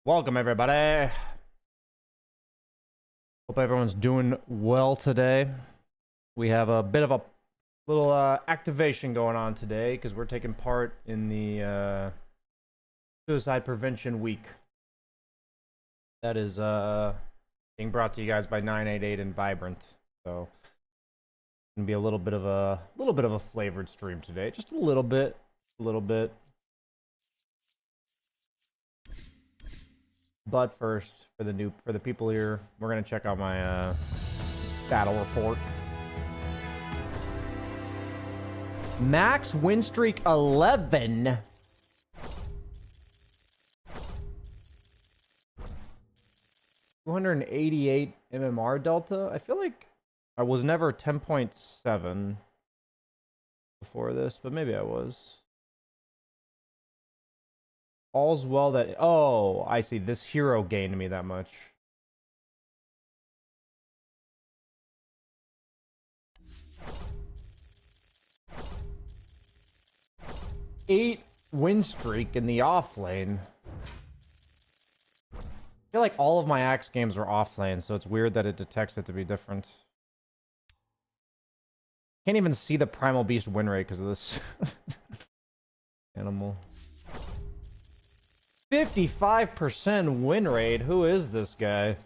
Welcome, everybody. Hope everyone's doing well today. We have a bit of a little activation going on today because we're taking part in the Suicide Prevention Week. That is being brought to you guys by 988 and Vibrant. So it's gonna be a little bit of a flavored stream today, just a little bit. But first, for the people here, we're gonna check out my battle report. Max win streak 11. $288 MMR delta. I feel like I was never 10.7 before this, but maybe I was. All's well that... Oh, I see. This hero gained me that much. Eight win streak in the off lane. I feel like all of my axe games are off lane, so it's weird that it detects it to be different. Can't even see the Primal Beast win rate because of this animal. 55% win rate. Who is this guy?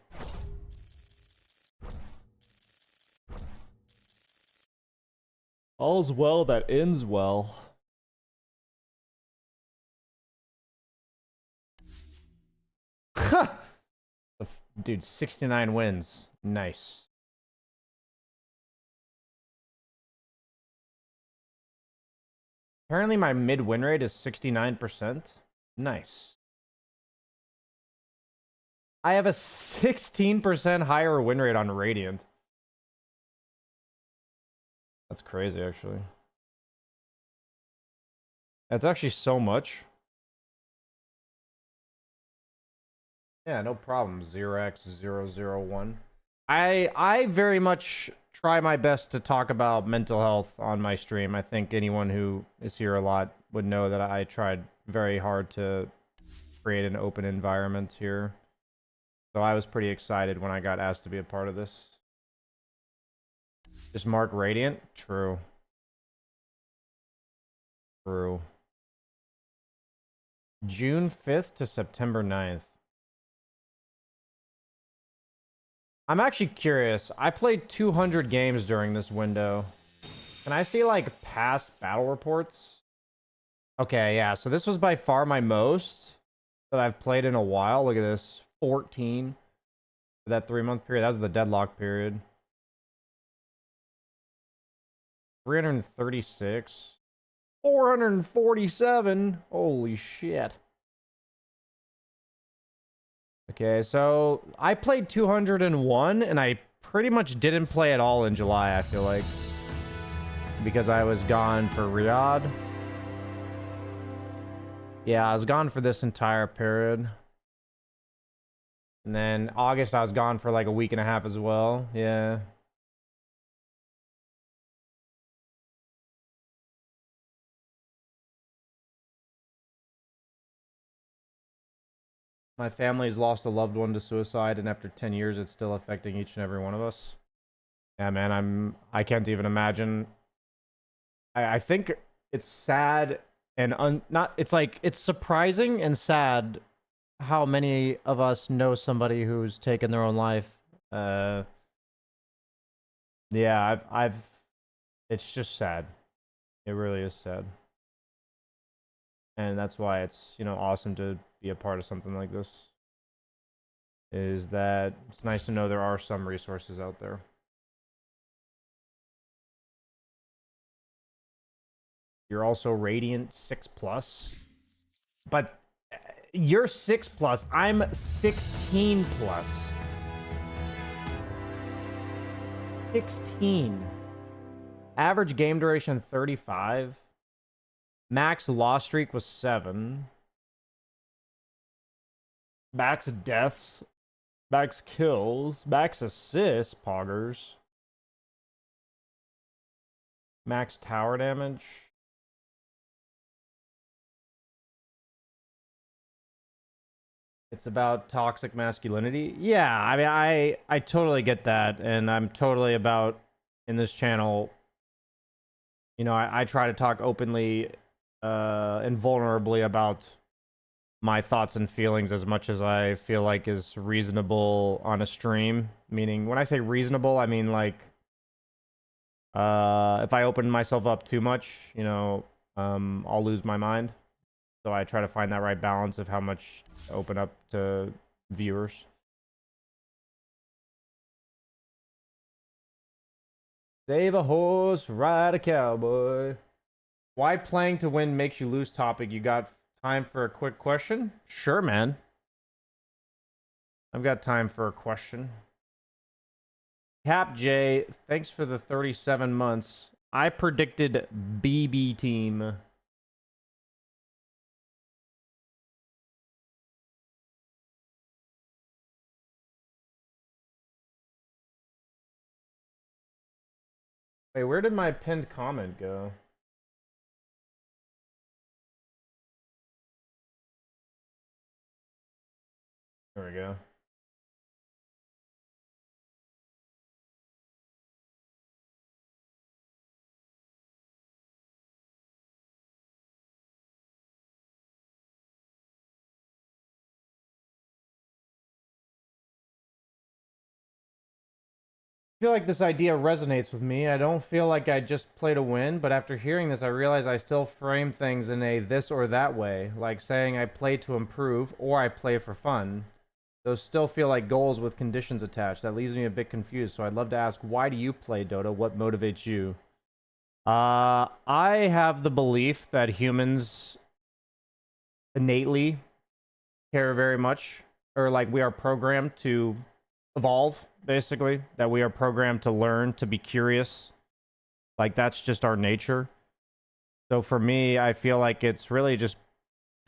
All's well that ends well. Dude, 69 wins. Nice. Apparently my mid win rate is 69%. Nice. I have a 16% higher win rate on Radiant. That's crazy, actually. That's actually so much. Yeah, no problem. 0x001. I very much try my best to talk about mental health on my stream. I think anyone who is here a lot would know that I tried very hard to create an open environment here. So I was pretty excited when I got asked to be a part of this. Just mark Radiant? True. True. June 5th to September 9th. I'm actually curious. I played 200 games during this window. Can I see, like, past battle reports? Okay, yeah. So this was by far my most that I've played in a while. Look at this. 14 for that 3-month period. That was the deadlock period. 336. 447. Holy shit. Okay, so I played 201 and I pretty much didn't play at all in July, I feel like. Because I was gone for Riyadh. Yeah, I was gone for this entire period. And then August, I was gone for like a week and a half as well. Yeah. My family's lost a loved one to suicide, and after 10 years, it's still affecting each and every one of us. Yeah, man, I can't even imagine. I think it's sad and it's like, it's surprising and sad how many of us know somebody who's taken their own life. Yeah, it's just sad. It really is sad. And that's why it's, awesome to be a part of something like this. Is that it's nice to know there are some resources out there. You're also Radiant 6+. But you're 6+. I'm 16+. 16. Average game duration 35. Max loss streak was 7. Max deaths. Max kills. Max assists. Poggers. Max tower damage. it's about toxic masculinity. Yeah, I mean, I totally get that, and I'm totally about in this channel. You know, I try to talk openly and vulnerably about my thoughts and feelings as much as I feel like is reasonable on a stream. Meaning, when I say reasonable, I mean like if I open myself up too much, you know, I'll lose my mind. So I try to find that right balance of how much to open up to viewers. Save a horse, ride a cowboy. Why playing to win makes you lose topic? You got time for a quick question? Sure, man. I've got time for a question. Cap J, thanks for the 37 months. I predicted BB team. Wait, where did my pinned comment go? There we go. I feel like this idea resonates with me. I don't feel like I just play to win, but after hearing this, I realize I still frame things in a this or that way, like saying I play to improve or I play for fun. Those still feel like goals with conditions attached. That leaves me a bit confused, so I'd love to ask, why do you play Dota? What motivates you? I have the belief that humans innately care very much, or like we are programmed to evolve, basically, that we are programmed to learn, to be curious. Like that's just our nature. So for me, I feel like it's really just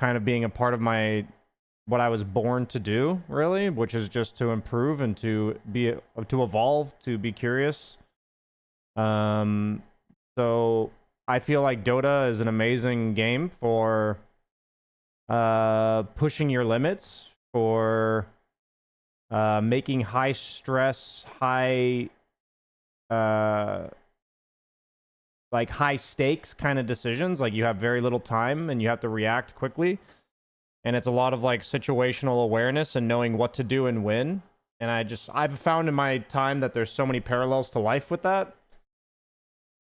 kind of being a part of my what I was born to do, really, which is just to improve and to evolve, to be curious. Um so I feel like Dota is an amazing game for pushing your limits, for making high stress, uh, like high stakes kind of decisions. Like you have very little time and you have to react quickly. And it's a lot of like situational awareness and knowing what to do and when. And I've found in my time that there's so many parallels to life with that.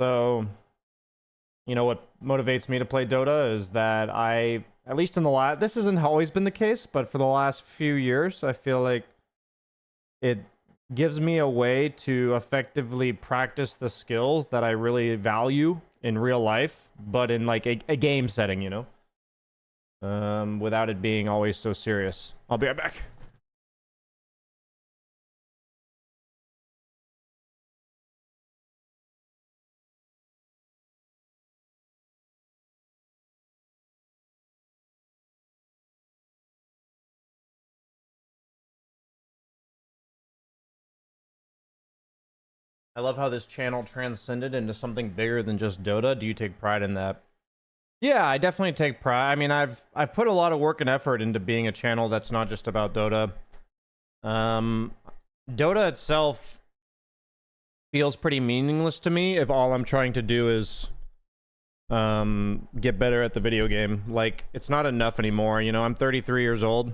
So, you know, what motivates me to play Dota is that at least in the last, this hasn't always been the case, but for the last few years, I feel like it gives me a way to effectively practice the skills that I really value in real life, but in like a game setting, you know? Without it being always so serious. I'll be right back. I love how this channel transcended into something bigger than just Dota. Do you take pride in that? Yeah, I definitely take pride. I mean, I've put a lot of work and effort into being a channel that's not just about Dota. Dota itself feels pretty meaningless to me if all I'm trying to do is get better at the video game. Like, it's not enough anymore, you know? I'm 33 years old,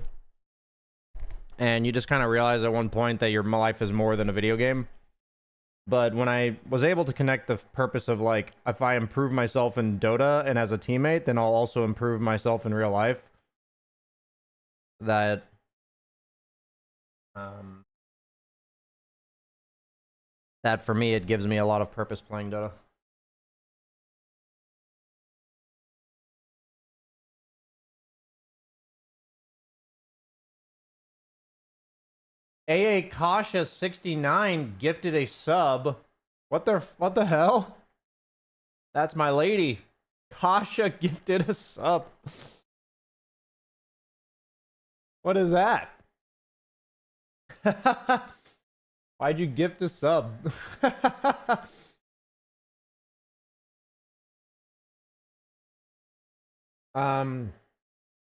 and you just kind of realize at one point that your life is more than a video game. But when I was able to connect the purpose of, like, if I improve myself in Dota and as a teammate, then I'll also improve myself in real life. That, that for me, it gives me a lot of purpose playing Dota. AA Kasha 69 gifted a sub. What the hell? That's my lady. Kasha gifted a sub. What is that? Why'd you gift a sub?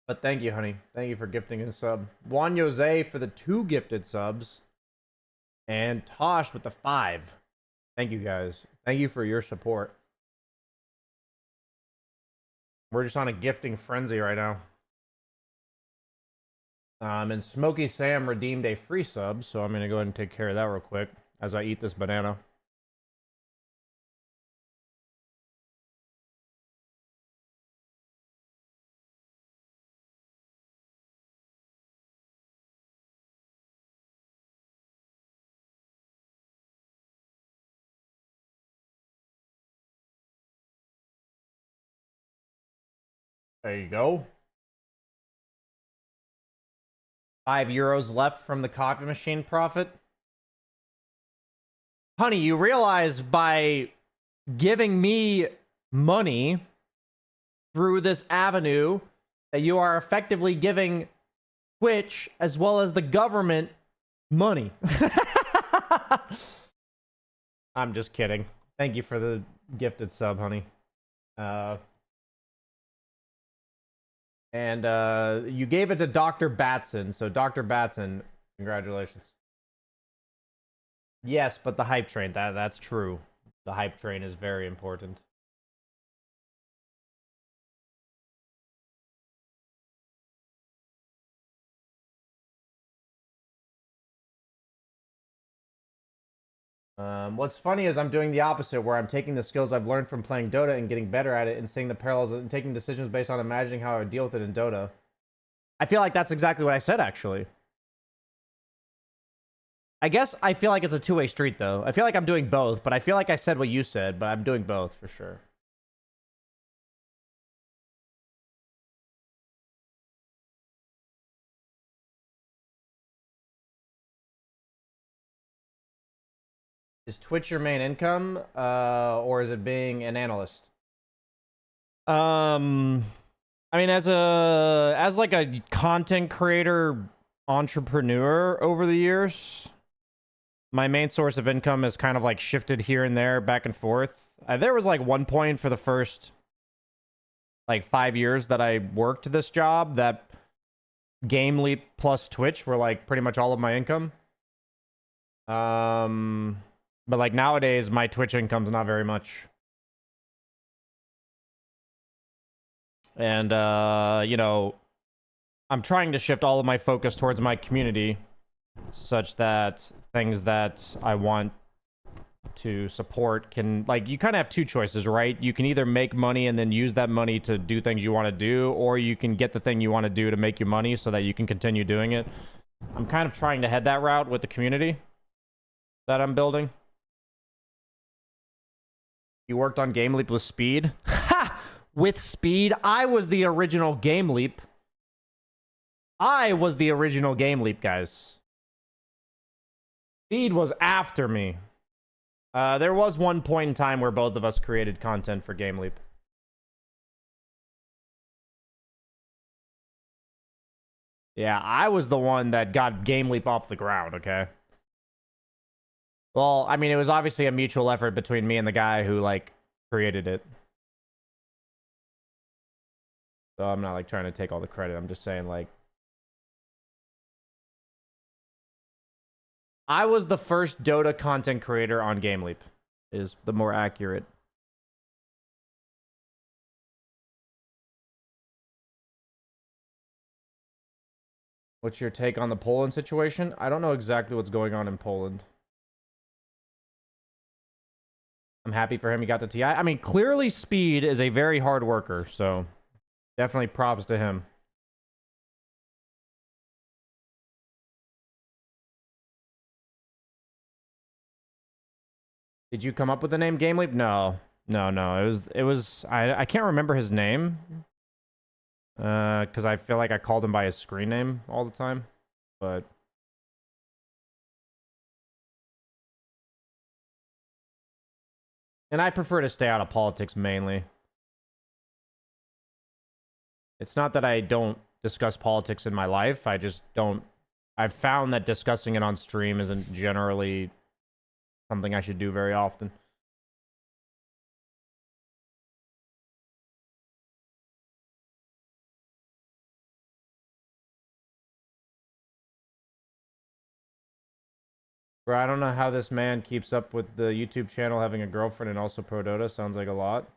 But thank you, honey. Thank you for gifting a sub. Juan Jose for the 2 gifted subs. And Tosh with the 5. Thank you, guys. Thank you for your support. We're just on a gifting frenzy right now. And Smokey Sam redeemed a free sub, so I'm going to go ahead and take care of that real quick as I eat this banana. There you go. €5 left from the coffee machine profit. Honey, you realize by giving me money through this avenue that you are effectively giving Twitch as well as the government money. I'm just kidding. Thank you for the gifted sub, honey. And you gave it to Dr. Batson, so Dr. Batson, congratulations. Yes, but the hype train, that's true. The hype train is very important. What's funny is I'm doing the opposite, where I'm taking the skills I've learned from playing Dota and getting better at it and seeing the parallels and taking decisions based on imagining how I would deal with it in Dota. I feel like that's exactly what I said, actually. I guess I feel like it's a two-way street, though. I feel like I'm doing both, but I feel like I said what you said, but I'm doing both, for sure. Is Twitch your main income, or is it being an analyst? I mean, as like a content creator entrepreneur over the years, my main source of income has kind of like shifted here and there, back and forth. There was like one point for the first like 5 years that I worked this job that Game Leap plus Twitch were like pretty much all of my income. But like nowadays, my Twitch income's not very much. And, you know, I'm trying to shift all of my focus towards my community such that things that I want to support can, like, you kind of have two choices, right? You can either make money and then use that money to do things you want to do, or you can get the thing you want to do to make you money so that you can continue doing it. I'm kind of trying to head that route with the community that I'm building. You worked on Game Leap with Speed? Ha! With Speed? I was the original Game Leap. I was the original Game Leap, guys. Speed was after me. There was one point in time where both of us created content for Game Leap. Yeah, I was the one that got Game Leap off the ground, okay? Well, I mean, it was obviously a mutual effort between me and the guy who, like, created it. So I'm not, like, trying to take all the credit. I'm just saying, like, I was the first Dota content creator on Game Leap, is the more accurate. What's your take on the Poland situation? I don't know exactly what's going on in Poland. I'm happy for him he got to TI. I mean, clearly Speed is a very hard worker, so definitely props to him. Did you come up with the name Game Leap? No. It was I can't remember his name. Because I feel like I called him by his screen name all the time. But and I prefer to stay out of politics mainly. It's not that I don't discuss politics in my life. I just don't. I've found that discussing it on stream isn't generally something I should do very often. Bro, I don't know how this man keeps up with the YouTube channel having a girlfriend and also Pro Dota. Sounds like a lot. Are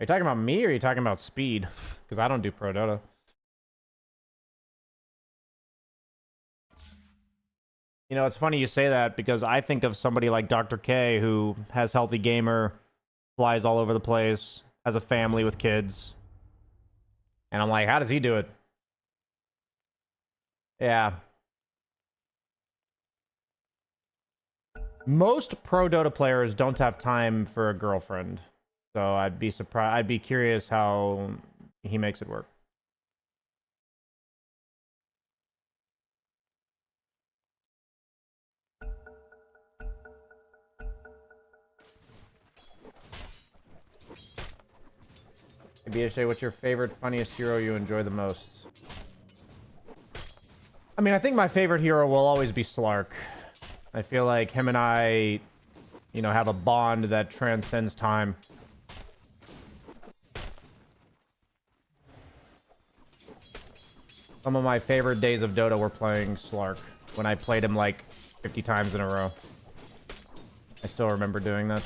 you talking about me or are you talking about speed? Because I don't do Pro Dota. You know, it's funny you say that because I think of somebody like Dr. K who has Healthy Gamer, flies all over the place, has a family with kids. And I'm like, how does he do it? Yeah. Most pro Dota players don't have time for a girlfriend. So I'd be surprised. I'd be curious how he makes it work. Hey, BSJ, what's your favorite, funniest hero you enjoy the most? I mean, I think my favorite hero will always be Slark. I feel like him and I, you know, have a bond that transcends time. Some of my favorite days of Dota were playing Slark, when I played him like 50 times in a row. I still remember doing that.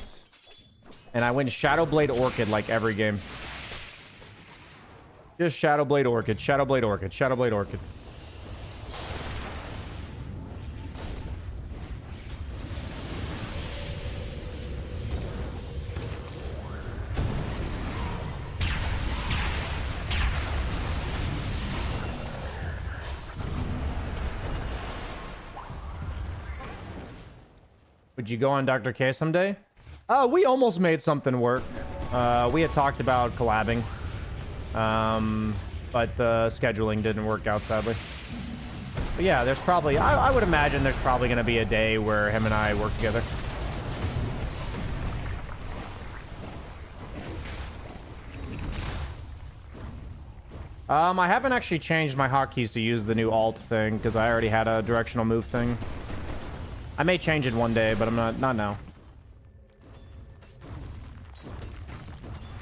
And I win Shadowblade Orchid like every game. Just Shadowblade Orchid, Shadowblade Orchid, Shadowblade Orchid. Would you go on Dr. K someday? We almost made something work. We had talked about collabing. But the scheduling didn't work out, sadly. But yeah, there's probably... I would imagine there's probably going to be a day where him and I work together. I haven't actually changed my hotkeys to use the new alt thing, because I already had a directional move thing. I may change it one day, but I'm not now.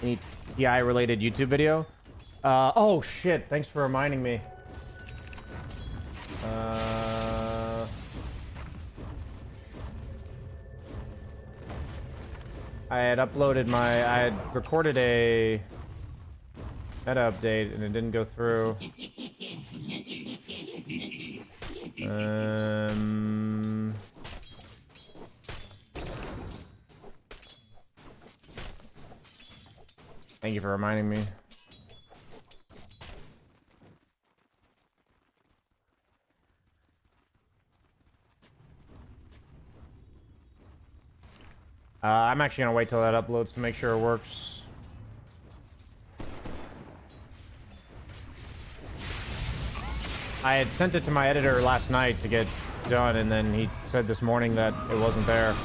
Any TI-related YouTube video? Oh shit, thanks for reminding me. I had recorded a meta update and it didn't go through. Thank you for reminding me. I'm actually gonna wait till that uploads to make sure it works. I had sent it to my editor last night to get done, and then he said this morning that it wasn't there.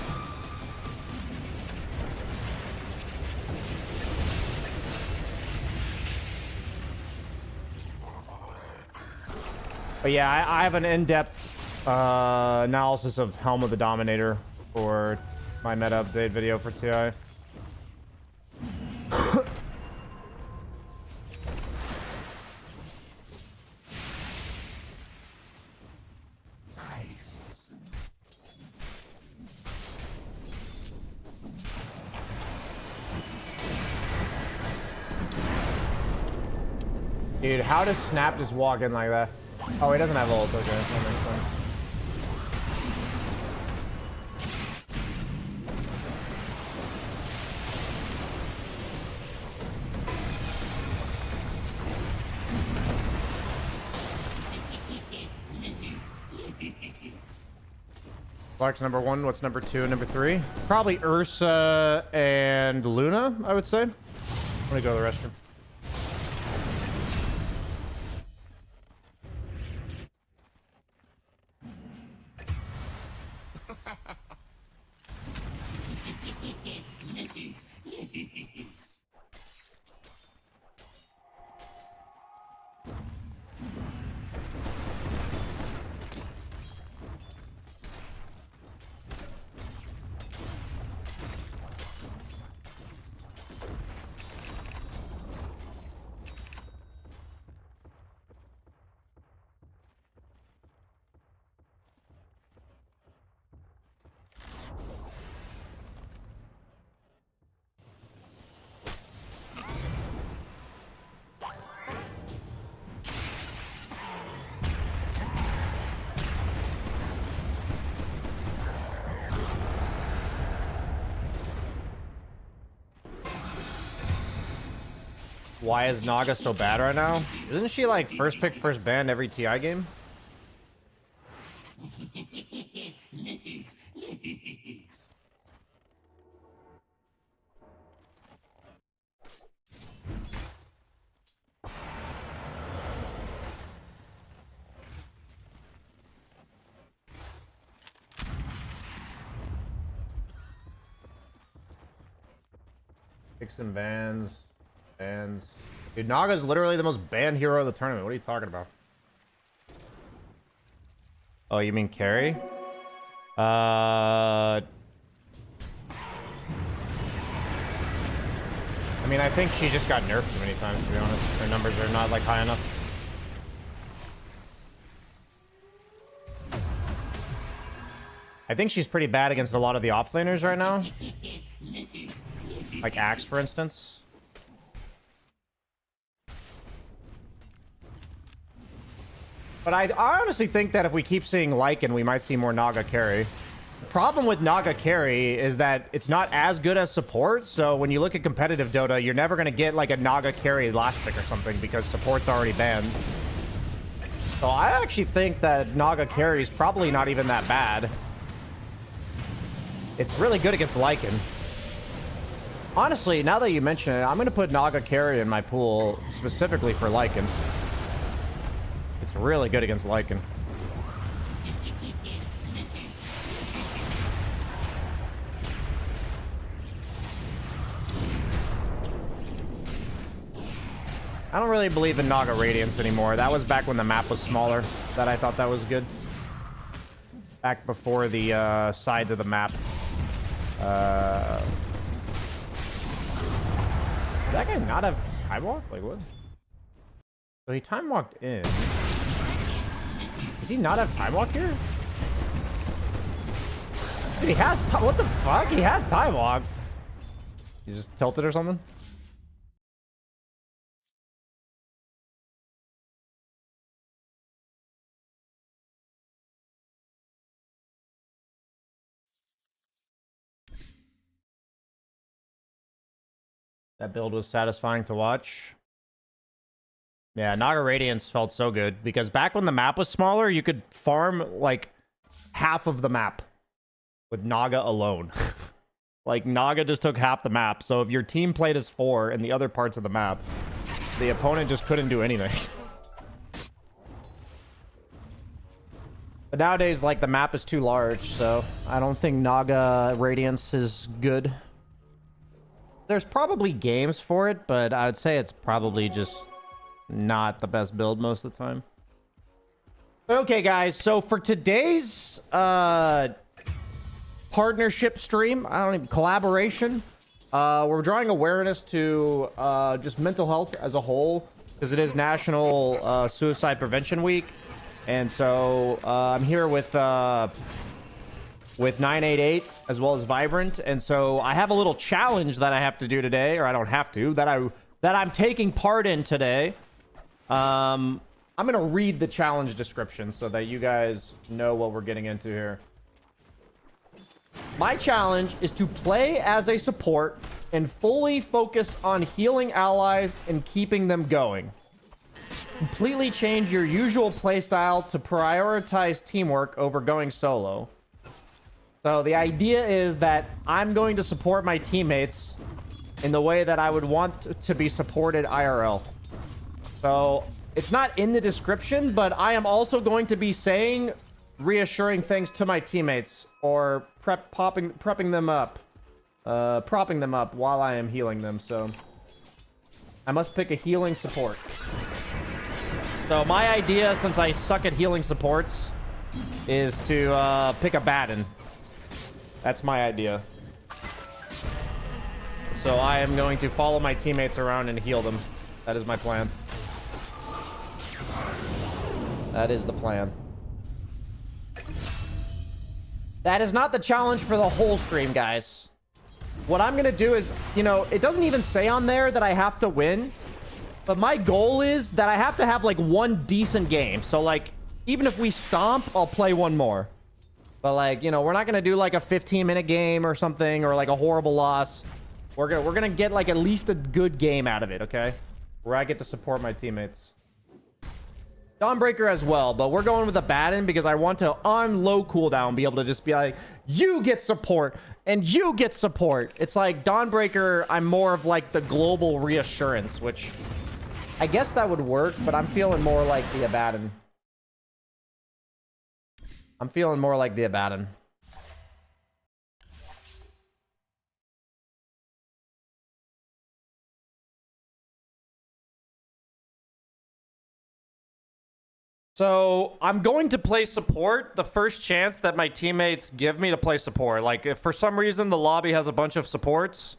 But yeah, I have an in-depth analysis of Helm of the Dominator for my meta update video for TI. Nice. Dude, how does Snap just walk in like that? Oh, he doesn't have ult. Okay, that makes sense. Clark's number 1. What's number 2 and number 3? Probably Ursa and Luna, I would say. I'm gonna go to the restroom. why is Naga so bad right now? Isn't she like first pick, first ban every TI game? Picks and bans. Dude, Naga's literally the most banned hero of the tournament. What are you talking about? Oh, you mean carry? I mean, I think she just got nerfed too many times, to be honest. Her numbers are not, like, high enough. I think she's pretty bad against a lot of the offlaners right now. Like Axe, for instance. But I honestly think that if we keep seeing Lycan, we might see more Naga carry. The problem with Naga carry is that it's not as good as support, so when you look at competitive Dota, you're never going to get like a Naga carry last pick or something because support's already banned. So I actually think that Naga carry is probably not even that bad. It's really good against Lycan. Honestly, now that you mention it, I'm going to put Naga carry in my pool specifically for Lycan. It's really good against Lycan. I don't really believe in Naga Radiance anymore. That was back when the map was smaller that I thought that was good. Back before the sides of the map. Did that guy not have time walk? Like what? So he time walked in. Does he not have time walk here? Dude, he has what the fuck? He had time walk. He just tilted or something? That build was satisfying to watch. Yeah, Naga Radiance felt so good because back when the map was smaller, you could farm like half of the map with Naga alone. Like Naga just took half the map. So if your team played as 4 in the other parts of the map, the opponent just couldn't do anything. But nowadays, like the map is too large, so I don't think Naga Radiance is good. There's probably games for it, but I would say it's probably just not the best build most of the time. Okay, guys, so for today's partnership stream, I don't even, collaboration, we're drawing awareness to just mental health as a whole, because it is National Suicide Prevention Week. And so I'm here with 988 as well as Vibrant, and so I have a little challenge that I have to do today, or I don't have to, that I'm taking part in today. I'm gonna read the challenge description so that you guys know what we're getting into here. My challenge is to play as a support and fully focus on healing allies and keeping them going. Completely change your usual playstyle to prioritize teamwork over going solo. So the idea is that I'm going to support my teammates in the way that I would want to be supported IRL. So it's not in the description, but I am also going to be saying reassuring things to my teammates or propping them up while I am healing them. So I must pick a healing support. So my idea, since I suck at healing supports, is to pick a Batten. That's my idea. So I am going to follow my teammates around and heal them. That is my plan. That is the plan. That is not the challenge for the whole stream, guys. What I'm gonna do is, you know, it doesn't even say on there that I have to win, but my goal is that I have to have like one decent game. So like, even if we stomp, I'll play one more. But like, you know, we're not gonna do like a 15-minute game or something, or like a horrible loss. We're gonna get like at least a good game out of it, okay? where I get to support my teammates. Dawnbreaker as well, but we're going with a Batten because I want to, on low cooldown, be able to just be like, you get support, and you get support. It's like Dawnbreaker, I'm more of like the global reassurance, which I guess that would work, but I'm feeling more like the Abaddon. I'm feeling more like the Abaddon. So I'm going to play support the first chance that my teammates give me to play support. Like if for some reason the lobby has a bunch of supports,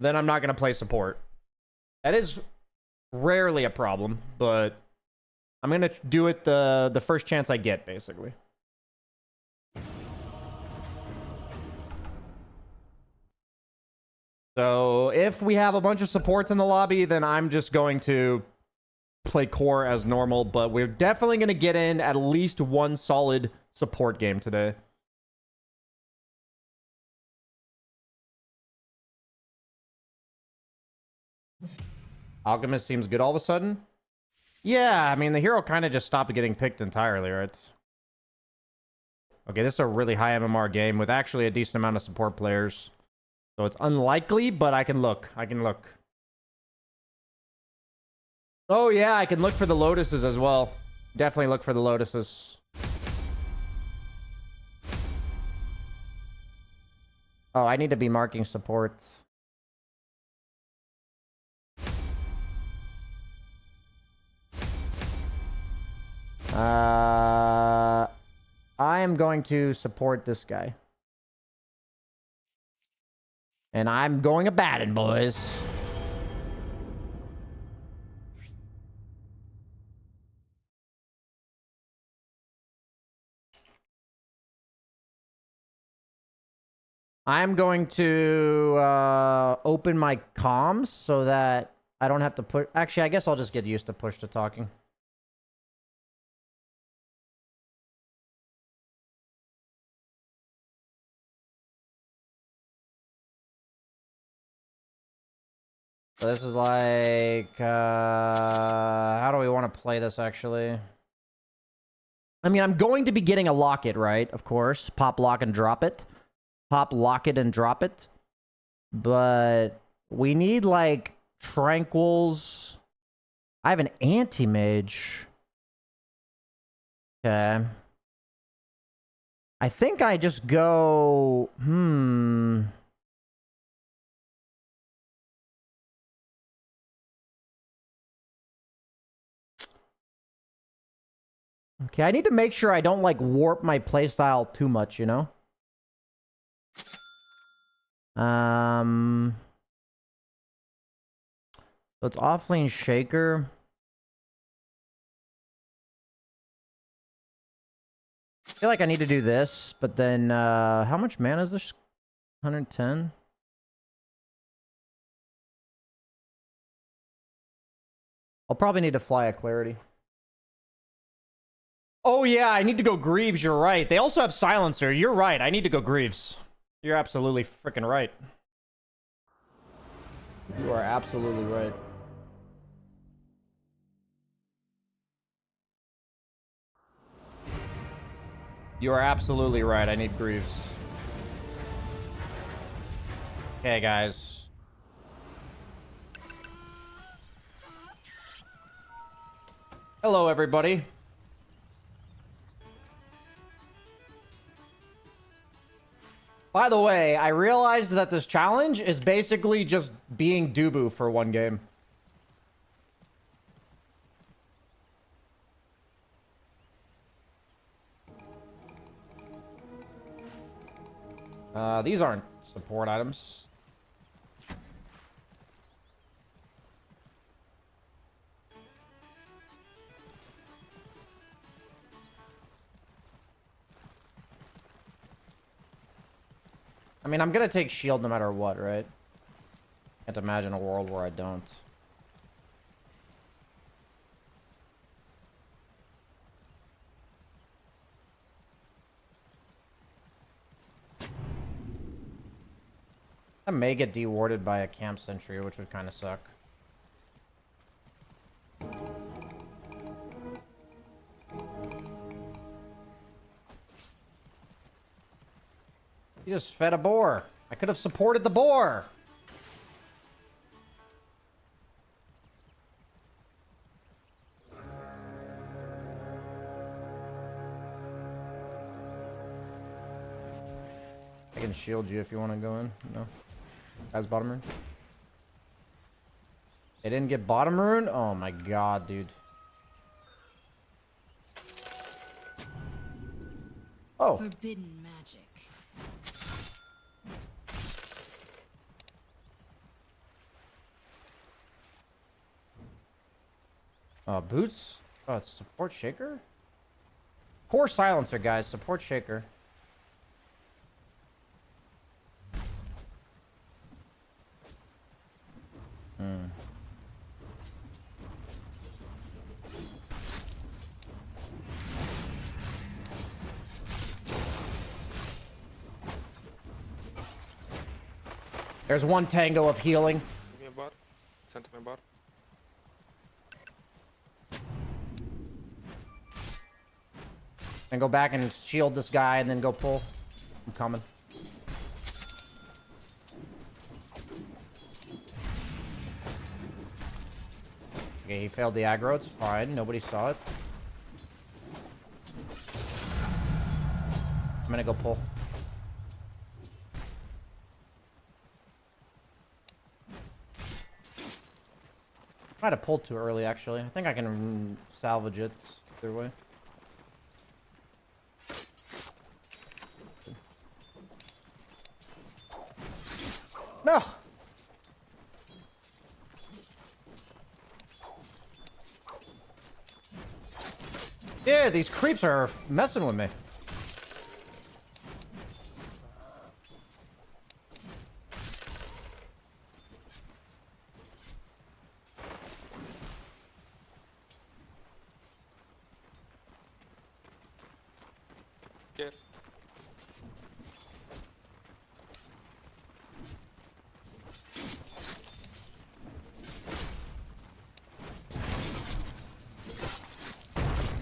then I'm not going to play support. That is rarely a problem, but I'm going to do it the first chance I get, basically. So if we have a bunch of supports in the lobby, then I'm just going to play core as normal, but we're definitely going to get in at least one solid support game today. Alchemist seems good all of a sudden. Yeah, I mean, the hero kind of just stopped getting picked entirely, right? Okay, this is a really high MMR game with actually a decent amount of support players. So it's unlikely, but I can look. I can look. Oh, yeah, I can look for the Lotuses as well. Definitely look for the Lotuses. Oh, I need to be marking support. I am going to support this guy. And I'm going Abaddon, boys. I'm going to open my comms so that I don't have to put... Actually, I guess I'll just get used to push to talking. So this is like... how do we want to play this, actually? I mean, I'm going to be getting a locket, right? Of course. Pop, lock, and drop it. Pop, lock it, and drop it. But we need, like, tranquils. I have an anti-mage. Okay. I think I just go... Okay, I need to make sure I don't, like, warp my playstyle too much, you know? So it's offlane shaker. I feel like I need to do this, but then, how much mana is this? 110? I'll probably need to fly a clarity. Oh yeah, I need to go Greaves, you're right. They also have Silencer, you're right, I need to go Greaves. You're absolutely freaking right. You are absolutely right. You are absolutely right, I need Greaves. Okay, guys. Hello, everybody. By the way, I realized that this challenge is basically just being Dubu for one game. These aren't support items. I mean, I'm gonna take shield no matter what, right? Can't imagine a world where I don't. I may get dewarded by a camp sentry, which would kind of suck. He just fed a boar. I could have supported the boar. I can shield you if you want to go in. No. Guys, bottom rune. They didn't get bottom rune? Oh my god, dude. Oh. Forbidden magic. Boots? Oh, it's support shaker? Poor silencer, guys. Support shaker. There's one tango of healing. Give me a bar. Send to my bar. And go back and shield this guy and then go pull. I'm coming. Okay, he failed the aggro. It's fine. Nobody saw it. I'm gonna go pull. Might have pulled too early, actually. I think I can salvage it either way. No! Yeah, these creeps are messing with me. Yes.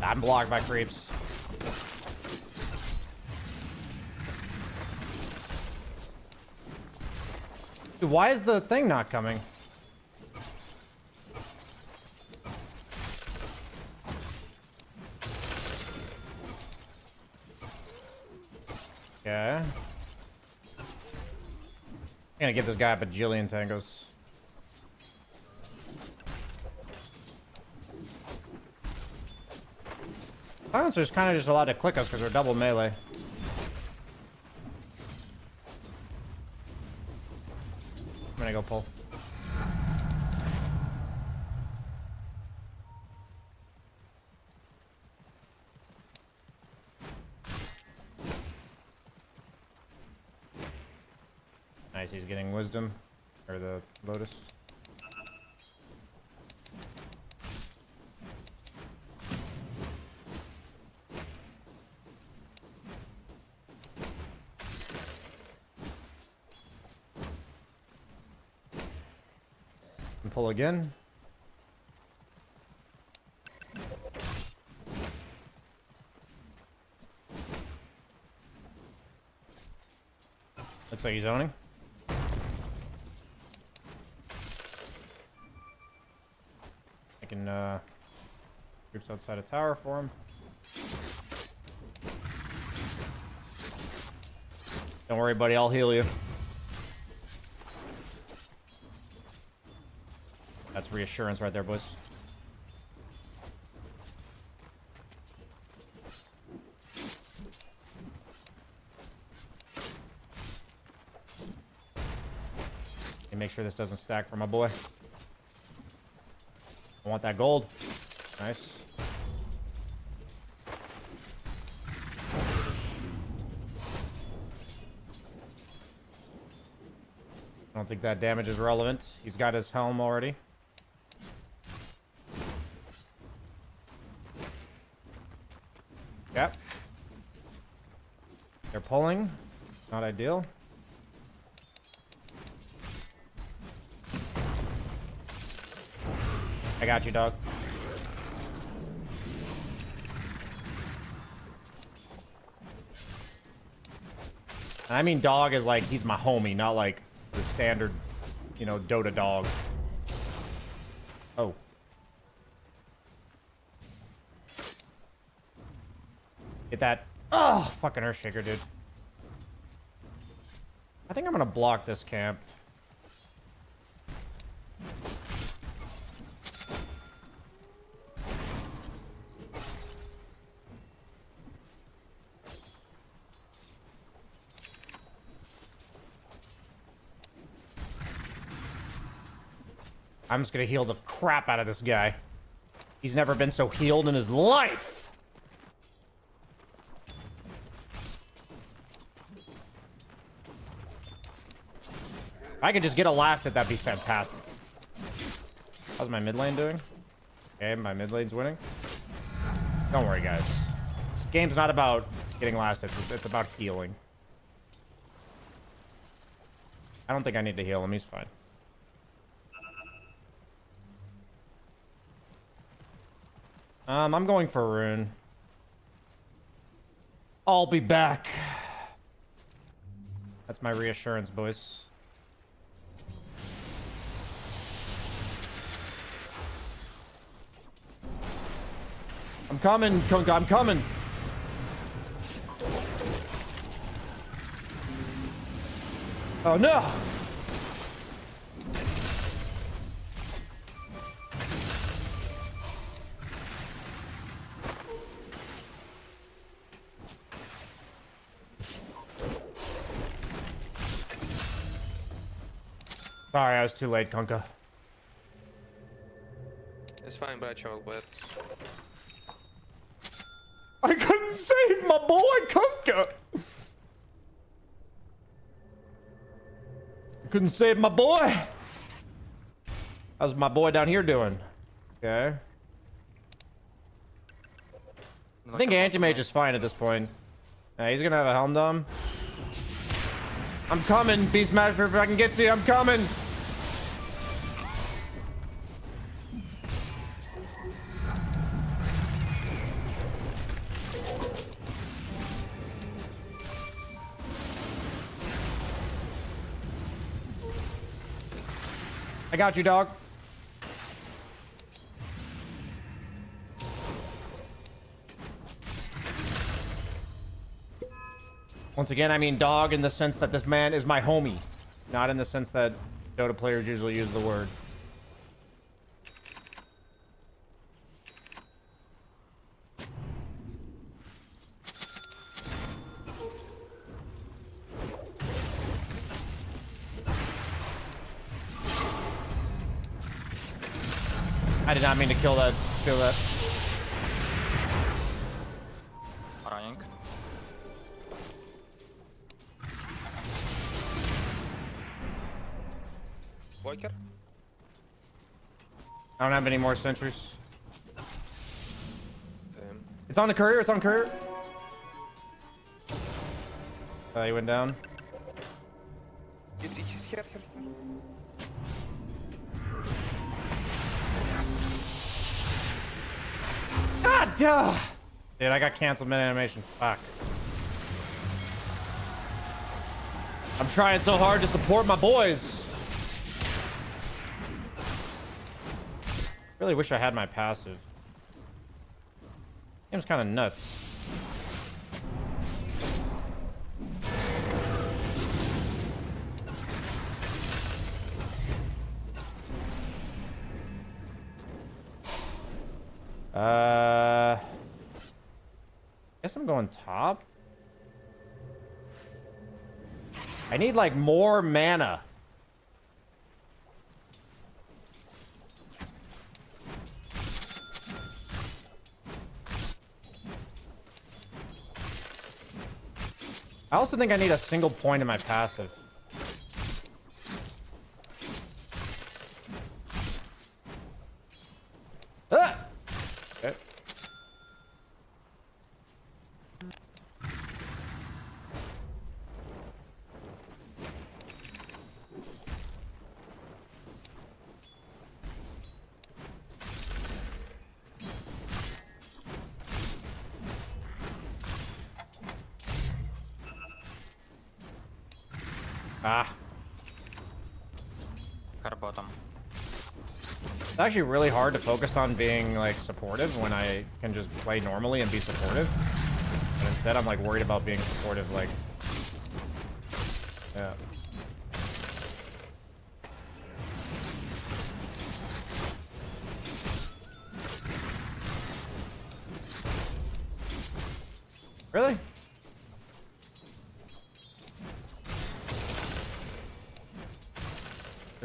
I'm blocked by creeps. Dude, why is the thing not coming? Okay. I'm gonna give this guy a bajillion tangos. Silencer's kind of just allowed to click us because we're double melee. I'm gonna go pull. Nice, he's getting wisdom. Or the lotus. Pull again. Looks like he's owning. I can groups outside a tower for him. Don't worry, buddy, I'll heal you. That's reassurance right there, boys. And make sure this doesn't stack for my boy. I want that gold. Nice. I don't think that damage is relevant. He's got his helm already. Yep. They're pulling. Not ideal. I got you, dog. I mean dog is like, he's my homie, not like the standard, you know, Dota dog. Oh. Get that. Oh, fucking Earthshaker, dude. I think I'm gonna block this camp. I'm just gonna heal the crap out of this guy. He's never been so healed in his life. If I could just get a last hit, that'd be fantastic. How's my mid lane doing? Okay, my mid lane's winning. Don't worry, guys. This game's not about getting last hits. It's about healing. I don't think I need to heal him. He's fine. I'm going for a rune. I'll be back. That's my reassurance, boys. I'm coming, Kunka, I'm coming. Oh no! Sorry, I was too late, Kunka. It's fine, but I traveled with. I couldn't save my boy, Kunka! I couldn't save my boy! How's my boy down here doing? Okay. I think Anti-Mage is fine at this point. He's gonna have a Helm Dome. I'm coming, Beastmaster, if I can get to you, I'm coming! I got you, dog. Once again, I mean dog in the sense that this man is my homie, not in the sense that Dota players usually use the word. I did not mean to kill that. Kill that. Running. Walker? I don't have any more sentries. Damn. It's on the courier. It's on courier. He went down. It's here. Ah, duh! Dude, I got canceled mid animation. Fuck. I'm trying so hard to support my boys. Really wish I had my passive. Game's kind of nuts. Guess I'm going top. I need like more mana. I also think I need a single point in my passive. Ah! Okay. Ah. Car bottom. It's actually really hard to focus on being, like, supportive when I can just play normally and be supportive. But instead, I'm, like, worried about being supportive, like... Yeah. Really?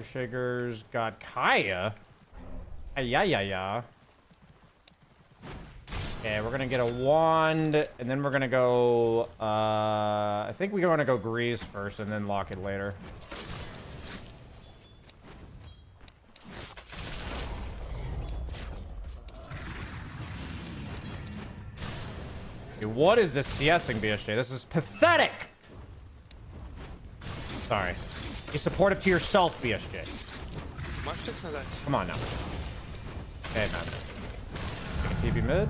Shakers got Kaya. Yeah. Okay, we're gonna get a wand, and then we're gonna go. I think we're gonna go grease first, and then lock it later. Dude, what is this CSing, BSJ? This is pathetic! Sorry. Be supportive to yourself, BSJ. Come on now. Hey, man. Take a TP mid.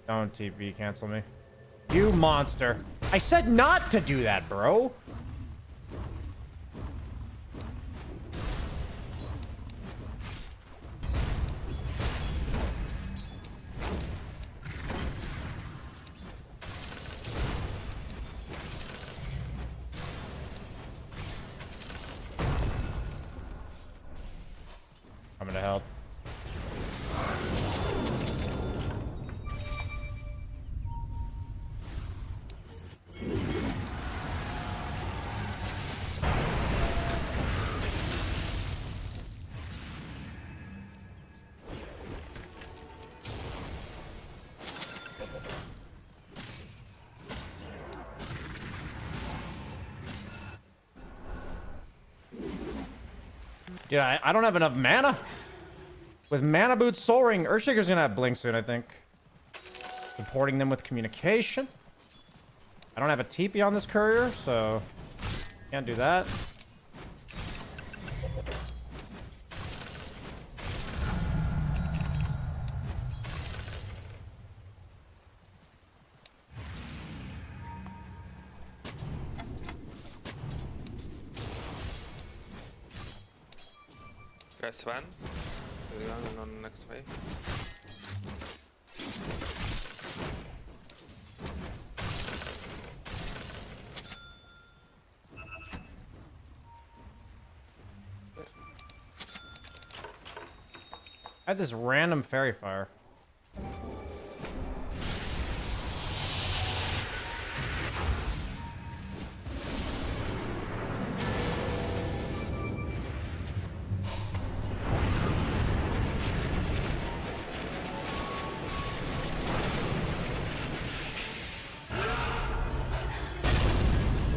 Don't TP cancel me. You monster. I said not to do that, bro. Coming to help. Dude, I don't have enough mana. With Mana Boots, Soul Ring, Earthshaker's gonna have Blink soon, I think. Supporting them with communication. I don't have a TP on this courier, so can't do that. Guys, one. On the next wave. I had this random fairy fire.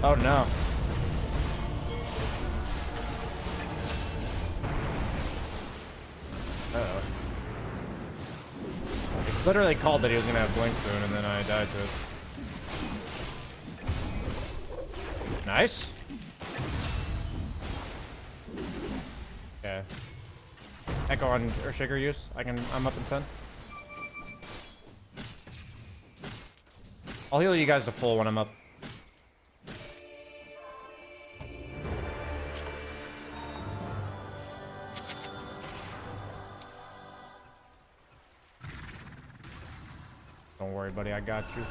Oh no. Uh-oh. It's literally called that he was gonna have Blink soon, and then I died to it. Nice. Okay. Echo on Earthshaker use. I'm up in 10. I'll heal you guys to full when I'm up. Don't worry, buddy. I got you.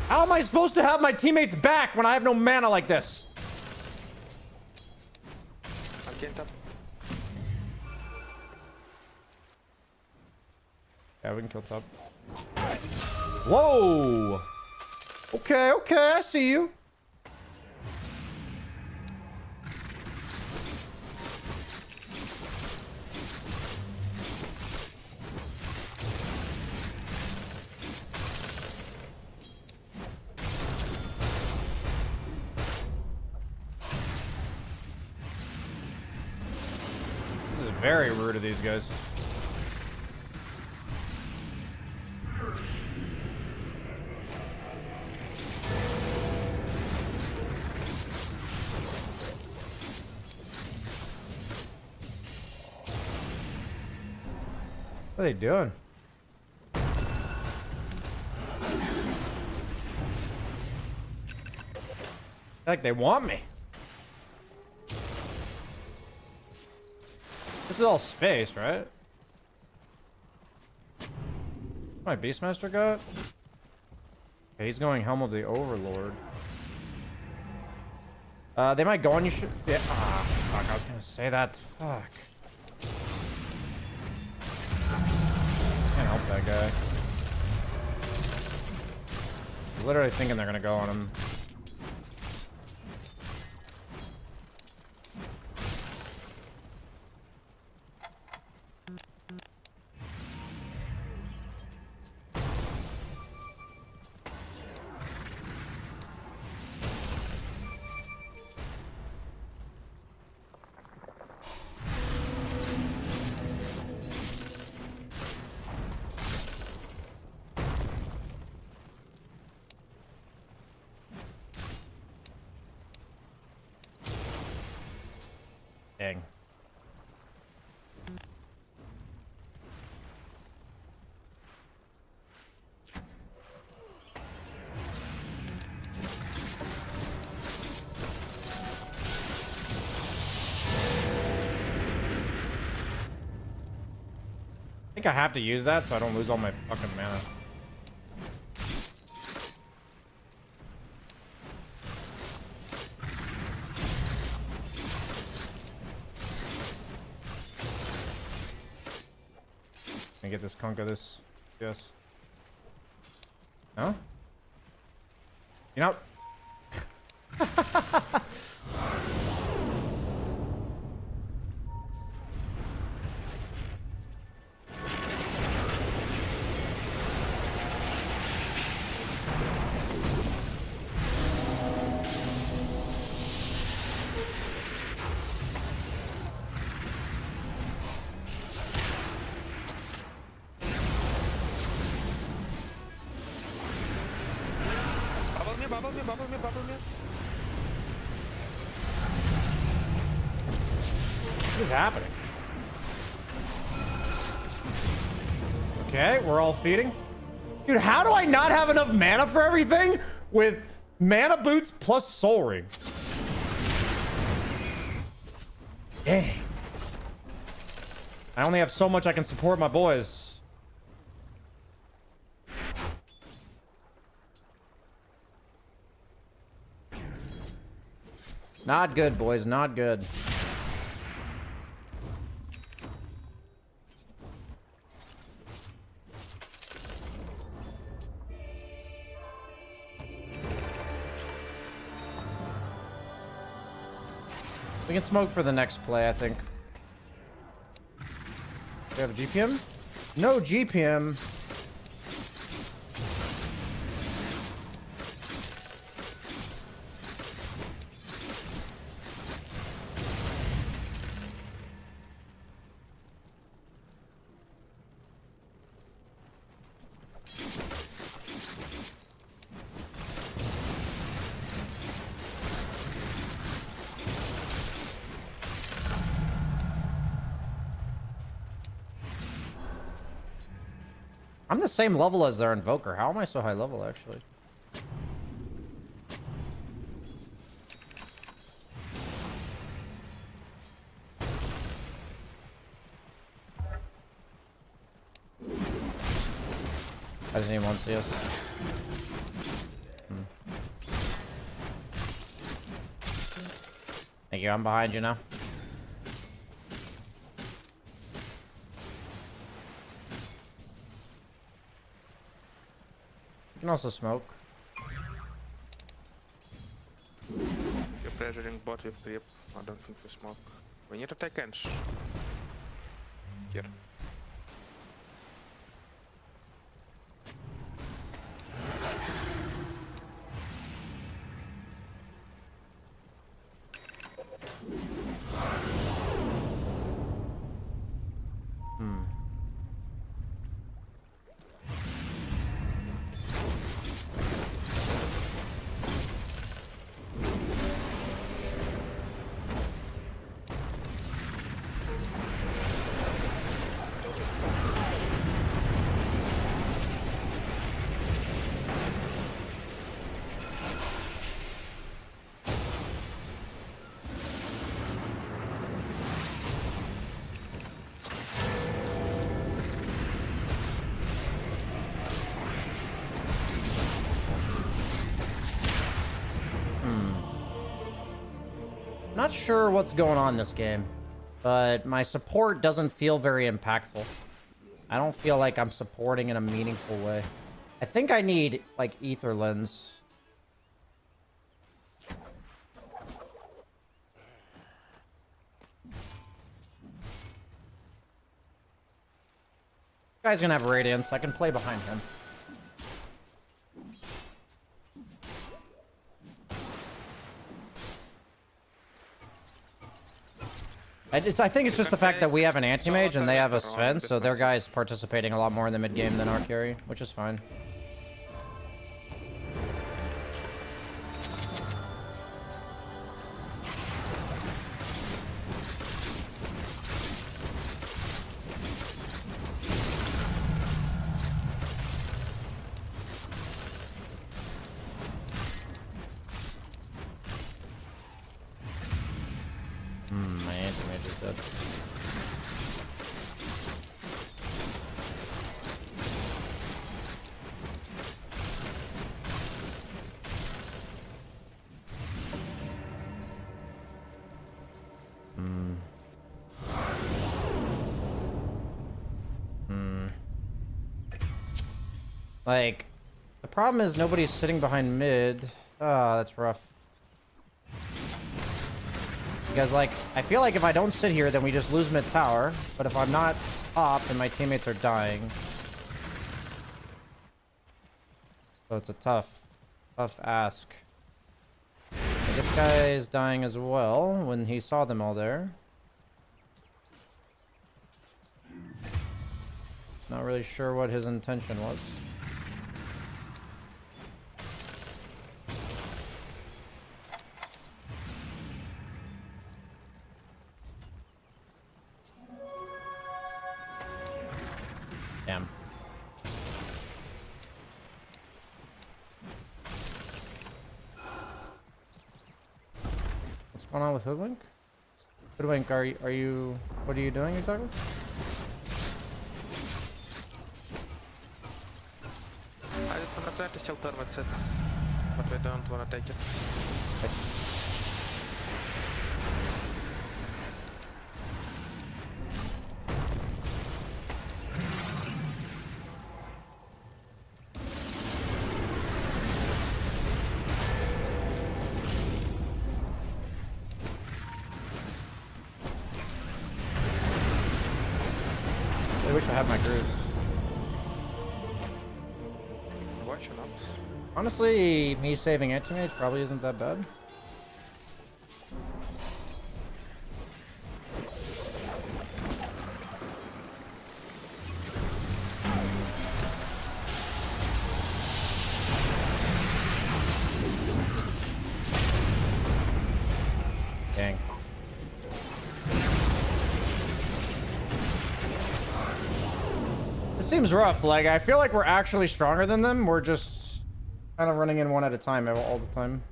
How am I supposed to have my teammates back when I have no mana like this? I'm getting top. Yeah, we can kill top. Whoa! Okay, I see you. Very rude of these guys. What are they doing? Like they want me. This is all space, right? My Beastmaster got? Okay, he's going Helm of the Overlord. They might go on you. Yeah. Ah, fuck. I was gonna say that. Fuck. Can't help that guy. Literally thinking they're gonna go on him. Dang. I think I have to use that so I don't lose all my fucking mana. Can I get this conk of this? Yes. No? You know? Bubble me. What is happening? Okay, we're all feeding. Dude, how do I not have enough mana for everything with mana boots plus soul ring? Dang. I only have so much I can support my boys. Not good, boys. Not good. We can smoke for the next play, I think. Do we have a GPM? No GPM. I'm the same level as their Invoker. How am I so high level, actually? I just need one CS. Thank you. I'm behind you now. You can also smoke. You're pressuring bot with creep. I don't think we smoke. We need to take ends. Here. Not sure what's going on this game, but my support doesn't feel very impactful. I don't feel like I'm supporting in a meaningful way. I think I need, like, Ether Lens. Guy's gonna have Radiance. I can play behind him. I think it's just the fact that we have an anti-mage and they have a Sven, so their guy's participating a lot more in the mid-game than our carry, which is fine. My anti-mage is dead. Like, the problem is nobody's sitting behind mid. Ah, that's rough. Because, like, I feel like if I don't sit here, then we just lose mid tower. But if I'm not top, then my teammates are dying. So it's a tough ask. This guy is dying as well when he saw them all there. Not really sure what his intention was. Damn. What's going on with Hoodwink? Hoodwink, are you what are you doing exactly? I just wanna try to shelter my sets, but I don't wanna take it. I wish I had my groove. Watch your knocks. Honestly, me saving anti-mage probably isn't that bad. Dang. It seems rough. Like, I feel like we're actually stronger than them. We're just kind of running in one at a time all the time.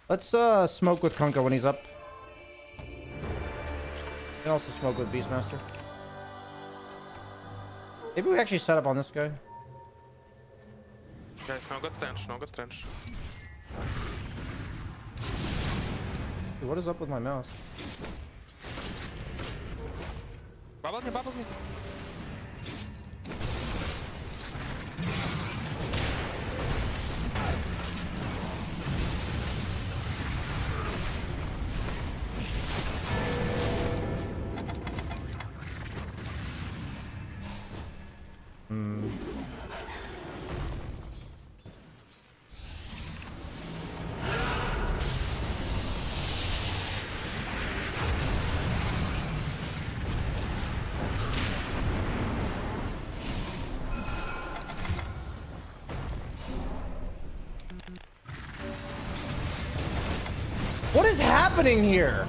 Let's smoke with Kunkka when he's up. You can also smoke with Beastmaster. Maybe we actually set up on this guy. Guys, Naga strange. Dude, what is up with my mouse? Bubble me. What is happening here?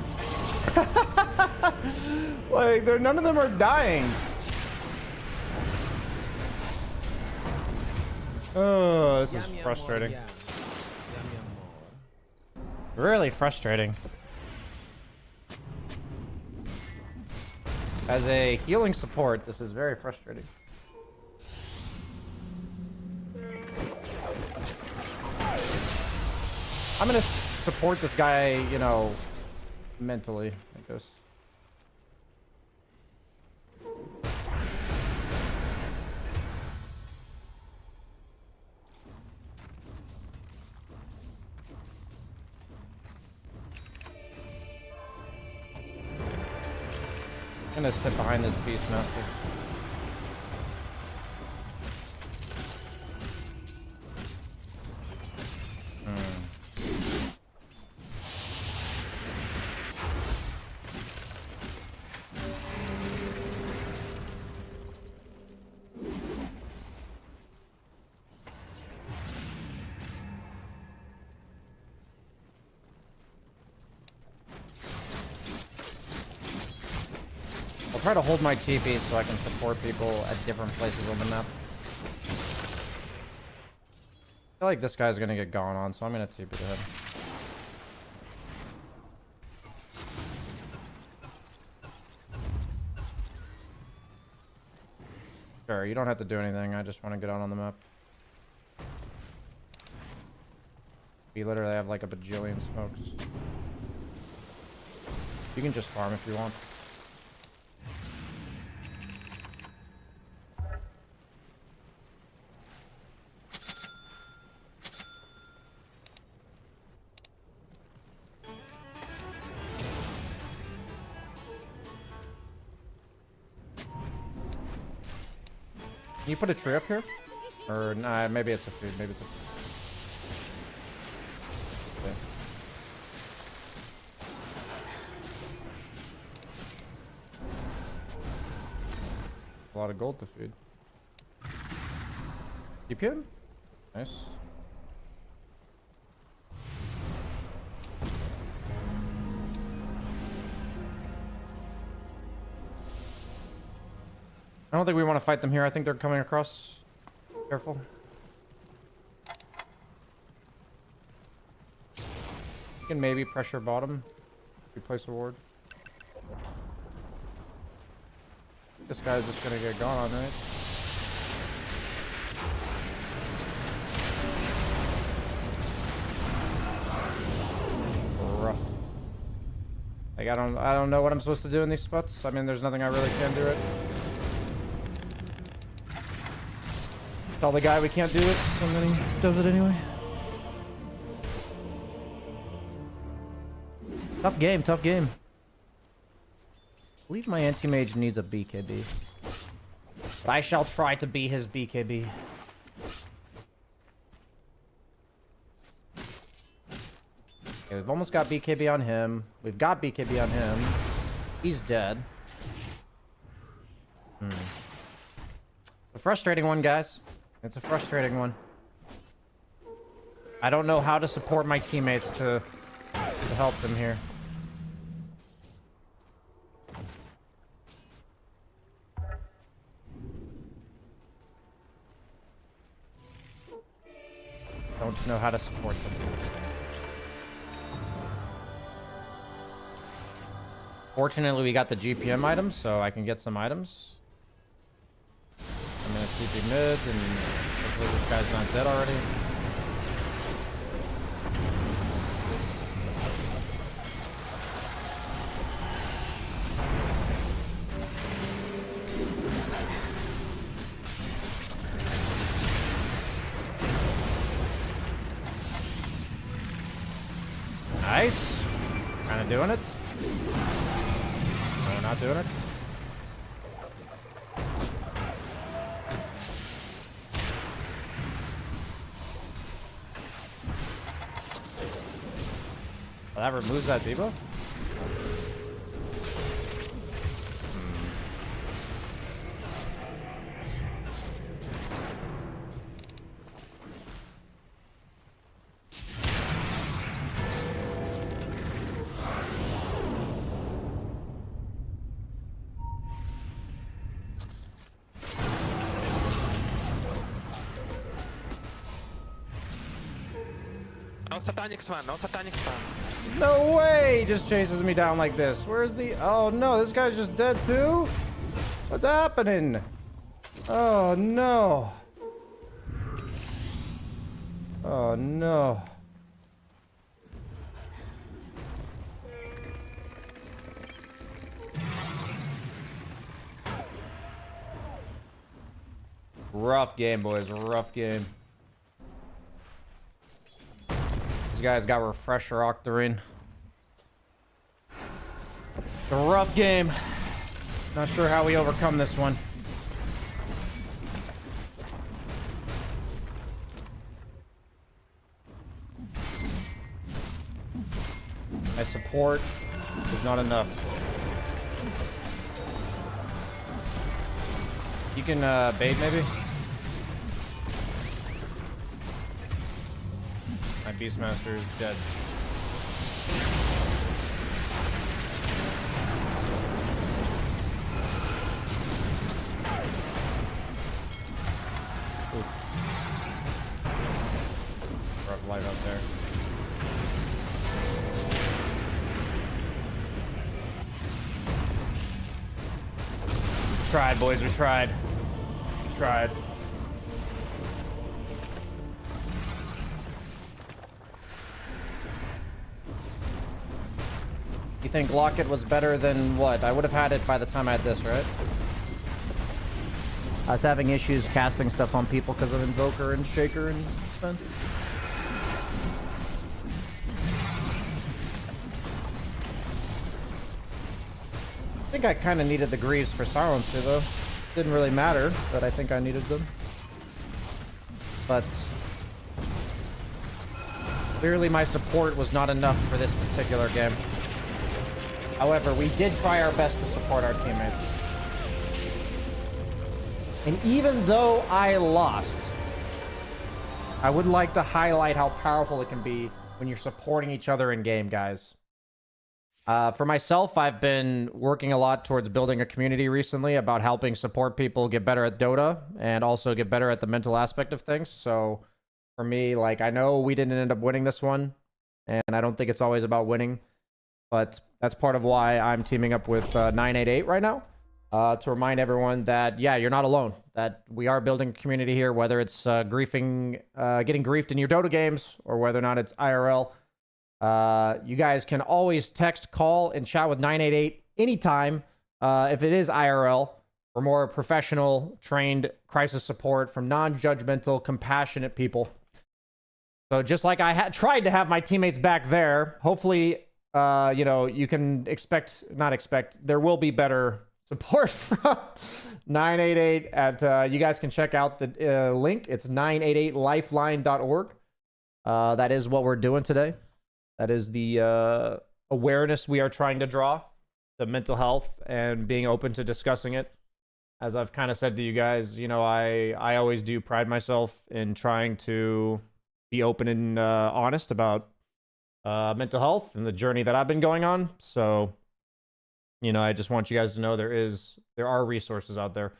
Like, none of them are dying. Oh, this is frustrating. Really frustrating. As a healing support, this is very frustrating. I'm gonna support this guy, you know, mentally, I guess. I'm gonna sit behind this Beastmaster. I'll try to hold my TP so I can support people at different places on the map. I feel like this guy's gonna get gone on, so I'm gonna TP to him. Sure, you don't have to do anything. I just want to get out on the map. We literally have like a bajillion smokes. You can just farm if you want. Can you put a tree up here? Or nah, maybe it's a food. Maybe it's a food. Okay. A lot of gold to feed. Keep him? Nice. I don't think we want to fight them here. I think they're coming across. Careful. You can maybe pressure bottom. Replace a ward. This guy's just gonna get gone on it. Rough. Like I don't know what I'm supposed to do in these spots. I mean, there's nothing I really can do it. Tell the guy we can't do it, and then he does it anyway. Tough game, tough game. I believe my anti-mage needs a BKB. But I shall try to be his BKB. Okay, we've almost got BKB on him. We've got BKB on him. He's dead. A frustrating one, guys. It's a frustrating one. I don't know how to support my teammates to help them here. Don't know how to support them. Fortunately, we got the GPM items, so I can get some items. I'm gonna TP mid, and hopefully this guy's not dead already. Nice. Kind of doing it. No, not doing it. Well, that removes that debuff? No satanic swan, no satanic swan. No way! He just chases me down like this. Where's the... Oh no, this guy's just dead too? What's happening? Oh no. Oh no. Rough game, boys. Rough game. These guys got refresher Octarine. It's a rough game. Not sure how we overcome this one. My support is not enough. You can bait maybe? My Beastmaster is dead. Rough light up there. We tried, boys, we tried. We tried. You think Locket was better than what? I would have had it by the time I had this, right? I was having issues casting stuff on people because of Invoker and Shaker and stuff. I think I kind of needed the Greaves for Silencer, though. Didn't really matter, but I think I needed them. But clearly my support was not enough for this particular game. However, we did try our best to support our teammates. And even though I lost, I would like to highlight how powerful it can be when you're supporting each other in game, guys. For myself, I've been working a lot towards building a community recently about helping support people get better at Dota and also get better at the mental aspect of things. So for me, like, I know we didn't end up winning this one, and I don't think it's always about winning, but that's part of why I'm teaming up with 988 right now, to remind everyone that, yeah, you're not alone, that we are building a community here, whether it's getting griefed in your Dota games or whether or not it's IRL. You guys can always text, call, and chat with 988 anytime if it is IRL, for more professional, trained crisis support from non-judgmental, compassionate people. So just like I had tried to have my teammates back there, hopefully, you know, you can there will be better support from 988 at, you guys can check out the link. It's 988lifeline.org. That is what we're doing today. That is the awareness we are trying to draw, the mental health and being open to discussing it. As I've kind of said to you guys, you know, I always do pride myself in trying to be open and honest about mental health and the journey that I've been going on. So, you know, I just want you guys to know there are resources out there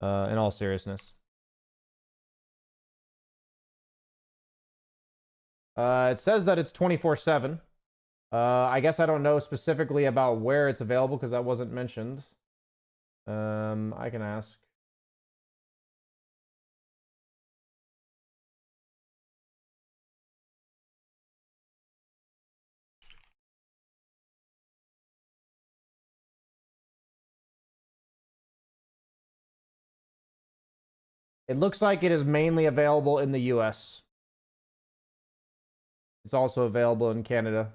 in all seriousness. It says that it's 24/7. I guess I don't know specifically about where it's available because that wasn't mentioned. I can ask. It looks like it is mainly available in the US. It's also available in Canada.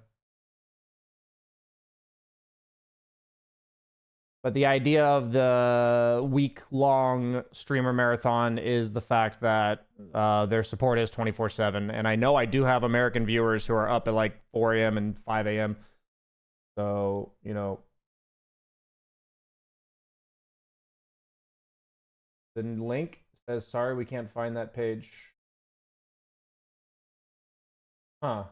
But the idea of the week-long streamer marathon is the fact that their support is 24/7. And I know I do have American viewers who are up at like 4 a.m. and 5 a.m. So, you know. The link says, sorry, we can't find that page. Huh.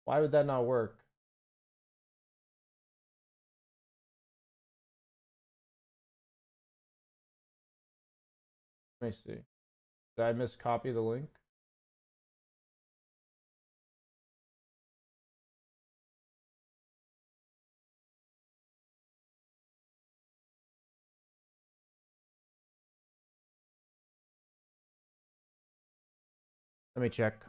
Why would that not work? Let me see. Did I miscopy the link? Let me check.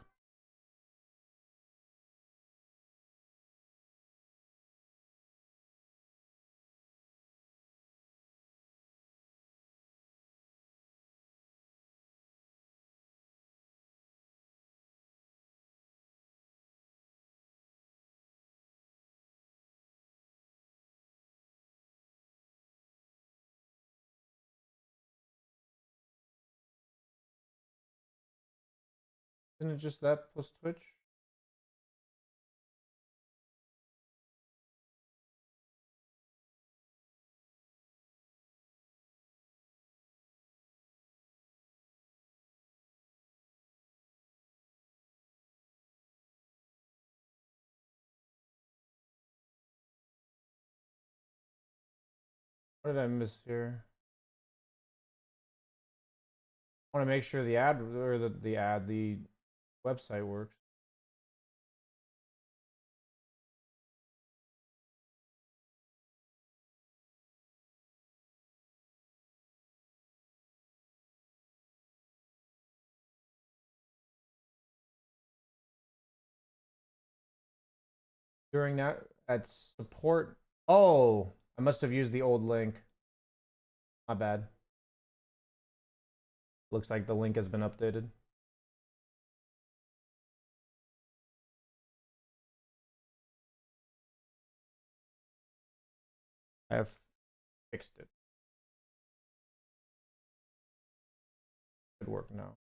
Isn't it just that plus Twitch? What did I miss here? I want to make sure the ad or the website works. During that at support. Oh, I must have used the old link. My bad. Looks like the link has been updated. I have fixed it. Should work now.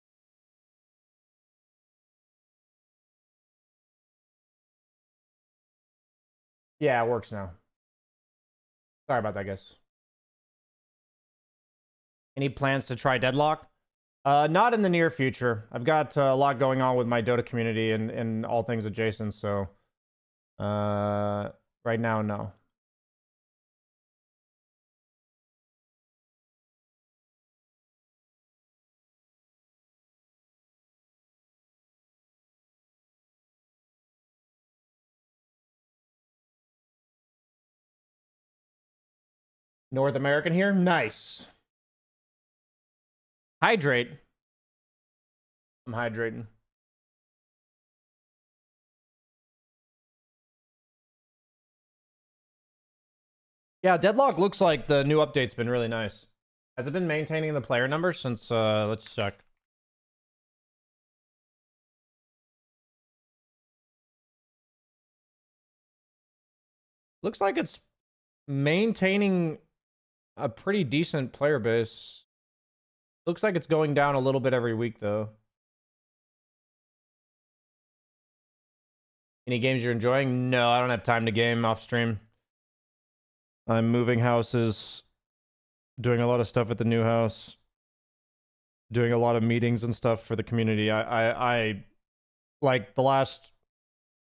Yeah, it works now. Sorry about that, guys. Any plans to try Deadlock? Not in the near future. I've got a lot going on with my Dota community and all things adjacent, so right now, no. North American here? Nice. Hydrate. I'm hydrating. Yeah, Deadlock looks like the new update's been really nice. Has it been maintaining the player numbers since, let's check. Looks like it's maintaining a pretty decent player base. Looks like it's going down a little bit every week, though. Any games you're enjoying? No, I don't have time to game off stream. I'm moving houses, doing a lot of stuff at the new house, doing a lot of meetings and stuff for the community. I like the last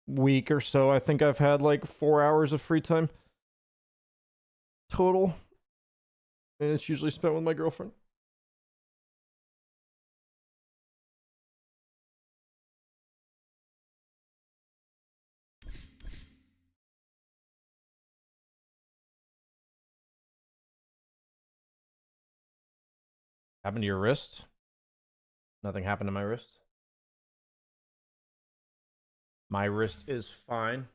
week or so, I think I've had like 4 hours of free time total. And it's usually spent with my girlfriend. Happened to your wrist? Nothing happened to my wrist. My wrist is fine.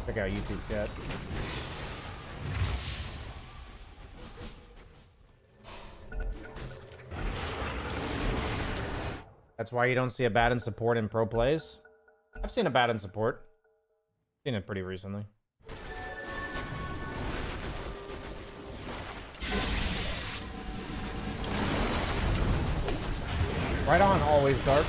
Check out YouTube chat. That's why you don't see a bad in support in pro plays. I've seen a bad in support. Seen it pretty recently. Right on, always dark.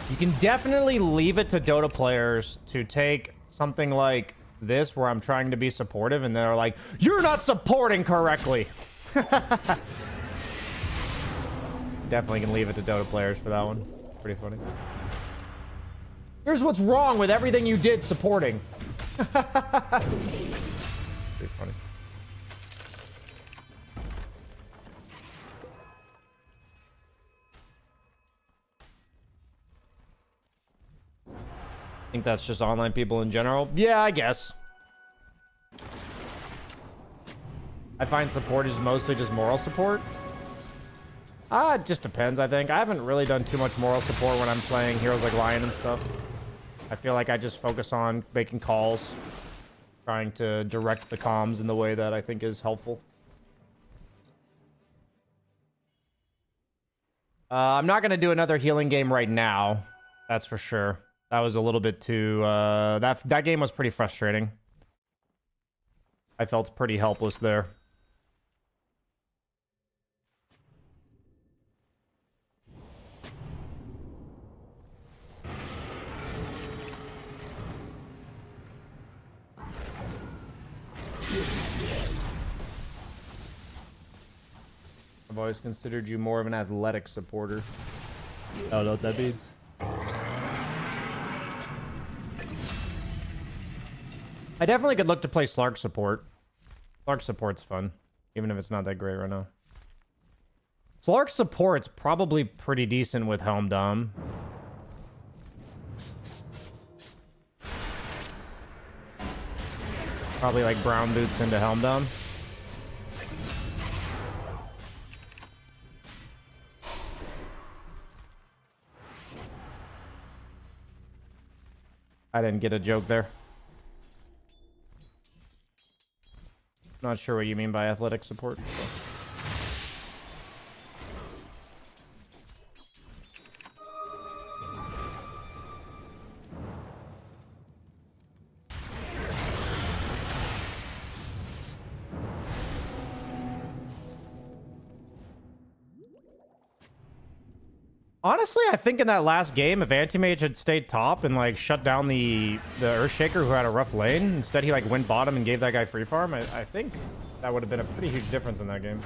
You can definitely leave it to Dota players to take something like this where I'm trying to be supportive and they're like, you're not supporting correctly. Definitely can leave it to Dota players for that one. Pretty funny. Here's what's wrong with everything you did supporting. Pretty funny. I think that's just online people in general. Yeah, I guess. I find support is mostly just moral support. It just depends, I think. I haven't really done too much moral support when I'm playing heroes like Lion and stuff. I feel like I just focus on making calls, trying to direct the comms in the way that I think is helpful. I'm not going to do another healing game right now. That's for sure. That was a little bit too... that game was pretty frustrating. I felt pretty helpless there. I've always considered you more of an athletic supporter. I don't know what that means. I definitely could look to play Slark support. Slark support's fun, even if it's not that great right now. Slark support's probably pretty decent with Helm Dom. Probably like brown boots into Helm Dom. I didn't get a joke there. Not sure what you mean by athletic support. Honestly, I think in that last game, if Anti-Mage had stayed top and like shut down the Earthshaker who had a rough lane, instead he like went bottom and gave that guy free farm, I think that would have been a pretty huge difference in that game.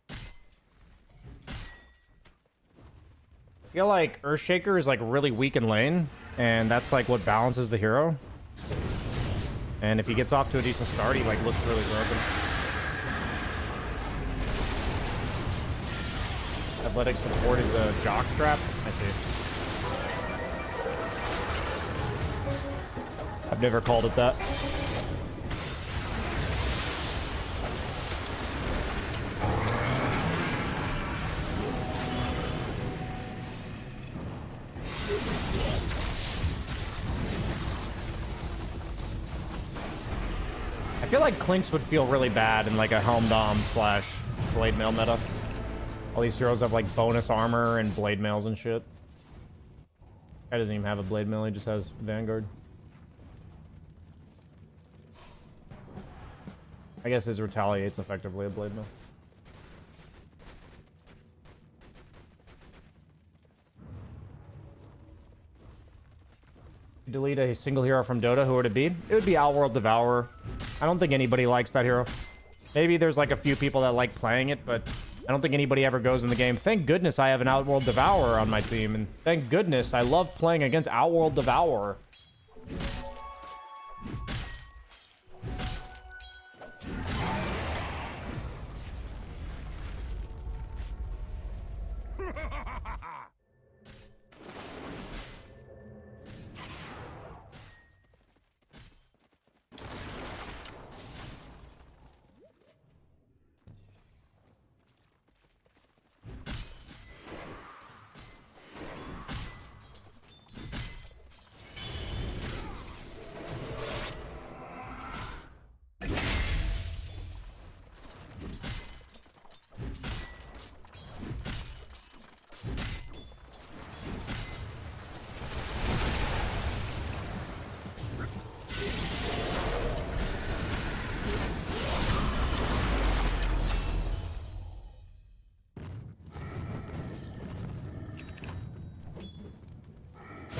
I feel like Earthshaker is like really weak in lane, and that's like what balances the hero. And if he gets off to a decent start, he like looks really broken. Athletic support is a jock strap. I see. I've never called it that. I feel like Clinks would feel really bad in like a Helm Dom slash Blade Mail meta. All these heroes have like bonus armor and blade mails and shit. Guy doesn't even have a blade mail, he just has Vanguard. I guess his retaliate's effectively a blade mail. Delete a single hero from Dota, who would it be? It would be Outworld Devourer. I don't think anybody likes that hero. Maybe there's like a few people that like playing it, but I don't think anybody ever goes in the game. Thank goodness I have an Outworld Devourer on my team, and thank goodness I love playing against Outworld Devourer.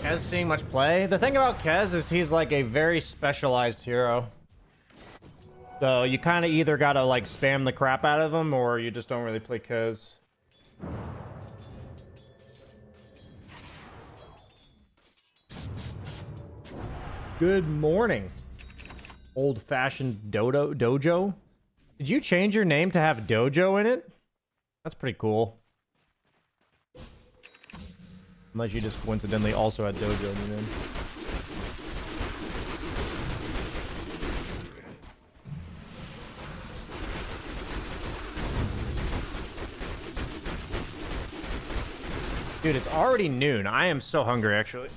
Kez seeing much play. The thing about Kez is he's like a very specialized hero. So you kind of either gotta like spam the crap out of him, or you just don't really play Kez. Good morning, old-fashioned dojo. Did you change your name to have dojo in it? That's pretty cool. Unless you just coincidentally also had dojo in your name. Dude, it's already noon. I am so hungry, actually.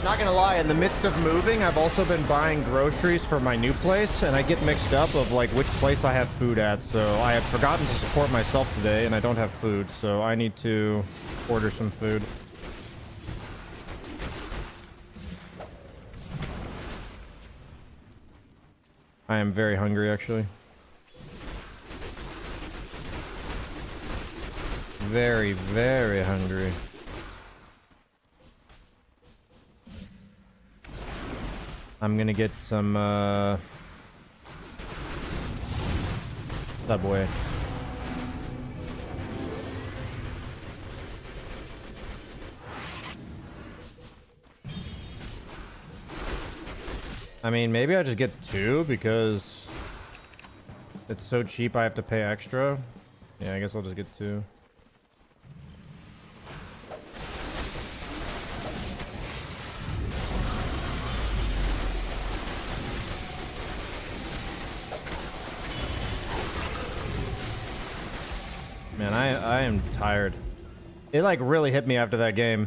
Not gonna lie, in the midst of moving, I've also been buying groceries for my new place, and I get mixed up of like which place I have food at. So I have forgotten to support myself today, and I don't have food, so I need to order some food. I am very hungry, actually. Very, very hungry. I'm gonna get some Subway. I mean, maybe I'll just get 2 because it's so cheap I have to pay extra. Yeah, I guess I'll just get 2. Man, I am tired. It like really hit me after that game.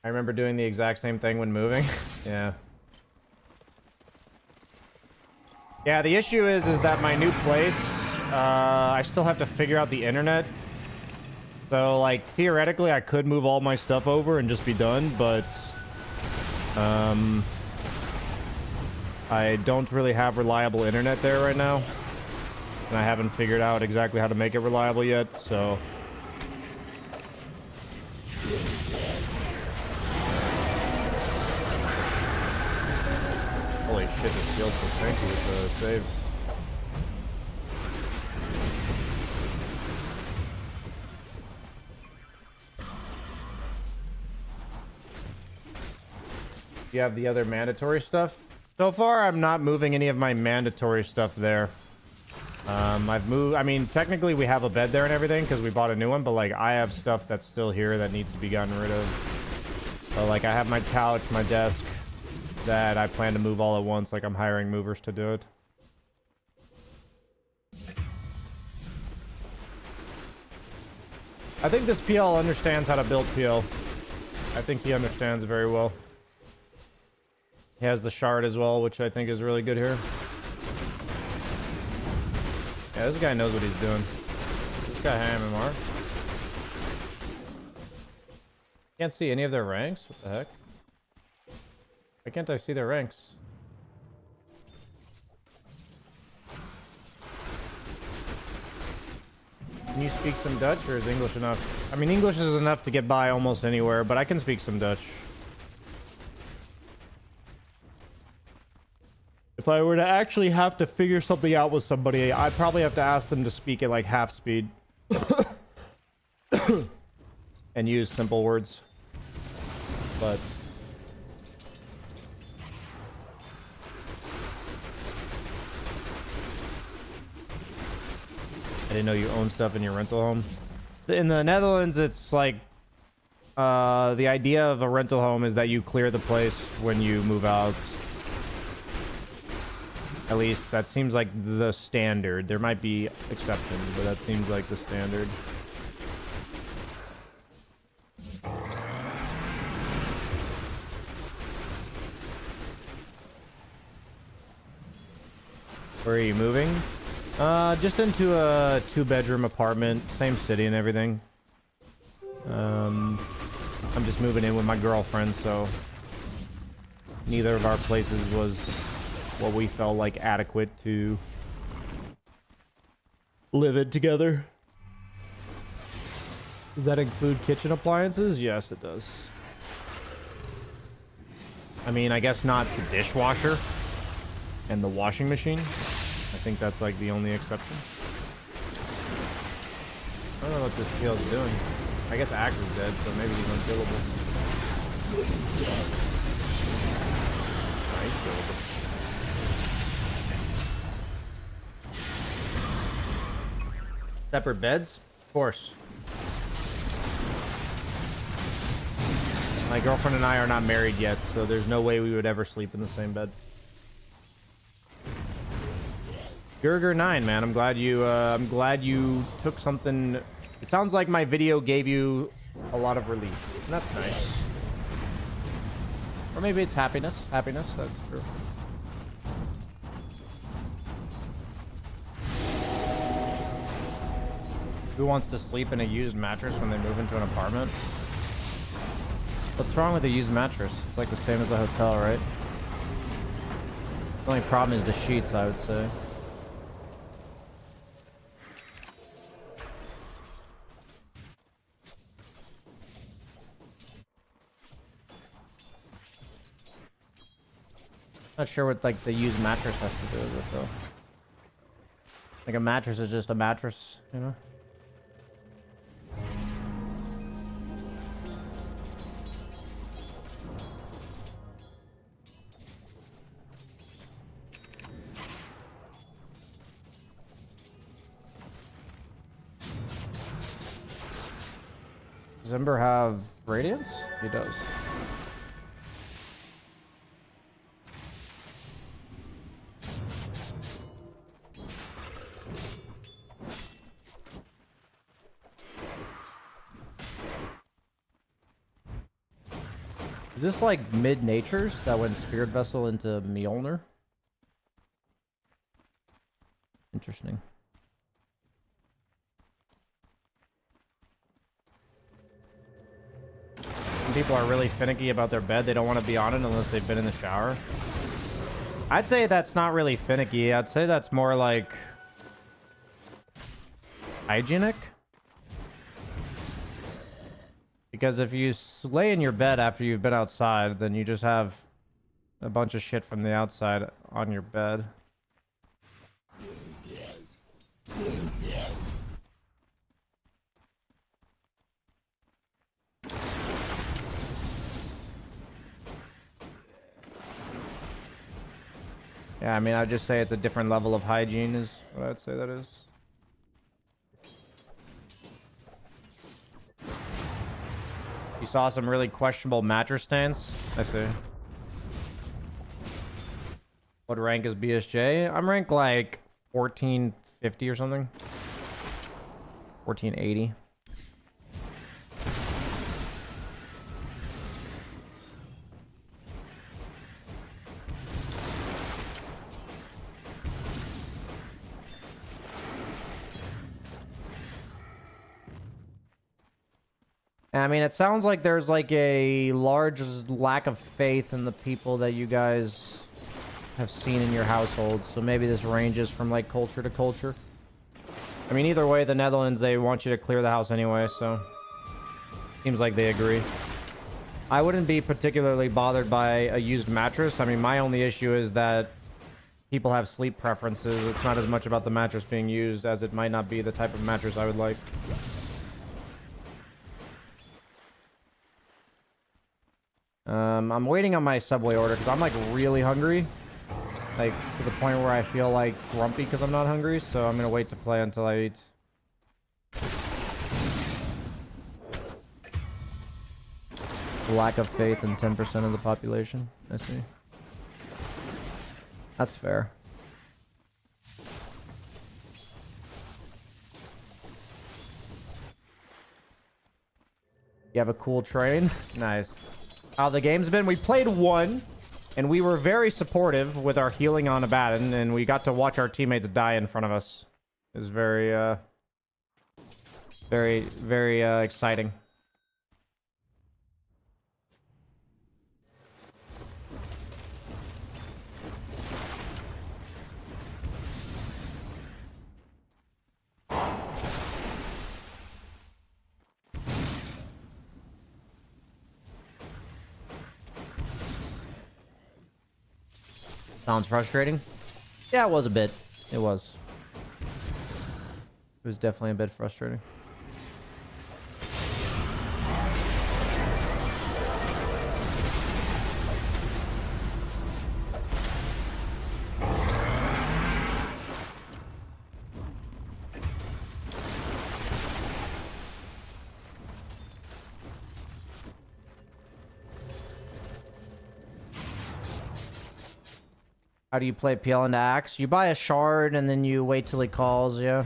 I remember doing the exact same thing when moving. Yeah. Yeah, the issue is that my new place, I still have to figure out the internet. So, like, theoretically, I could move all my stuff over and just be done, but I don't really have reliable internet there right now. And I haven't figured out exactly how to make it reliable yet, so... Holy shit, this feels so tanky with the saves. You have the other mandatory stuff? So far, I'm not moving any of my mandatory stuff there. I've moved... I mean, technically, we have a bed there and everything because we bought a new one, but, like, I have stuff that's still here that needs to be gotten rid of. So, like, I have my couch, my desk, that I plan to move all at once. Like, I'm hiring movers to do it. I think this PL understands how to build PL. I think he understands very well. He has the shard as well, which I think is really good here. Yeah, this guy knows what he's doing. This guy high MMR. Can't see any of their ranks? What the heck? Why can't I see their ranks? Can you speak some Dutch, or is English enough? I mean, English is enough to get by almost anywhere, but I can speak some Dutch. If I were to actually have to figure something out with somebody, I'd probably have to ask them to speak at like half speed. And use simple words. But... I didn't know you own stuff in your rental home. In the Netherlands, it's like... the idea of a rental home is that you clear the place when you move out. At least, that seems like the standard. There might be exceptions, but that seems like the standard. Where are you moving? Just into a 2-bedroom apartment. Same city and everything. I'm just moving in with my girlfriend, so... neither of our places was... what we felt like adequate to live it together. Does that include kitchen appliances? Yes, it does. I mean, I guess not the dishwasher and the washing machine. I think that's like the only exception. I don't know what this heal is doing. I guess Axe is dead, so maybe he's unkillable. Nice killable. Separate beds? Of course. My girlfriend and I are not married yet, so there's no way we would ever sleep in the same bed. Gurger9, man, I'm glad you took something. It sounds like my video gave you a lot of relief, and that's nice. Or maybe it's happiness. Happiness, that's true. Who wants to sleep in a used mattress when they move into an apartment? What's wrong with a used mattress? It's like the same as a hotel, right? The only problem is the sheets, I would say. Not sure what like the used mattress has to do with it though. Like a mattress is just a mattress, you know? Does Ember have radiance? He does. Is this like mid-natures that went Spirit Vessel into Mjolnir? Interesting. Some people are really finicky about their bed. They don't want to be on it unless they've been in the shower. I'd say that's not really finicky. I'd say that's more like hygienic. Because if you lay in your bed after you've been outside, then you just have a bunch of shit from the outside on your bed. Yeah, I mean, I'd just say it's a different level of hygiene is what I'd say that is. You saw some really questionable mattress stands? I see. What rank is BSJ? I'm ranked like 1450 or something. 1480. I mean, it sounds like there's like a large lack of faith in the people that you guys have seen in your household. So maybe this ranges from like culture to culture. I mean, either way, the Netherlands, they want you to clear the house anyway, so seems like they agree. I wouldn't be particularly bothered by a used mattress. I mean, my only issue is that people have sleep preferences. It's not as much about the mattress being used as it might not be the type of mattress I would like. I'm waiting on my Subway order because I'm like really hungry. Like to the point where I feel like grumpy because I'm not hungry. So I'm going to wait to play until I eat. Lack of faith in 10% of the population. I see. That's fair. You have a cool train? Nice. How the game's been? We played one, and we were very supportive with our healing on Abaddon, and we got to watch our teammates die in front of us. It was very, very exciting. Sounds frustrating. Yeah, it was a bit. It was. It was definitely a bit frustrating. How do you play PL into Axe? You buy a shard and then you wait till he calls you.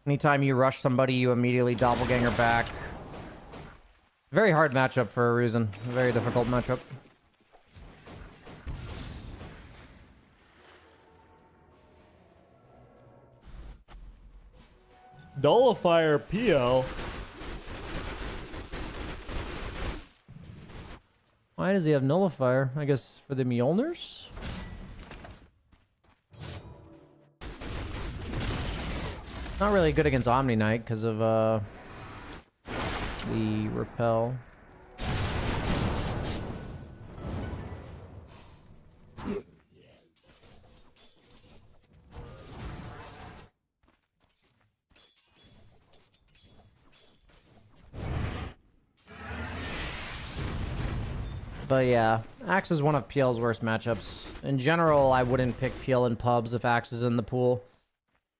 Anytime you rush somebody, you immediately doppelganger back. Very hard matchup for a reason. Very difficult matchup. Nullifier PL. Why does he have Nullifier? I guess for the Mjolnirs? Not really good against Omni Knight because of the repel. But yeah, Axe is one of PL's worst matchups. In general, I wouldn't pick PL in pubs if Axe is in the pool.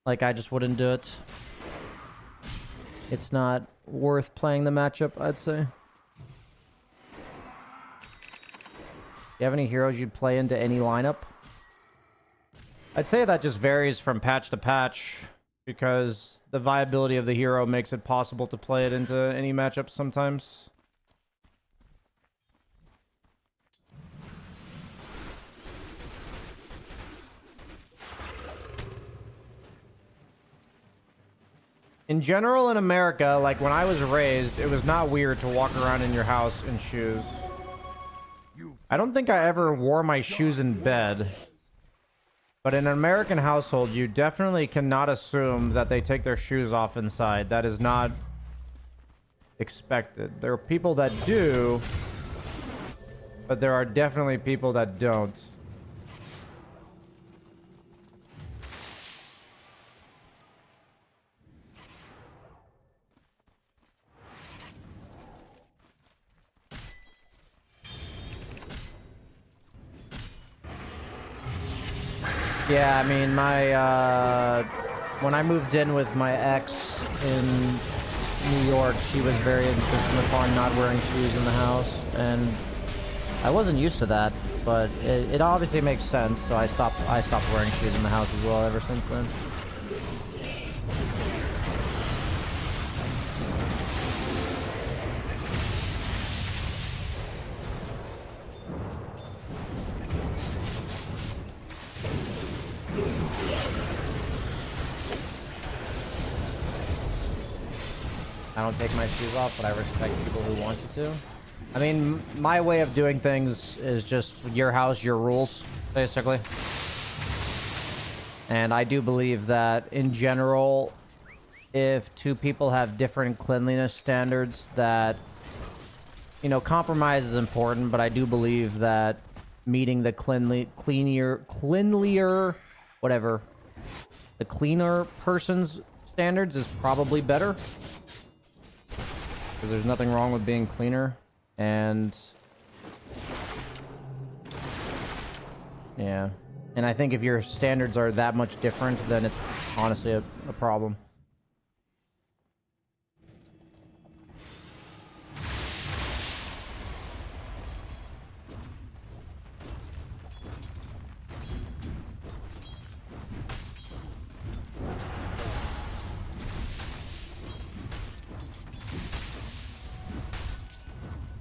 Like, I just wouldn't do it. It's not worth playing the matchup, I'd say. Do you have any heroes you'd play into any lineup? I'd say that just varies from patch to patch, because the viability of the hero makes it possible to play it into any matchup sometimes. In general, in America, like when I was raised, it was not weird to walk around in your house in shoes. I don't think I ever wore my shoes in bed. But in an American household, you definitely cannot assume that they take their shoes off inside. That is not expected. There are people that do, but there are definitely people that don't. Yeah, I mean, when I moved in with my ex in New York, she was very insistent upon not wearing shoes in the house, and I wasn't used to that, but it obviously makes sense, so I stopped wearing shoes in the house as well ever since then. I don't take my shoes off, but I respect people who want you to. I mean, my way of doing things is just your house, your rules, basically. And I do believe that, in general, if two people have different cleanliness standards, that, you know, compromise is important, but I do believe that meeting the cleaner person's standards is probably better. Because there's nothing wrong with being cleaner, and yeah, and I think if your standards are that much different, then it's honestly a problem.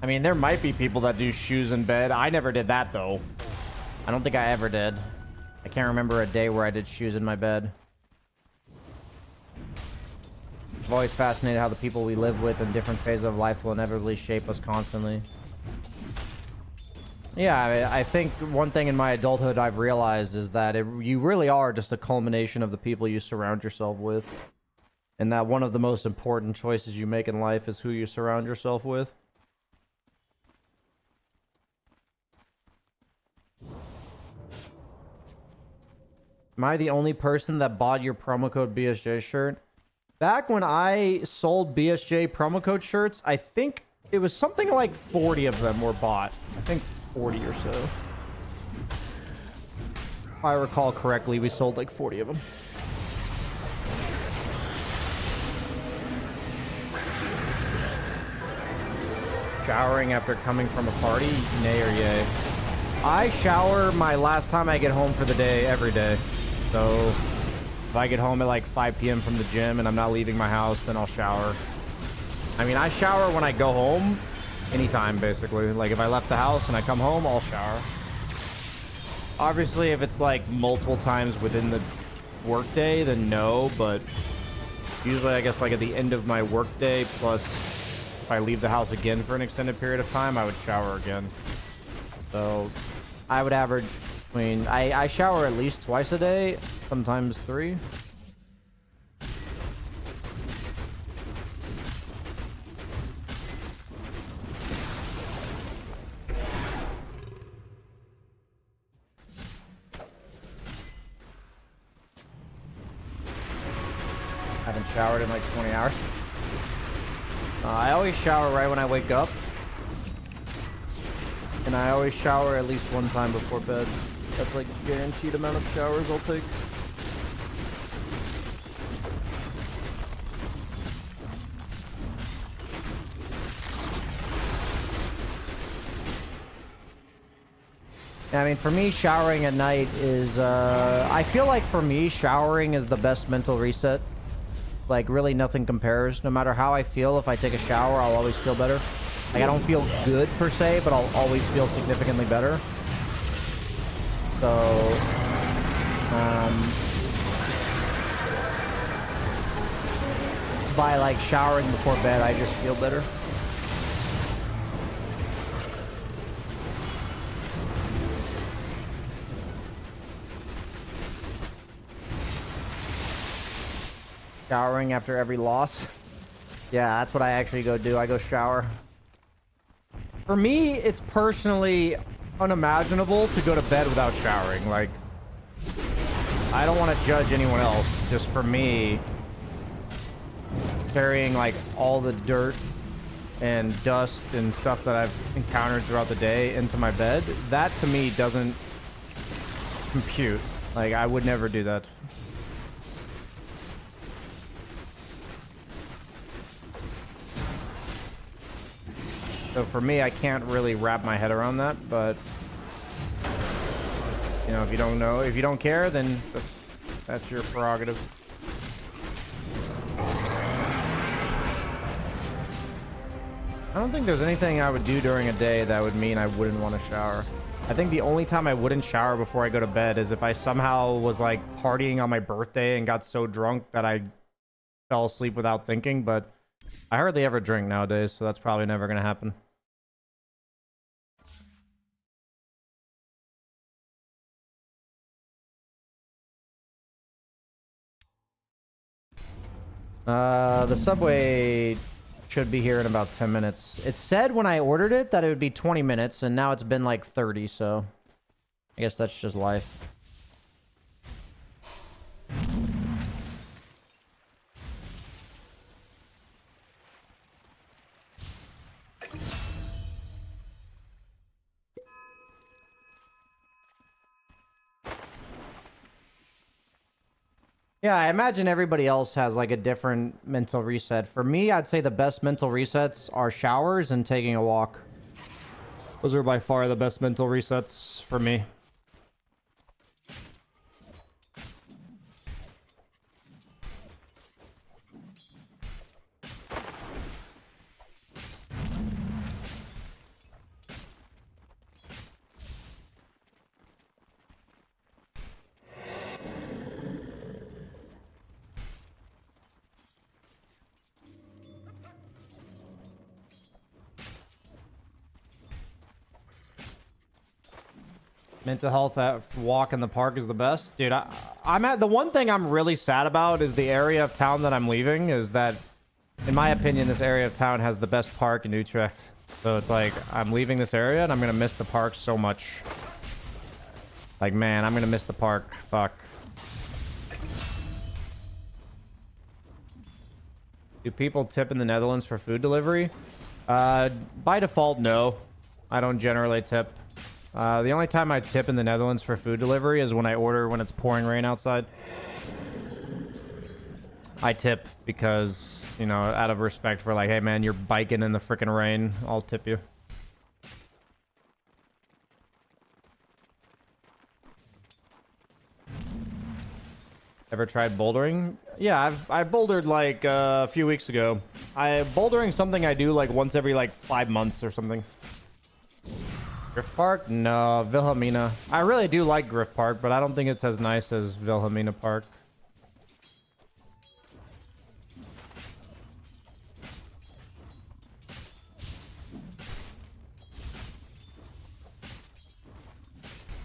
I mean, there might be people that do shoes in bed. I never did that, though. I don't think I ever did. I can't remember a day where I did shoes in my bed. I'm always fascinated how the people we live with in different phases of life will inevitably shape us constantly. Yeah, I think one thing in my adulthood I've realized is that you really are just a culmination of the people you surround yourself with. And that one of the most important choices you make in life is who you surround yourself with. Am I the only person that bought your promo code BSJ shirt? Back when I sold BSJ promo code shirts, I think it was something like 40 of them were bought. I think 40 or so. If I recall correctly, we sold like 40 of them. Showering after coming from a party? Nay or yay? I shower my last time I get home for the day every day. So if I get home at like 5 p.m. from the gym and I'm not leaving my house, then I'll shower. I mean, I shower when I go home anytime, basically. Like if I left the house and I come home, I'll shower. Obviously, if it's like multiple times within the workday, then no, but usually I guess like at the end of my workday, plus if I leave the house again for an extended period of time, I would shower again. So I would average between, I shower at least twice a day, sometimes 3. Haven't showered in like 20 hours. I always shower right when I wake up. And I always shower at least one time before bed. That's like a guaranteed amount of showers I'll take. I mean, for me, showering at night is, I feel like for me, showering is the best mental reset. Like, really nothing compares. No matter how I feel, if I take a shower, I'll always feel better. Like, I don't feel good per se, but I'll always feel significantly better. So, by like showering before bed, I just feel better. Showering after every loss. Yeah, that's what I actually go do. I go shower. For me, it's personally unimaginable to go to bed without showering. Like, I don't want to judge anyone else. Just for me, carrying like all the dirt and dust and stuff that I've encountered throughout the day into my bed, that to me doesn't compute. Like, I would never do that. So for me, I can't really wrap my head around that, but you know, if you don't know, if you don't care, then that's your prerogative. I don't think there's anything I would do during a day that would mean I wouldn't want to shower. I think the only time I wouldn't shower before I go to bed is if I somehow was like partying on my birthday and got so drunk that I fell asleep without thinking, but I hardly ever drink nowadays, so that's probably never going to happen. The subway should be here in about 10 minutes. It said when I ordered it that it would be 20 minutes, and now it's been like 30, so I guess that's just life. Yeah, I imagine everybody else has like a different mental reset. For me, I'd say the best mental resets are showers and taking a walk. Those are by far the best mental resets for me. Mental health walk in the park is the best. Dude, I'm at the one thing I'm really sad about is the area of town that I'm leaving is that, in my opinion, this area of town has the best park in Utrecht. So it's like, I'm leaving this area and I'm going to miss the park so much. Like, man, I'm going to miss the park. Fuck. Do people tip in the Netherlands for food delivery? By default, no. I don't generally tip. The only time I tip in the Netherlands for food delivery is when I order when it's pouring rain outside. I tip because, you know, out of respect for like, hey man, you're biking in the freaking rain, I'll tip you. Ever tried bouldering? Yeah, I bouldered like a few weeks ago. Bouldering something I do like once every like 5 months or something. Griff Park? No, Wilhelmina. I really do like Griff Park, but I don't think it's as nice as Wilhelmina Park.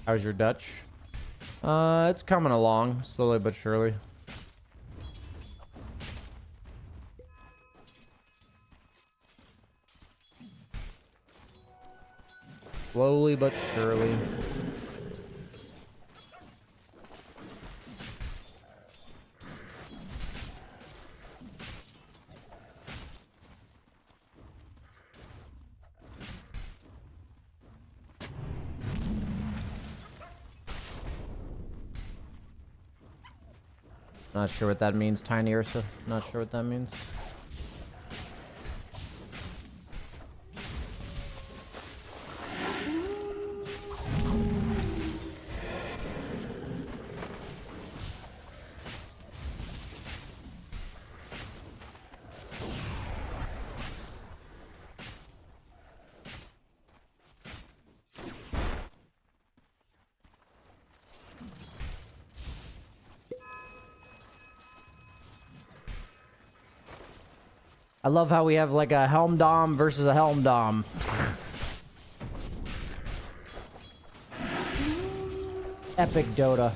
How's your Dutch? It's coming along, slowly but surely. Slowly but surely. Not sure what that means, Tiny Ursa. Not sure what that means. I love how we have like a Helm Dom versus a Helm Dom. Epic Dota.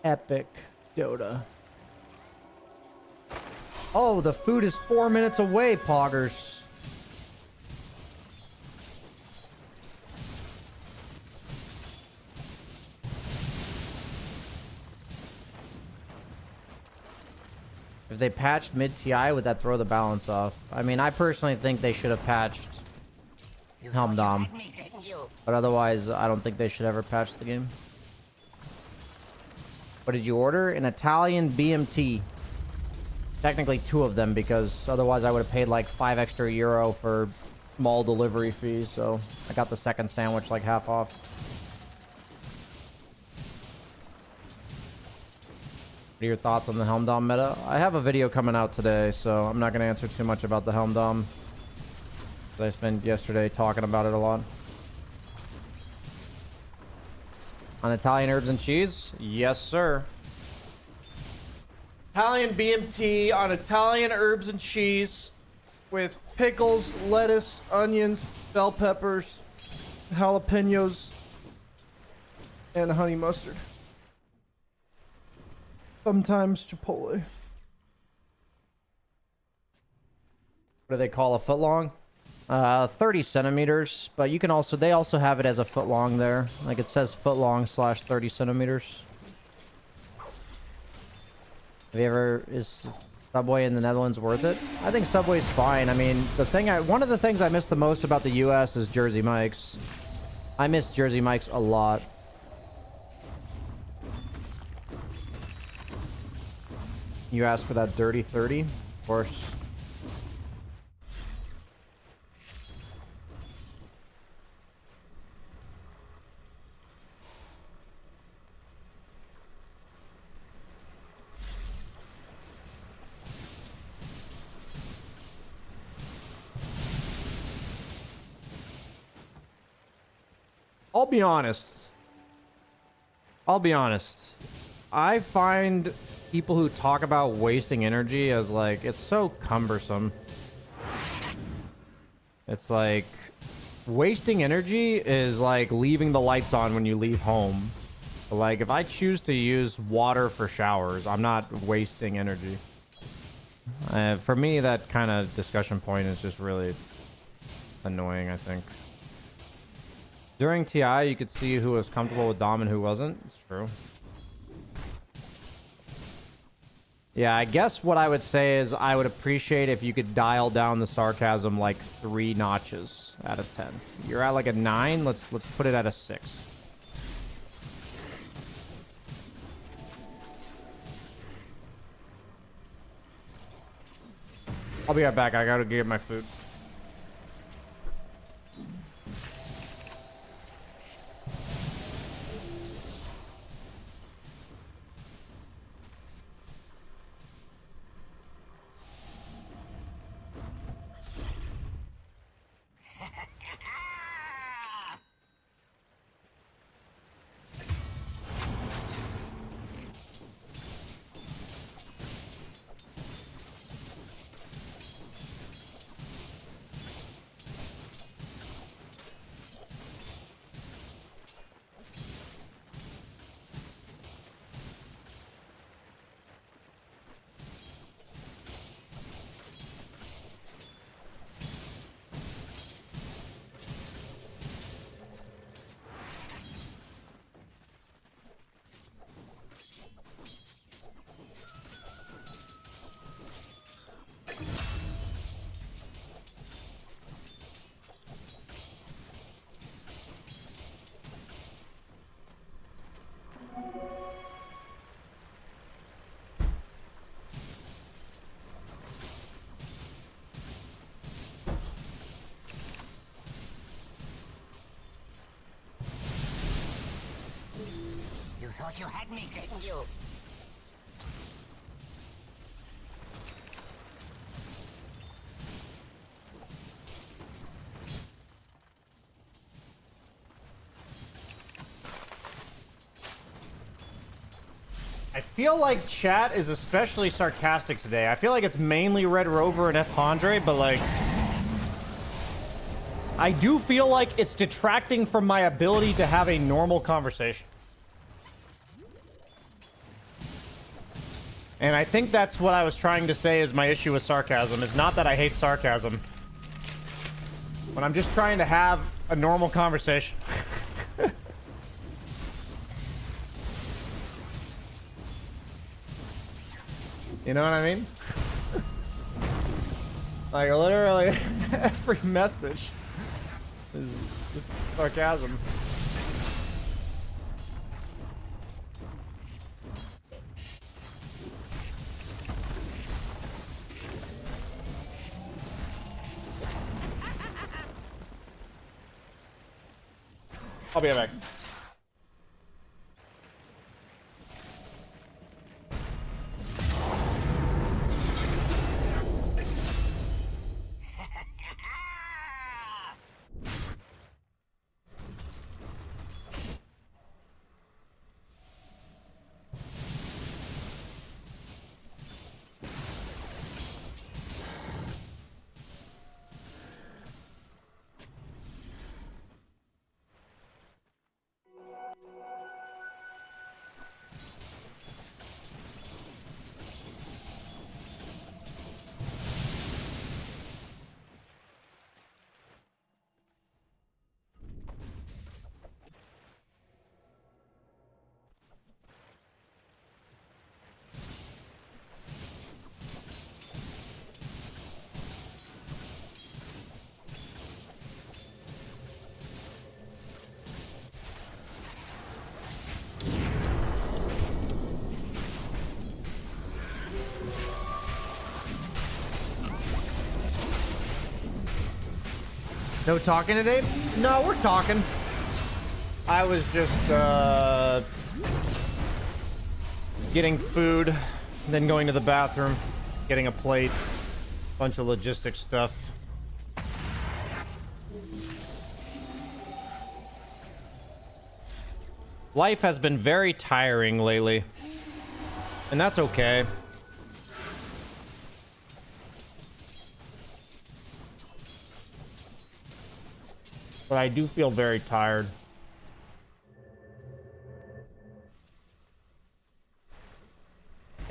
Epic Dota. Oh, the food is 4 minutes away, poggers. If they patched mid-TI, would that throw the balance off? I mean, I personally think they should have patched Helm Dom. But otherwise, I don't think they should ever patch the game. What did you order? An Italian BMT. Technically 2 of them, because otherwise I would have paid like €5 for small delivery fees. So I got the second sandwich like half off. What are your thoughts on the Helm Dom meta? I have a video coming out today, so I'm not going to answer too much about the Helm Dom. I spent yesterday talking about it a lot. On Italian herbs and cheese? Yes, sir. Italian BMT on Italian herbs and cheese with pickles, lettuce, onions, bell peppers, jalapenos, and honey mustard. Sometimes chipotle. What do they call a foot long? 30 centimeters, but you can also, they also have it as a foot long there. Like it says foot long / 30 centimeters. Have you ever, is Subway in the Netherlands worth it? I think Subway's fine. I mean, one of the things I miss the most about the US is Jersey Mike's. I miss Jersey Mike's a lot. You asked for that dirty 30? Of course. I'll be honest. I find people who talk about wasting energy as like, it's so cumbersome. It's like, wasting energy is like leaving the lights on when you leave home. But like, if I choose to use water for showers, I'm not wasting energy. For me, that kind of discussion point is just really annoying, I think. During TI, you could see who was comfortable with Dom and who wasn't. It's true. Yeah, I guess what I would say is I would appreciate if you could dial down the sarcasm like 3 notches out of 10. You're at like a 9. Let's put it at a 6. I'll be right back. I gotta get my food. Thought you had me, didn't you? I feel like chat is especially sarcastic today. I feel like it's mainly Red Rover and F. Andre, but like, I do feel like it's detracting from my ability to have a normal conversation. And I think that's what I was trying to say is my issue with sarcasm. It's not that I hate sarcasm, but I'm just trying to have a normal conversation. You know what I mean? Like, literally every message is just sarcasm. I'll be right back. No talking today? No, we're talking. I was just getting food, then going to the bathroom, getting a plate, bunch of logistics stuff. Life has been very tiring lately, and that's okay. But I do feel very tired.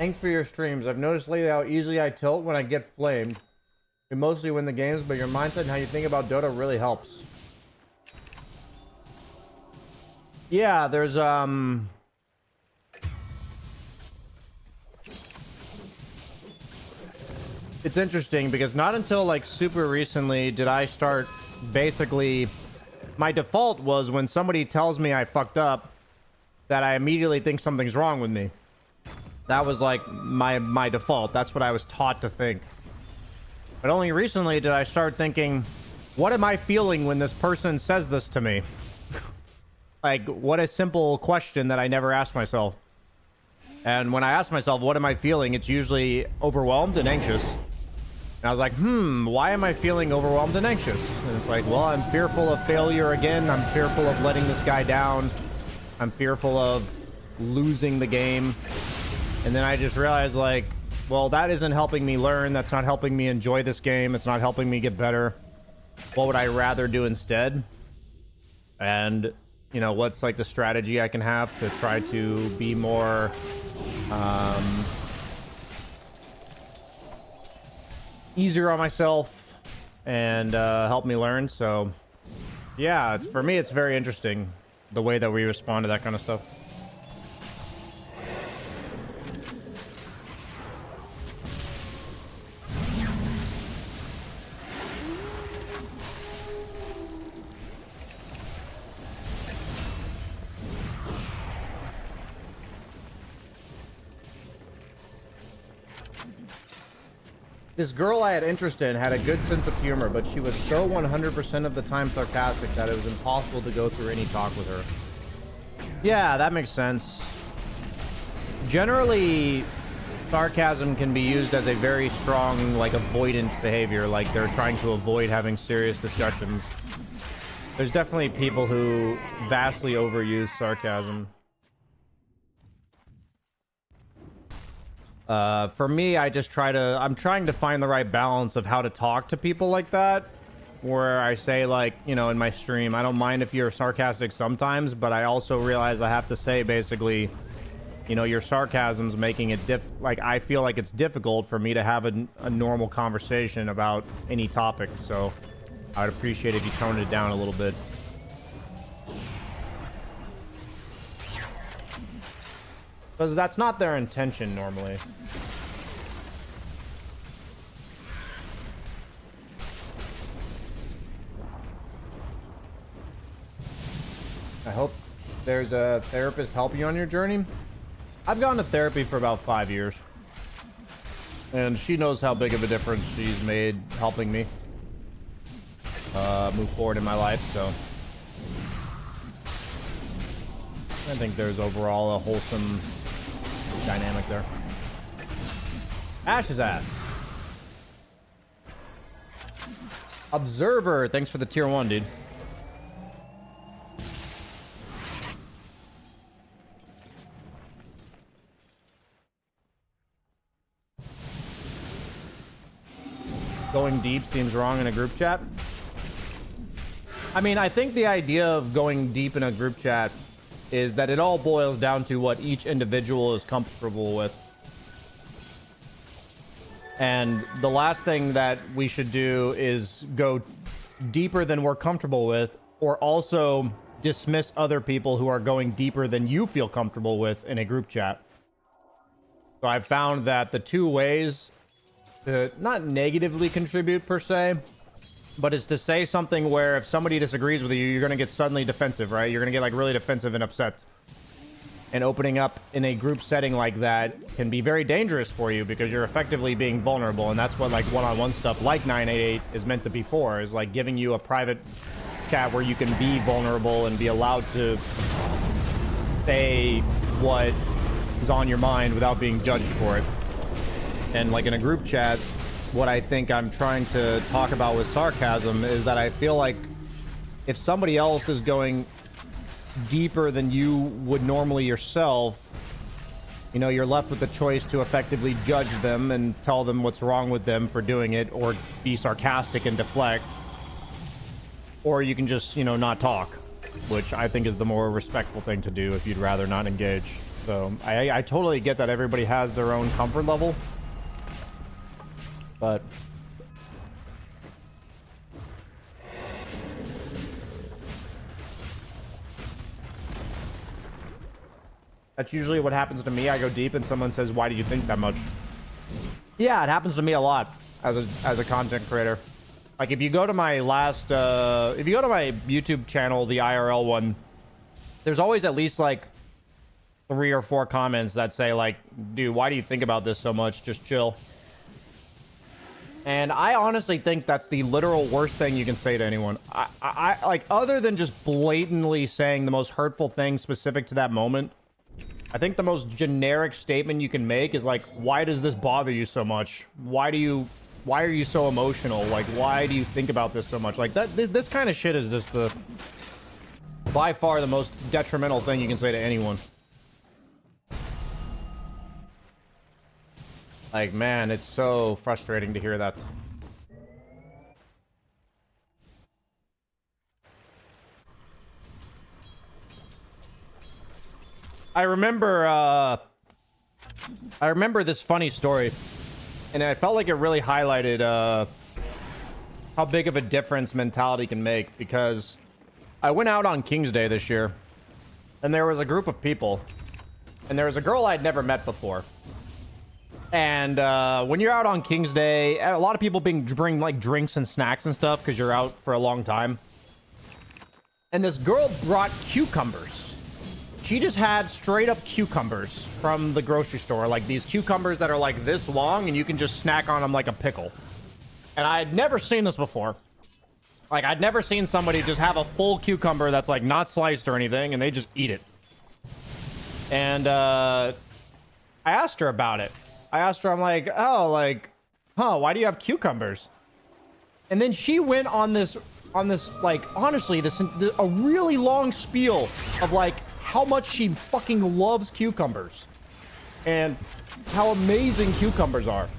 Thanks for your streams. I've noticed lately how easily I tilt when I get flamed. You mostly win the games, but your mindset and how you think about Dota really helps. Yeah, there's it's interesting because not until like super recently did I start basically my default was when somebody tells me I fucked up that I immediately think something's wrong with me. That was like my default. That's what I was taught to think. But only recently did I start thinking, what am I feeling when this person says this to me? Like, what a simple question that I never asked myself. And when I ask myself, what am I feeling? It's usually overwhelmed and anxious. And I was like, why am I feeling overwhelmed and anxious? And it's like, well, I'm fearful of failure again. I'm fearful of letting this guy down. I'm fearful of losing the game. And then I just realized, like, well, that isn't helping me learn. That's not helping me enjoy this game. It's not helping me get better. What would I rather do instead? And, you know, what's like the strategy I can have to try to be more easier on myself and help me learn. So yeah, for me it's very interesting the way that we respond to that kind of stuff. This girl I had interest in had a good sense of humor, but she was so 100% of the time sarcastic that it was impossible to go through any talk with her. Yeah, that makes sense. Generally, sarcasm can be used as a very strong, like, avoidant behavior, like they're trying to avoid having serious discussions. There's definitely people who vastly overuse sarcasm. For me, I just I'm trying to find the right balance of how to talk to people like that, where I say, like, you know, in my stream, I don't mind if you're sarcastic sometimes, but I also realize I have to say, basically, you know, your sarcasm's making it like, I feel like it's difficult for me to have a normal conversation about any topic, so I would appreciate if you toned it down a little bit. Because that's not their intention normally. I hope there's a therapist helping you on your journey. I've gone to therapy for about 5 years. And she knows how big of a difference she's made helping me move forward in my life, so I think there's overall a wholesome dynamic there. Ash's ass. Observer, thanks for the tier 1, dude. Going deep seems wrong in a group chat. I mean, I think the idea of going deep in a group chat is that it all boils down to what each individual is comfortable with. And the last thing that we should do is go deeper than we're comfortable with, or also dismiss other people who are going deeper than you feel comfortable with in a group chat. So I've found that the two ways to not negatively contribute per se, but is to say something where if somebody disagrees with you, you're going to get suddenly defensive, right? You're going to get like really defensive and upset. And opening up in a group setting like that can be very dangerous for you because you're effectively being vulnerable. And that's what like one-on-one stuff like 988 is meant to be for, is like giving you a private chat where you can be vulnerable and be allowed to say what is on your mind without being judged for it. And like in a group chat, what I think I'm trying to talk about with sarcasm is that I feel like if somebody else is going deeper than you would normally yourself, you know, you're left with the choice to effectively judge them and tell them what's wrong with them for doing it, or be sarcastic and deflect, or you can just, you know, not talk, which I think is the more respectful thing to do if you'd rather not engage. So I totally get that everybody has their own comfort level, but that's usually what happens to me. I go deep and someone says, "Why do you think that much?" Yeah, it happens to me a lot as a content creator. Like if you go to my last if you go to my YouTube channel, the IRL one, there's always at least like 3 or 4 comments that say like, "Dude, why do you think about this so much? Just chill." And I honestly think that's the literal worst thing you can say to anyone. I like, other than just blatantly saying the most hurtful thing specific to that moment, I think the most generic statement you can make is like, "Why does this bother you so much? Why are you so emotional? Like, why do you think about this so much?" Like that, this kind of shit is just the, by far the most detrimental thing you can say to anyone. Like, man, it's so frustrating to hear that. I remember this funny story, and I felt like it really highlighted how big of a difference mentality can make, because I went out on King's Day this year, and there was a group of people, and there was a girl I'd never met before. And when you're out on King's Day, a lot of people bring like drinks and snacks and stuff because you're out for a long time. And this girl brought cucumbers. She just had straight up cucumbers from the grocery store. Like these cucumbers that are like this long and you can just snack on them like a pickle. And I had never seen this before. Like I'd never seen somebody just have a full cucumber that's like not sliced or anything and they just eat it. And I asked her about it. I asked her, I'm like, "Oh, like, why do you have cucumbers?" And then she went on this, like, honestly, a really long spiel of, like, how much she fucking loves cucumbers. And how amazing cucumbers are.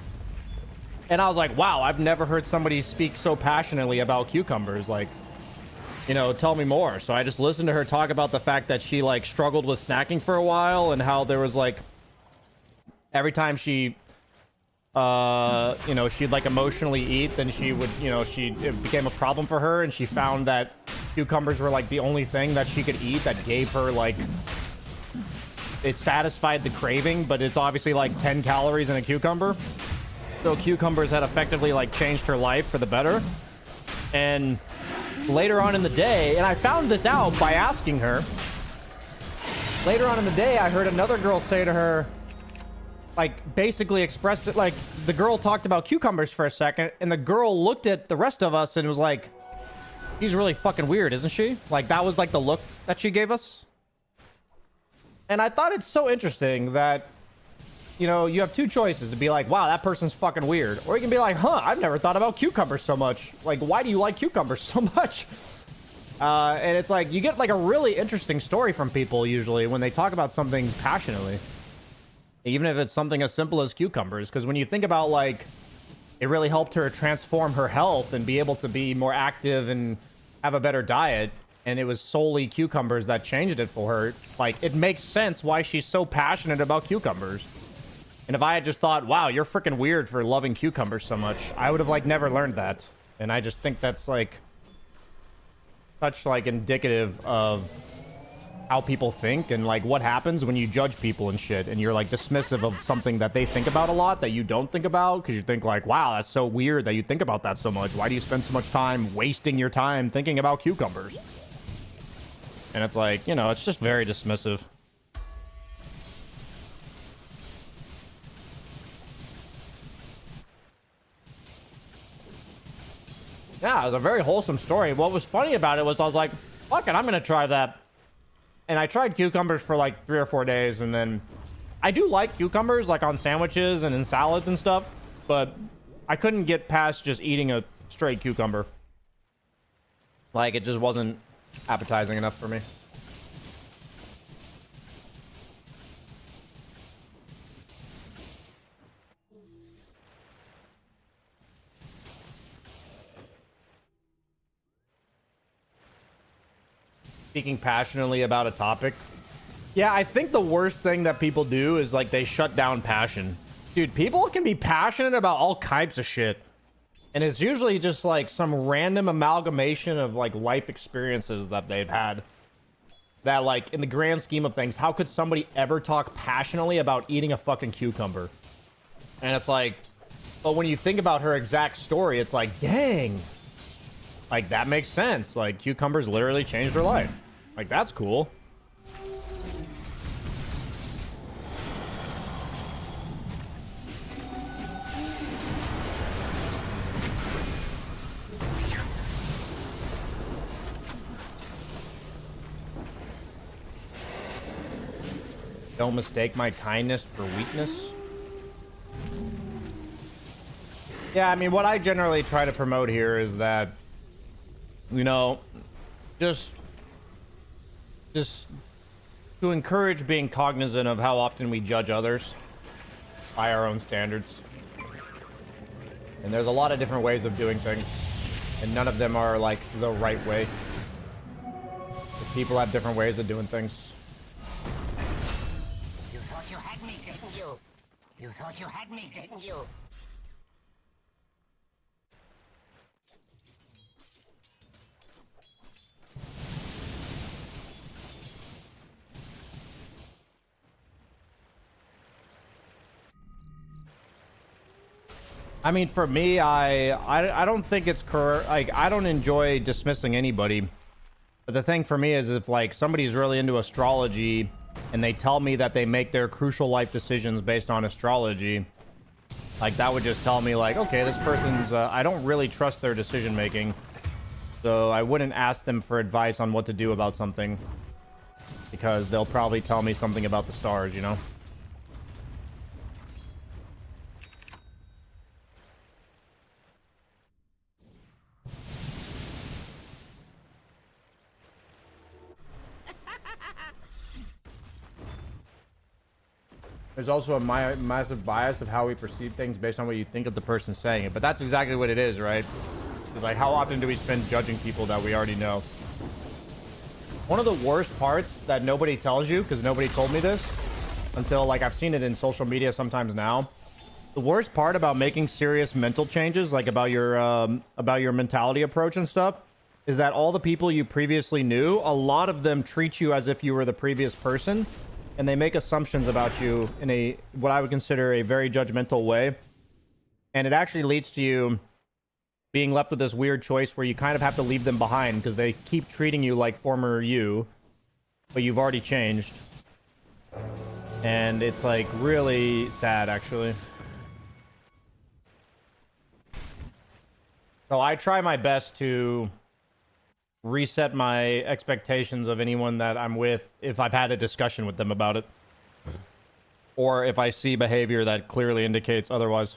And I was like, wow, I've never heard somebody speak so passionately about cucumbers. Like, you know, tell me more. So I just listened to her talk about the fact that she, like, struggled with snacking for a while and how there was, like, every time she, you know, she'd like emotionally eat, then she would, you know, it became a problem for her, and she found that cucumbers were like the only thing that she could eat that gave her like, it satisfied the craving, but it's obviously like 10 calories in a cucumber. So cucumbers had effectively like changed her life for the better. And later on in the day, and I found this out by asking her, later on in the day, I heard another girl say to her, like, basically expressed it, like, the girl talked about cucumbers for a second, and the girl looked at the rest of us and was like, "She's really fucking weird, isn't she?" Like, that was, like, the look that she gave us. And I thought it's so interesting that, you know, you have 2 choices to be like, "Wow, that person's fucking weird." Or you can be like, "I've never thought about cucumbers so much. Like, why do you like cucumbers so much?" And it's like, you get, like, a really interesting story from people, usually, when they talk about something passionately. Even if it's something as simple as cucumbers. Because when you think about, like, it really helped her transform her health and be able to be more active and have a better diet, and it was solely cucumbers that changed it for her, like, it makes sense why she's so passionate about cucumbers. And if I had just thought, "Wow, you're freaking weird for loving cucumbers so much," I would have, like, never learned that. And I just think that's, like, such, like, indicative of how people think and like what happens when you judge people and shit, and you're like dismissive of something that they think about a lot that you don't think about, because you think like, "Wow, that's so weird that you think about that so much. Why do you spend so much time wasting your time thinking about cucumbers?" And it's like, you know, it's just very dismissive. Yeah, it was a very wholesome story. What was funny about it was I was like, "Fuck it, I'm gonna try that." And I tried cucumbers for like 3 or 4 days, and then I do like cucumbers like on sandwiches and in salads and stuff, but I couldn't get past just eating a straight cucumber. Like, it just wasn't appetizing enough for me. Speaking passionately about a topic Yeah, I think the worst thing that people do is like they shut down passion. Dude, people can be passionate about all types of shit. And it's usually just like some random amalgamation of like life experiences that they've had. That like in the grand scheme of things, how could somebody ever talk passionately about eating a fucking cucumber? And it's like, but when you think about her exact story, it's like, dang. Like that makes sense. Like cucumbers literally changed her life. Like that's cool. Don't mistake my kindness for weakness. Yeah, I mean, what I generally try to promote here is that, you know, just to encourage being cognizant of how often we judge others by our own standards. And there's a lot of different ways of doing things, and none of them are like the right way. People have different ways of doing things. You thought you had me, didn't you? You thought you had me, didn't you? I mean, for me, I don't think it's correct. Like, I don't enjoy dismissing anybody. But the thing for me is if, like, somebody's really into astrology and they tell me that they make their crucial life decisions based on astrology, like, that would just tell me, like, okay, this person's, I don't really trust their decision making. So I wouldn't ask them for advice on what to do about something. Because they'll probably tell me something about the stars, you know? There's also a massive bias of how we perceive things based on what you think of the person saying it. But that's exactly what it is, right? It's like, how often do we spend judging people that we already know? One of the worst parts that nobody tells you, because nobody told me this, until, like, I've seen it in social media sometimes now. The worst part about making serious mental changes, like about your mentality approach and stuff, is that all the people you previously knew, a lot of them treat you as if you were the previous person. And they make assumptions about you in a what I would consider a very judgmental way. And it actually leads to you being left with this weird choice where you kind of have to leave them behind because they keep treating you like former you, but you've already changed. And it's like really sad, actually. So I try my best to reset my expectations of anyone that I'm with if I've had a discussion with them about it. Or if I see behavior that clearly indicates otherwise.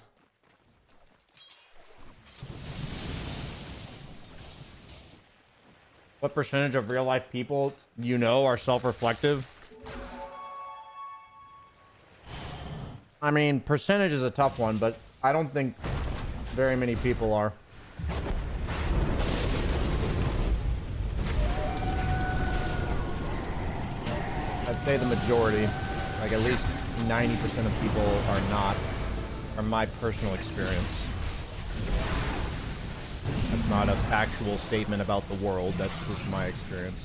What percentage of real life people you know are self-reflective? I mean, percentage is a tough one, but I don't think very many people are. I'd say the majority, like at least 90% of people are not, from my personal experience. That's not a factual statement about the world, that's just my experience.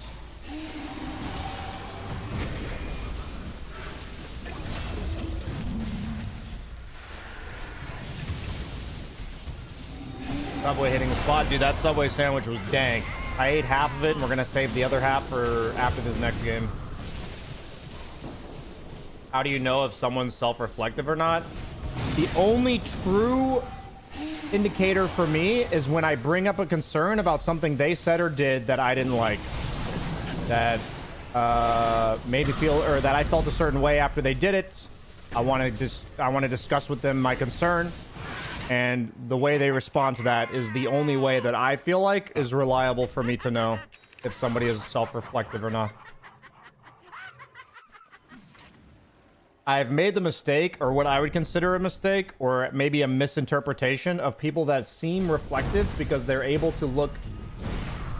Subway hitting the spot. Dude, that Subway sandwich was dank. I ate half of it, and we're gonna save the other half for after this next game. How do you know if someone's self-reflective or not? The only true indicator for me is when I bring up a concern about something they said or did that I didn't like. That made me feel, or that I felt a certain way after they did it. I want to discuss with them my concern. And the way they respond to that is the only way that I feel like is reliable for me to know if somebody is self-reflective or not. I've made the mistake, or what I would consider a mistake, or maybe a misinterpretation of people that seem reflective because they're able to look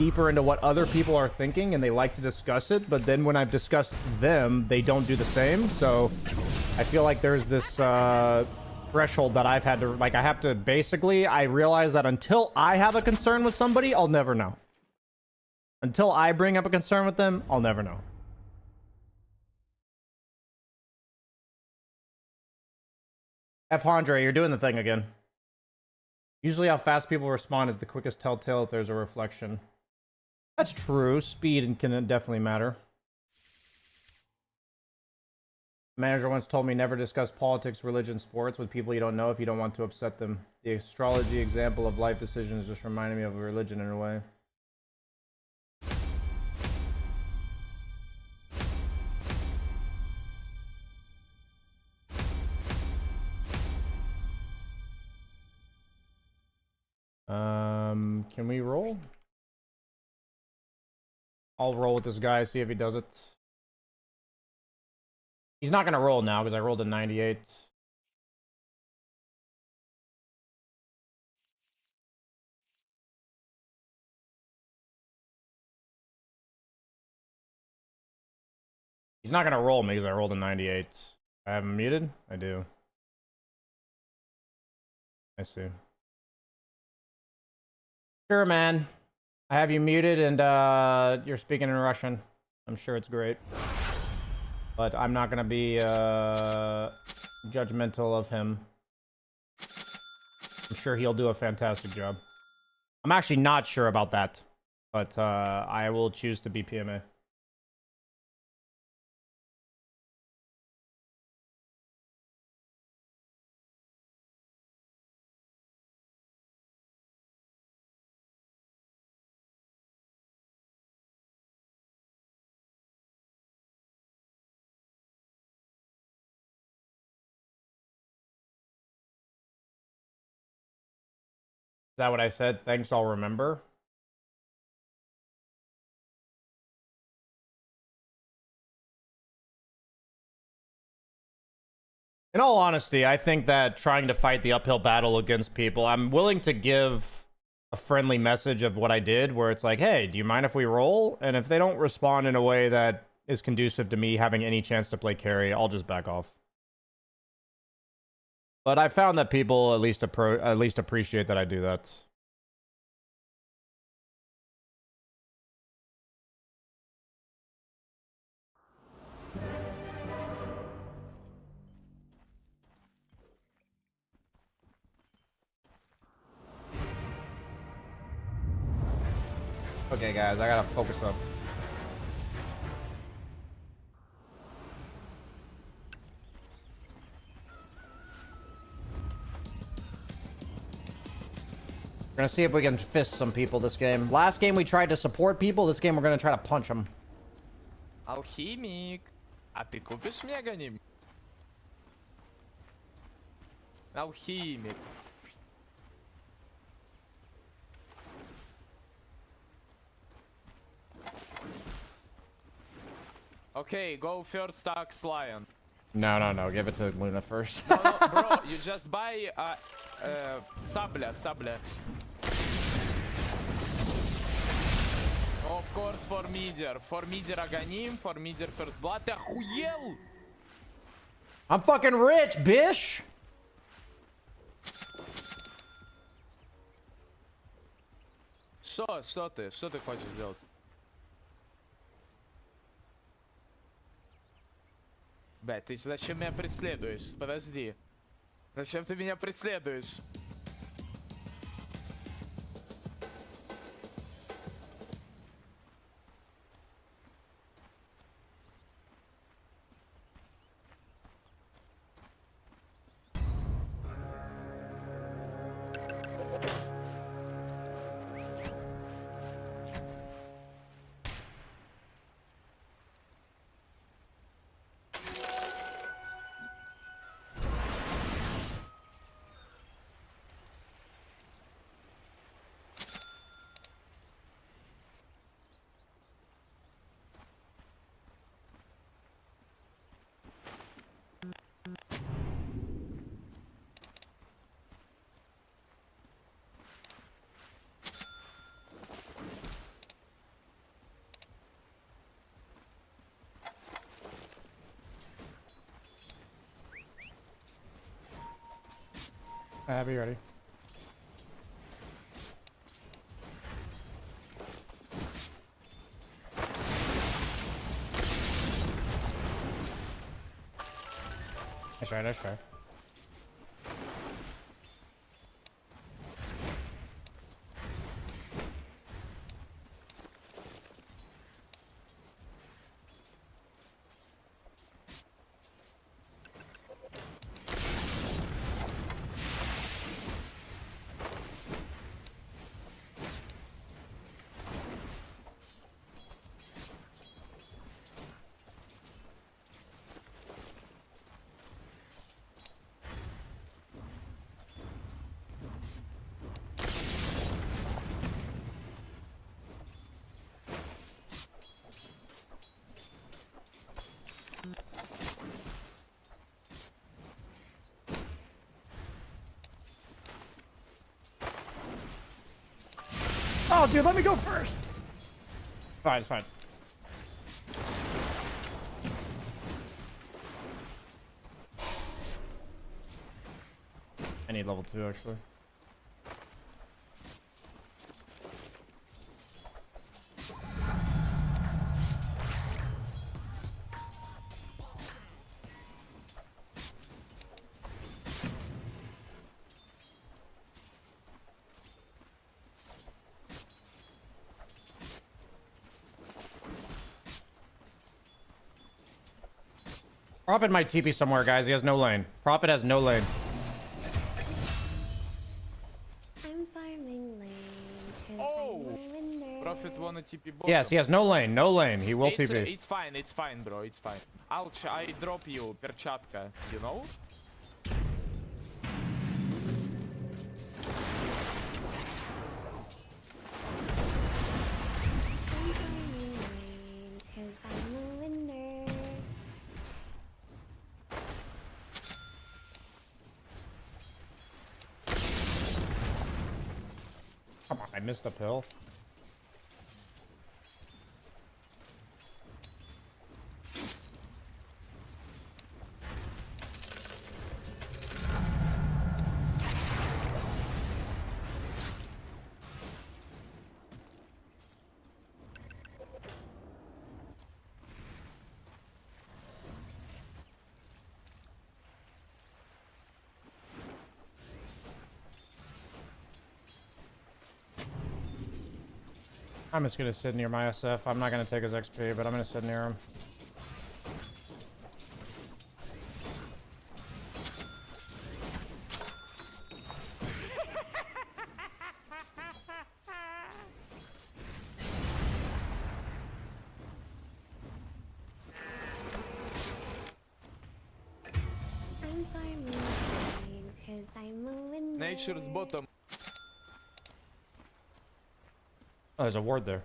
deeper into what other people are thinking and they like to discuss it, but then when I've discussed them, they don't do the same. So I feel like there's this threshold that I've had to, like, I have to basically, I realize that until I have a concern with somebody, I'll never know. Until I bring up a concern with them, I'll never know. F. Andre, you're doing the thing again. Usually how fast people respond is the quickest telltale if there's a reflection. That's true. Speed can definitely matter. Manager once told me never discuss politics, religion, sports with people you don't know if you don't want to upset them. The astrology example of life decisions just reminded me of a religion in a way. Can we roll? I'll roll with this guy, see if he does it. He's not gonna roll now because I rolled a 98. He's not gonna roll me because I rolled a 98. I have him muted? I do. I see. Sure, man. I have you muted and you're speaking in Russian. I'm sure it's great. But I'm not gonna be judgmental of him. I'm sure he'll do a fantastic job. I'm actually not sure about that. But I will choose to be PMA. Is that what I said? Thanks, I'll remember. In all honesty, I think that trying to fight the uphill battle against people, I'm willing to give a friendly message of what I did, where it's like, hey, do you mind if we roll? And if they don't respond in a way that is conducive to me having any chance to play carry, I'll just back off. But I found that people at least appreciate that I do that. Okay, guys, I gotta focus up. We're gonna see if we can fist some people this game. Last game we tried to support people. This game we're gonna try to punch them. Алхимик, а ты купишь меганим? Алхимик. Okay, go first, Axe Lion. No. Give it to Luna first. No, bro, you just buy sabля. Of course, for Midir Aghanim, for Midir First Blood. Ты охуел? I'm fucking rich, bitch! Что ты хочешь сделать? Блядь, ты зачем меня преследуешь? Подожди. Зачем ты меня преследуешь? Be ready. Nice try. Oh, dude, let me go first. Fine, it's fine. I need level 2, actually. Prophet might TP somewhere, guys. He has no lane. Prophet has no lane. I'm farming lane 'cause Oh! I'm a winner. Prophet wanna TP bottom. Yes, he has no lane. No lane. He will it's, TP. It's fine, bro. It's fine. I drop you перчатка, you know? I'm farming lane 'cause I'm a winner. Come on, I missed a pill. I'm just gonna sit near my SF. I'm not gonna take his XP, but I'm gonna sit near him. I'm farming lane 'cause I'm a winner. Nature's bottom. Oh, there's a ward there.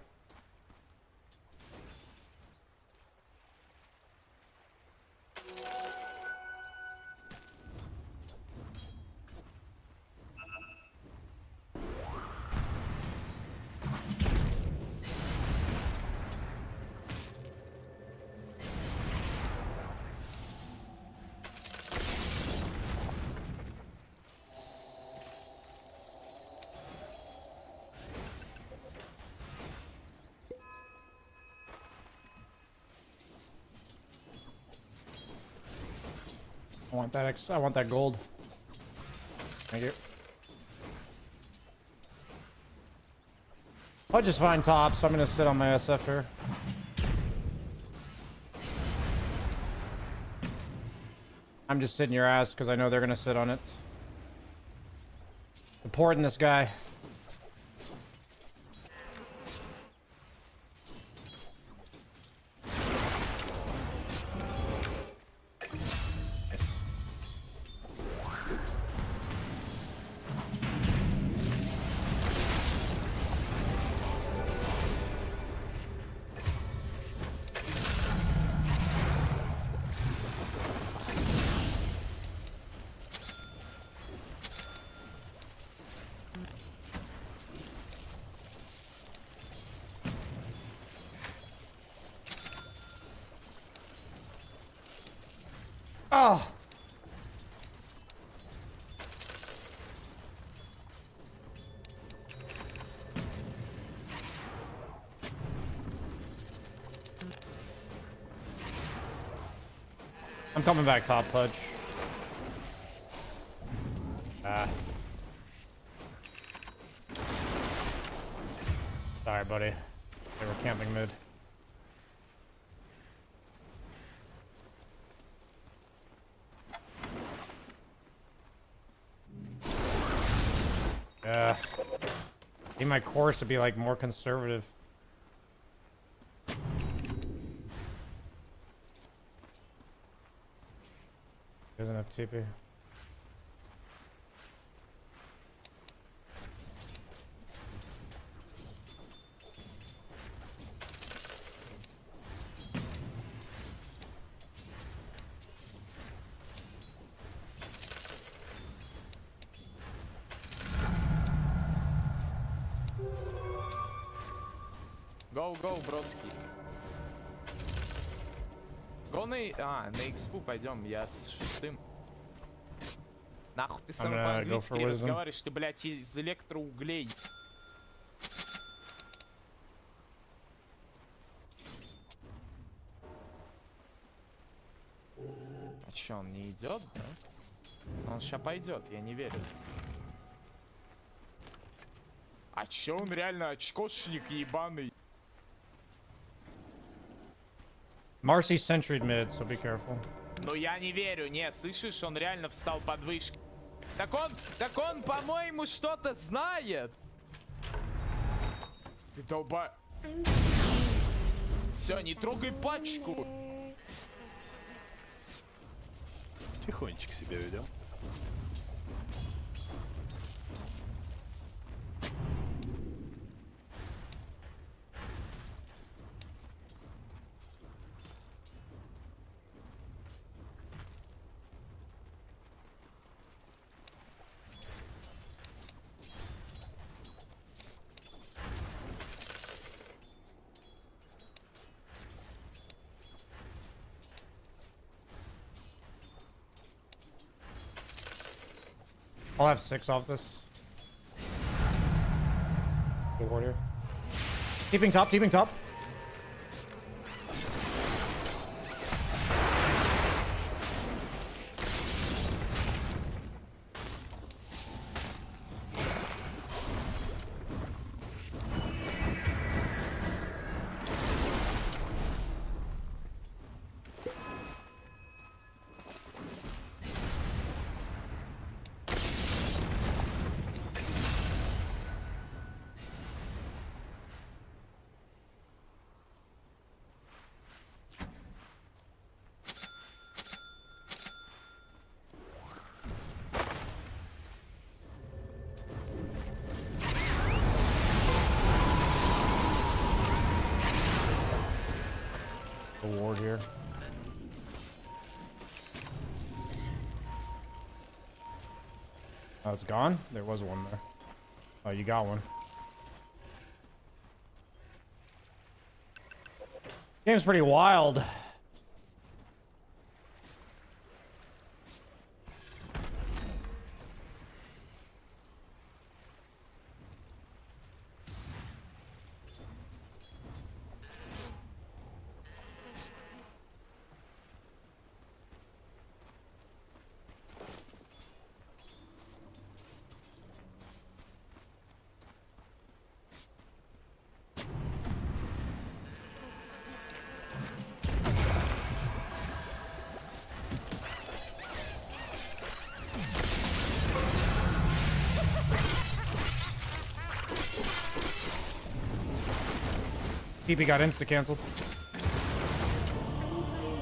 I want that gold. Thank you. I'll just find top, so I'm gonna sit on my SF here. I'm just sitting your ass because I know they're gonna sit on it. Supporting this guy. Oh. I'm coming back top, Pudge. Sorry, buddy. They were camping mid. Need my course to be like more conservative. He doesn't have TP. Go, броски. Го на... на экспу пойдем, я с 6. Нахуй ты со мной по-английски разговариваешь, ты, блядь, из электроуглей. А чё, он не идет, да? Он ща пойдет, я не верю. А чё, он реально очкошник ебаный? Marcy sentry mid, so be careful. Ну я не верю, не, слышишь, он реально встал под вышки. Так он, по-моему, что-то знает. Ты долба... Все, не трогай пачку. Тихонечко себя ведем. I'll have 6 off this. Good ward here. Keeping top, keeping top. Ward here. Oh, it's gone? There was one there. Oh, you got one. Game's pretty wild. TP got insta-cancelled.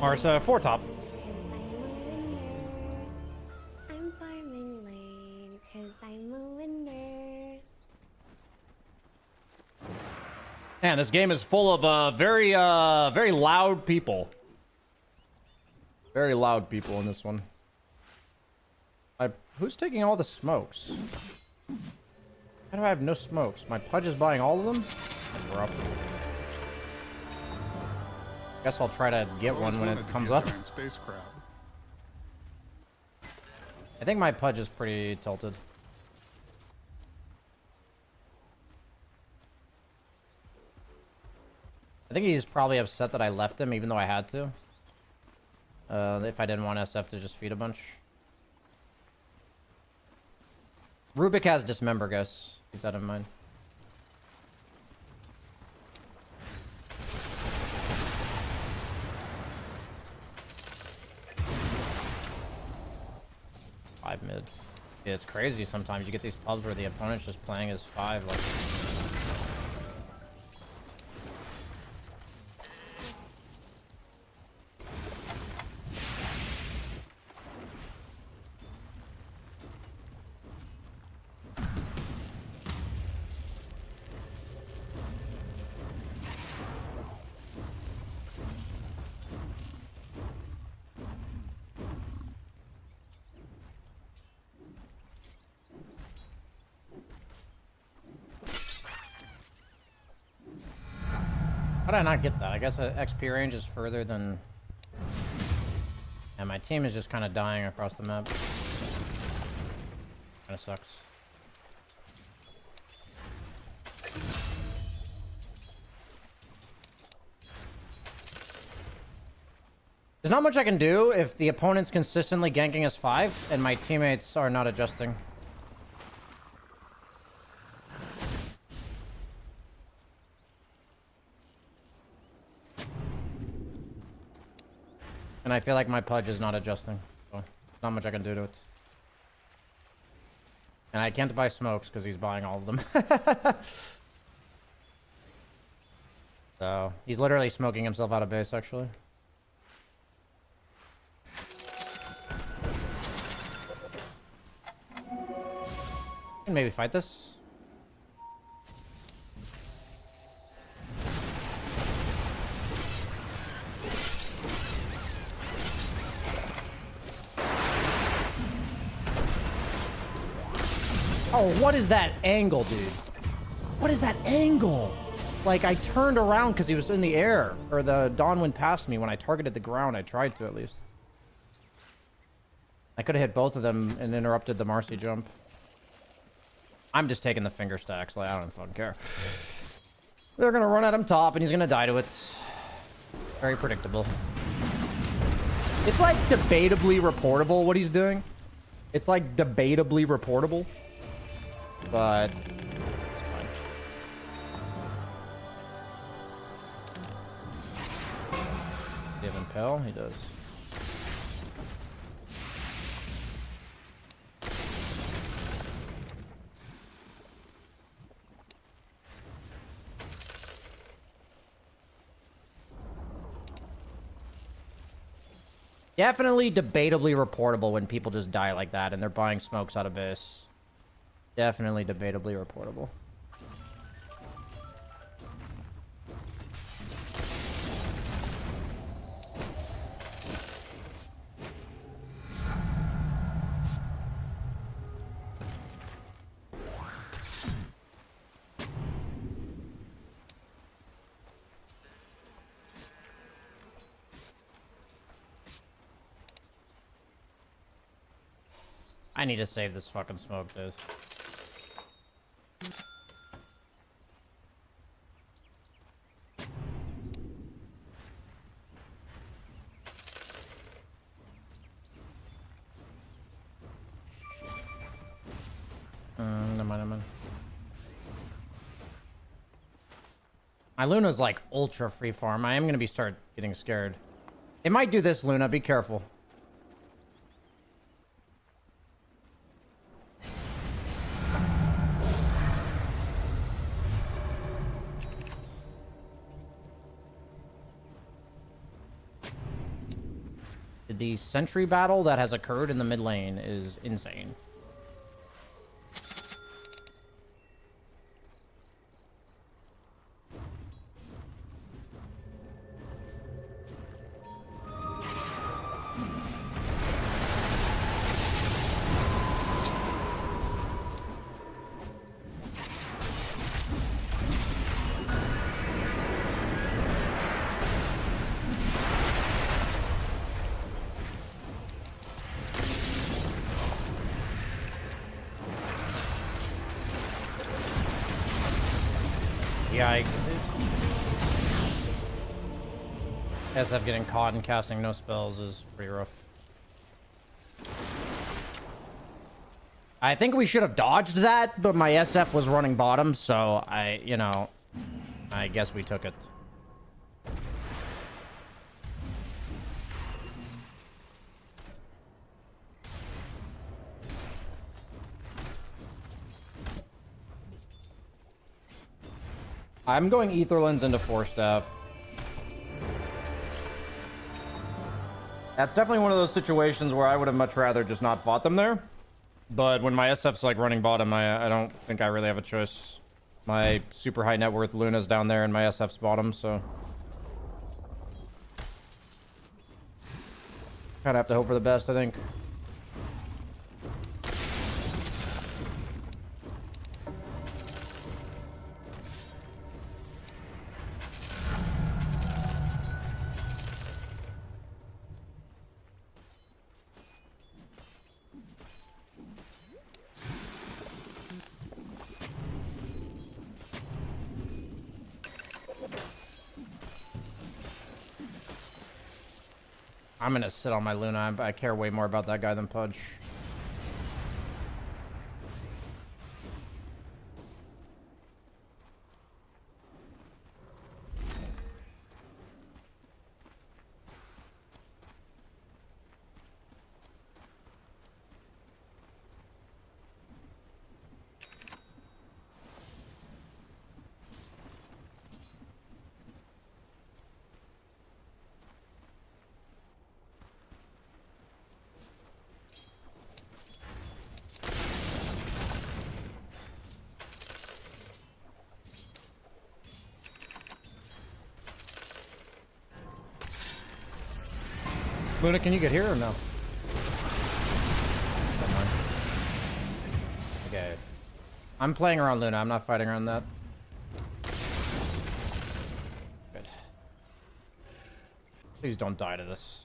Mars, 4 top. I'm farming lane, cause I'm a winner. Man, this game is full of very loud people. Very loud people in this one. Who's taking all the smokes? How do I have no smokes? My Pudge is buying all of them? That's rough. Guess I'll try to get one when it comes up. Space crab. I think my Pudge is pretty tilted. I think he's probably upset that I left him even though I had to. If I didn't want SF to just feed a bunch. Rubik has Dismember, guys. Keep that in mind. Five mid. Yeah, it's crazy sometimes. You get these pubs where the opponent's just playing as 5. Like... How did I not get that? I guess XP range is further than... And my team is just kind of dying across the map. Kinda sucks. There's not much I can do if the opponent's consistently ganking us 5 and my teammates are not adjusting. And I feel like my Pudge is not adjusting. So, not much I can do to it. And I can't buy smokes because he's buying all of them. So, he's literally smoking himself out of base, actually. Can maybe fight this. Oh, what is that angle, dude? What is that angle? Like, I turned around because he was in the air. Or the Dawn went past me when I targeted the ground. I tried to, at least. I could have hit both of them and interrupted the Marcy jump. I'm just taking the finger stacks. Like, I don't fucking care. They're gonna run at him top, and he's gonna die to it. Very predictable. It's, like, debatably reportable, what he's doing. It's, like, debatably reportable. But it's fine. Give him Pell? He does. Definitely debatably reportable when people just die like that and they're buying smokes out of base. Definitely debatably reportable. I need to save this fucking smoke, dude. Never mind. My Luna's like ultra free farm. I am gonna start getting scared. It might do this, Luna. Be careful. The sentry battle that has occurred in the mid lane is insane. Yikes. SF getting caught and casting no spells is pretty rough. I think we should have dodged that, but my SF was running bottom, so I guess we took it. I'm going Etherlands into 4-staff. That's definitely one of those situations where I would have much rather just not fought them there. But when my SF's like running bottom, I don't think I really have a choice. My super high net worth Luna's down there and my SF's bottom, so... Kinda have to hope for the best, I think. I'm gonna sit on my Luna. I care way more about that guy than Pudge. Luna, can you get here or no? Never mind. Okay. I'm playing around Luna. I'm not fighting around that. Good. Please don't die to this.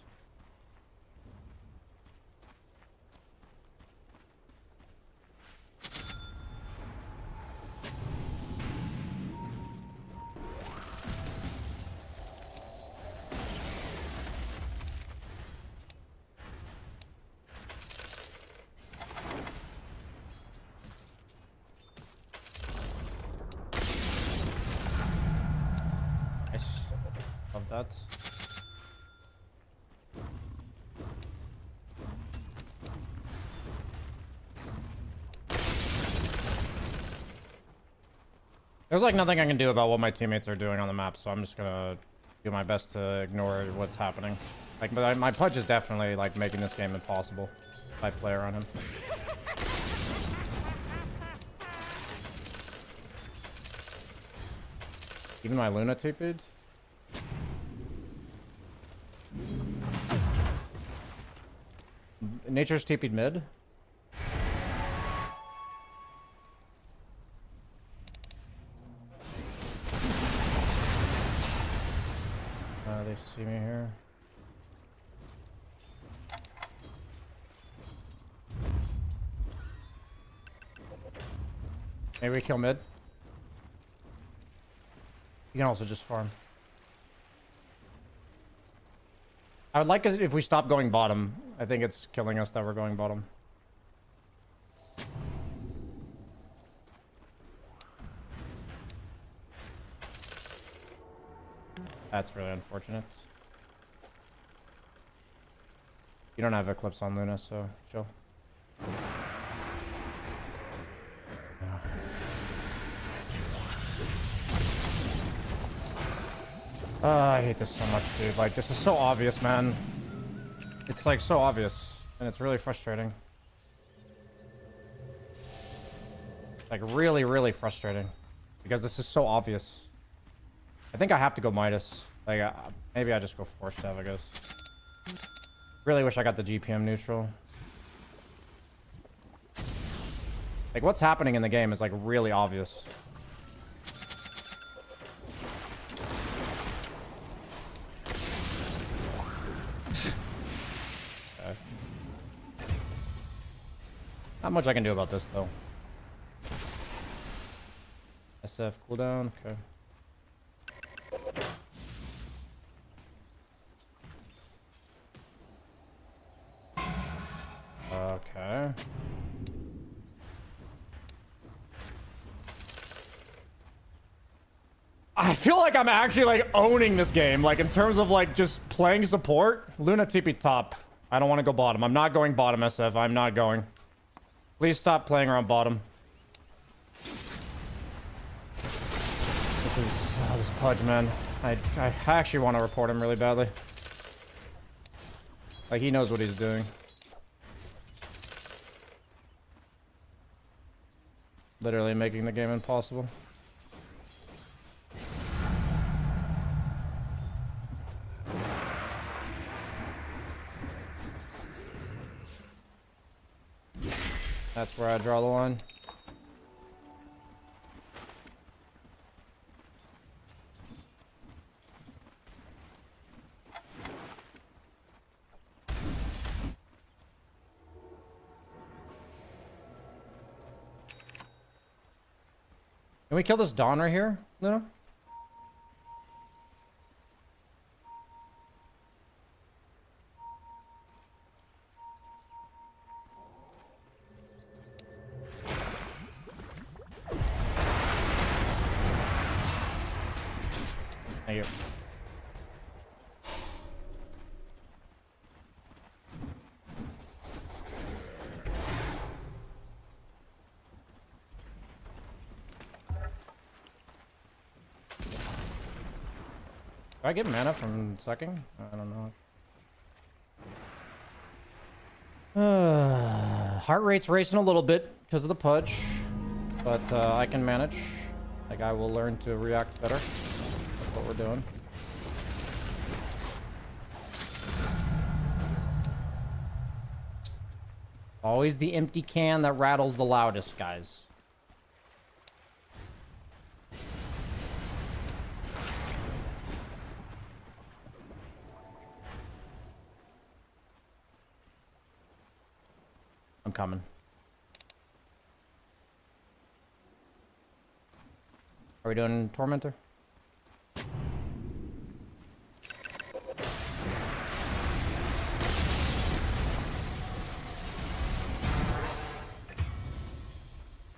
That. There's like nothing I can do about what my teammates are doing on the map, so I'm just gonna do my best to ignore what's happening. Like, but my Pudge is definitely like making this game impossible if I play around him. Even my Luna TP'd? Nature's TP'd mid. They see me here. Maybe we kill mid. You can also just farm. I would like us if we stop going bottom. I think it's killing us that we're going bottom. That's really unfortunate. You don't have Eclipse on Luna, so chill. I hate this so much, dude. Like, this is so obvious, man. It's like so obvious, and it's really frustrating. Like, really, really frustrating. Because this is so obvious. I think I have to go Midas. Like, maybe I just go 4-staff, I guess. Really wish I got the GPM neutral. Like, what's happening in the game is, like, really obvious. Okay. Not much I can do about this, though. SF cooldown, okay. I feel like I'm actually like owning this game, like in terms of like just playing support. Luna TP top. I don't want to go bottom. I'm not going bottom, SF. I'm not going. Please stop playing around bottom. This Pudge, man. I actually want to report him really badly. Like, he knows what he's doing. Literally making the game impossible. That's where I draw the line. Can we kill this Dawn right here, Luna? Thank you. Do I get mana from sucking? I don't know. Heart rate's racing a little bit because of the Pudge, but I can manage. Like, I will learn to react better. That's what we're doing. Always the empty can that rattles the loudest, guys. I'm coming. Are we doing Tormentor?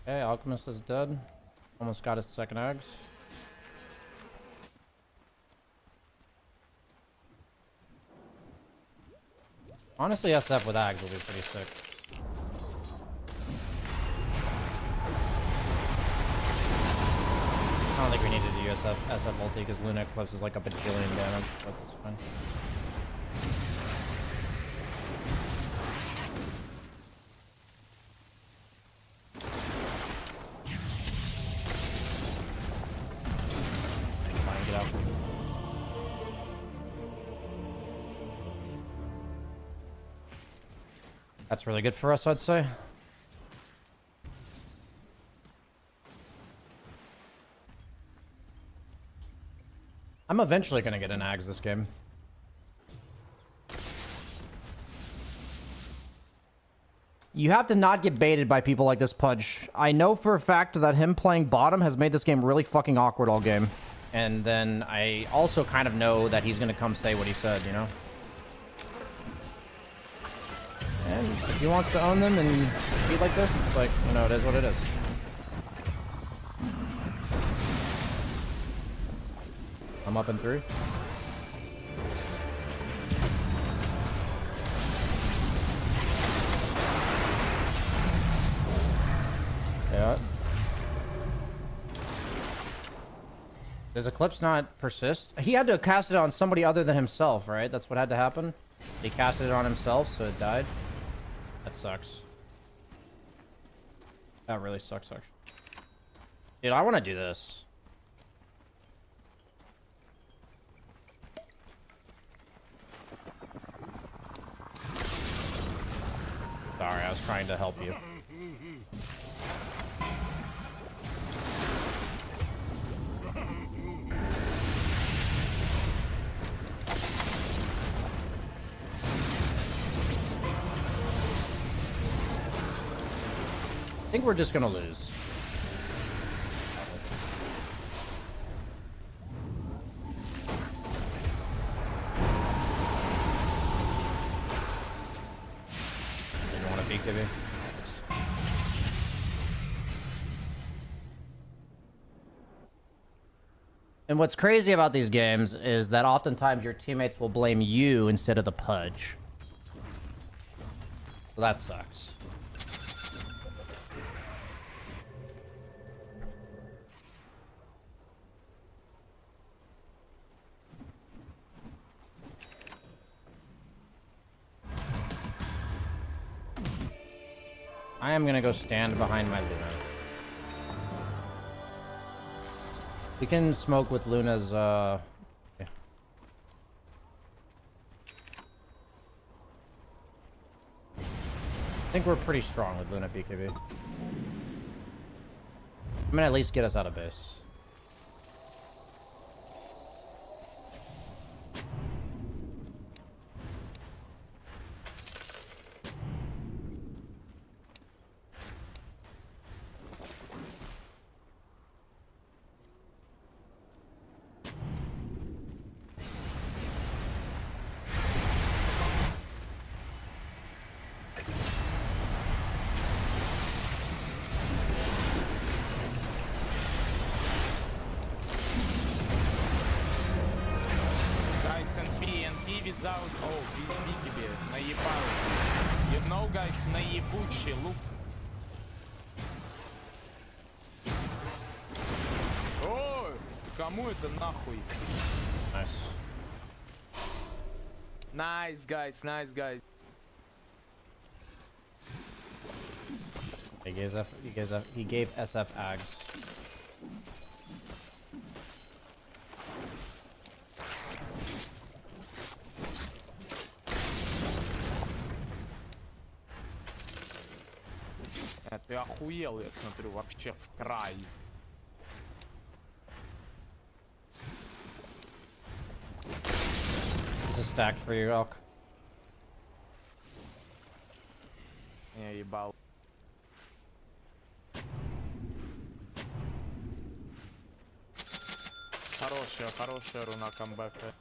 Okay, Alchemist is dead. Almost got his second eggs. Honestly, SF with Ags will be pretty sick. I don't think we need to do SF ulti because Luna Eclipse is like a bajillion damage, but that's fine. Fine, get out. That's really good for us, I'd say. I'm eventually gonna get an Ags this game. You have to not get baited by people like this Pudge. I know for a fact that him playing bottom has made this game really fucking awkward all game. And then I also kind of know that he's gonna come say what he said, you know? And if he wants to own them and be like this, it's like, you know, it is what it is. I'm up in 3. Yeah. Does Eclipse not persist? He had to cast it on somebody other than himself, right? That's what had to happen. He casted it on himself, so it died. That sucks. That really sucks, actually. Dude, I want to do this. Sorry, I was trying to help you. I think we're just gonna lose. Maybe. And what's crazy about these games is that oftentimes your teammates will blame you instead of the Pudge. So that sucks. I am gonna go stand behind my Luna. We can smoke with Luna's, yeah. I think we're pretty strong with Luna BKB. I'm gonna at least get us out of base. Guys, NP without... Oh, BSJ тебе наебал. You know, guys, наебучий лук. Ой, кому это нахуй? Nice. Nice, guys, nice, guys. He gave SF Ags. Ты охуел, я смотрю, вообще в край. This is stacked for you, Elk. Я ебал. Хорошая руна камбэка.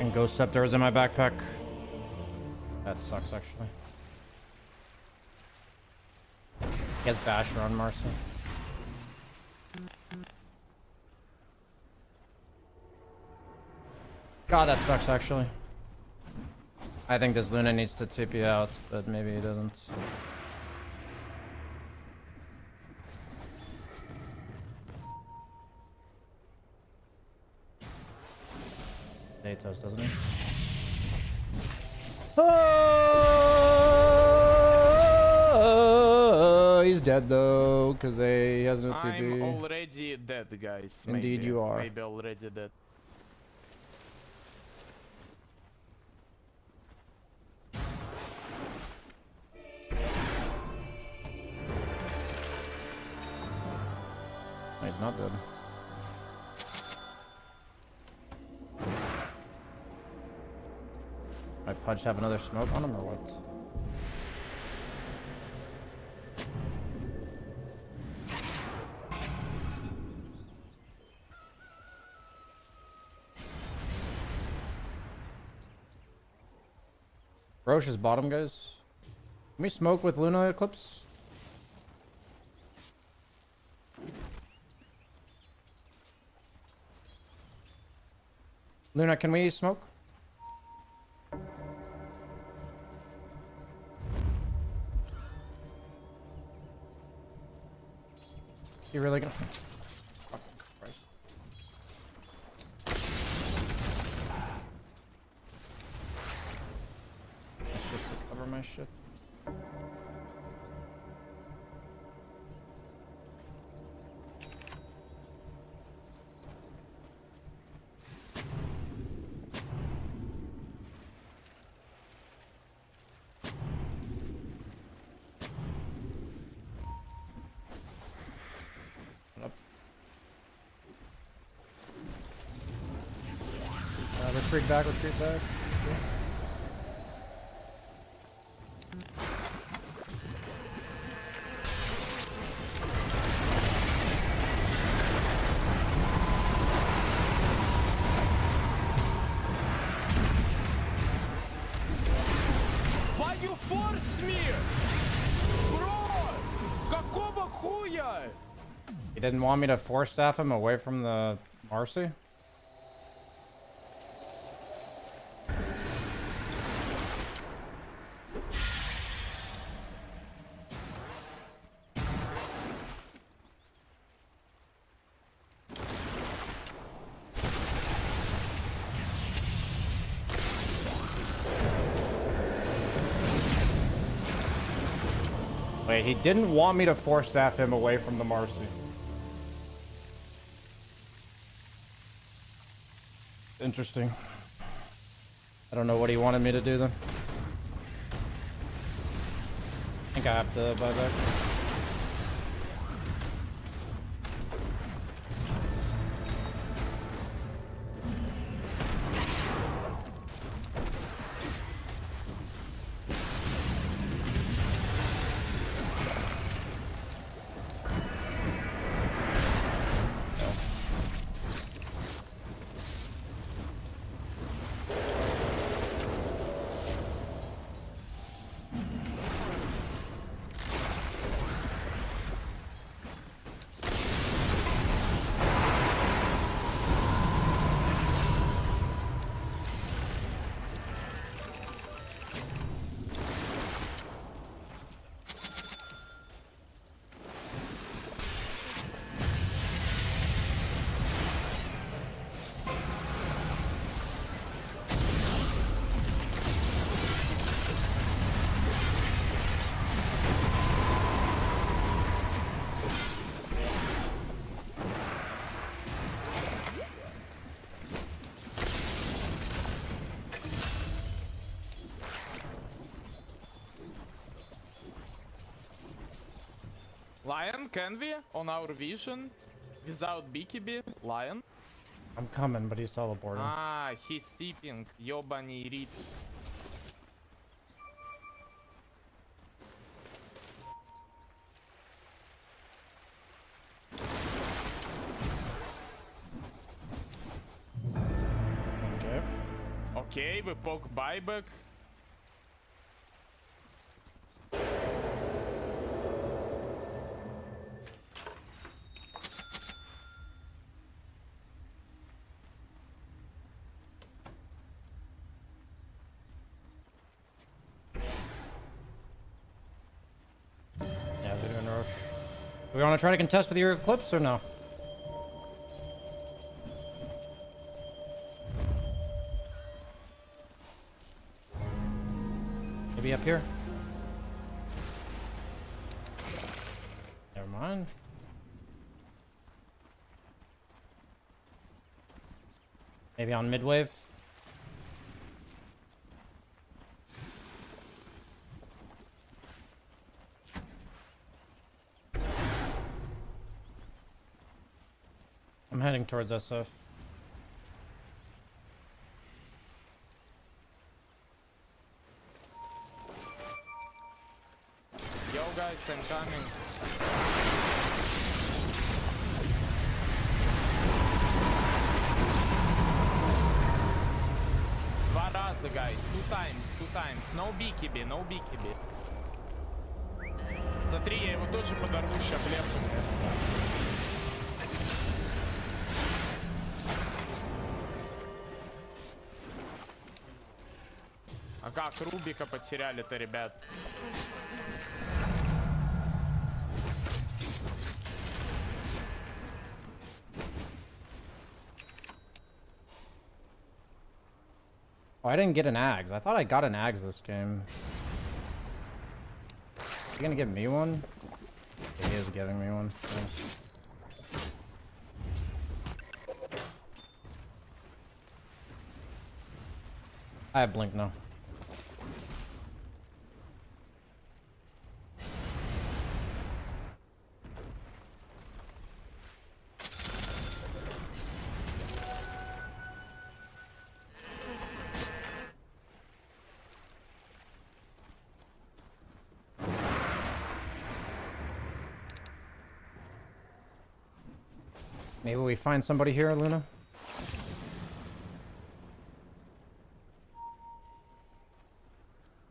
Fucking Ghost Scepter is in my backpack. That sucks, actually. He has Basher on Marcy. God, that sucks, actually. I think this Luna needs to TP out, but maybe he doesn't. Datos, doesn't he? Oh, he's dead though, because he has no TP. I'm already dead, guys. Indeed maybe. you are. Maybe already dead. No, he's not dead. Might Pudge have another smoke on him or what? Roche is bottom, guys. Can we smoke with Luna Eclipse? Luna, can we smoke? You really gonna? Fucking Christ. That's just to cover my shit. Retreat back, retreat back. Why you force me? Bro! Какого хуя? He didn't want me to force staff him away from the Marcy? Wait, he didn't want me to force staff him away from the Marcy. Interesting. I don't know what he wanted me to do then. I think I have to buy back. Lion, can we? On our vision? Without BKB? Lion? I'm coming, but he's teleporting. Ah, he's steeping. Ёбаный рит. Okay. Okay, we poke buyback. Yeah, they're doing a rush. Do we want to try to contest with your Eclipse or no? Maybe up here? Never mind. Maybe on mid-wave? I'm heading towards SF. Yo guys, I'm coming. Два раза, guys. Two times. No BKB, no BKB. Смотри, я его тоже подорву, ща блефу. А как Рубика потеряли-то, ребят? Oh, I didn't get an Ags. I thought I got an Ags this game. You gonna give me one? Yeah, he is giving me one. Nice. I have blink now. Maybe we find somebody here, Luna?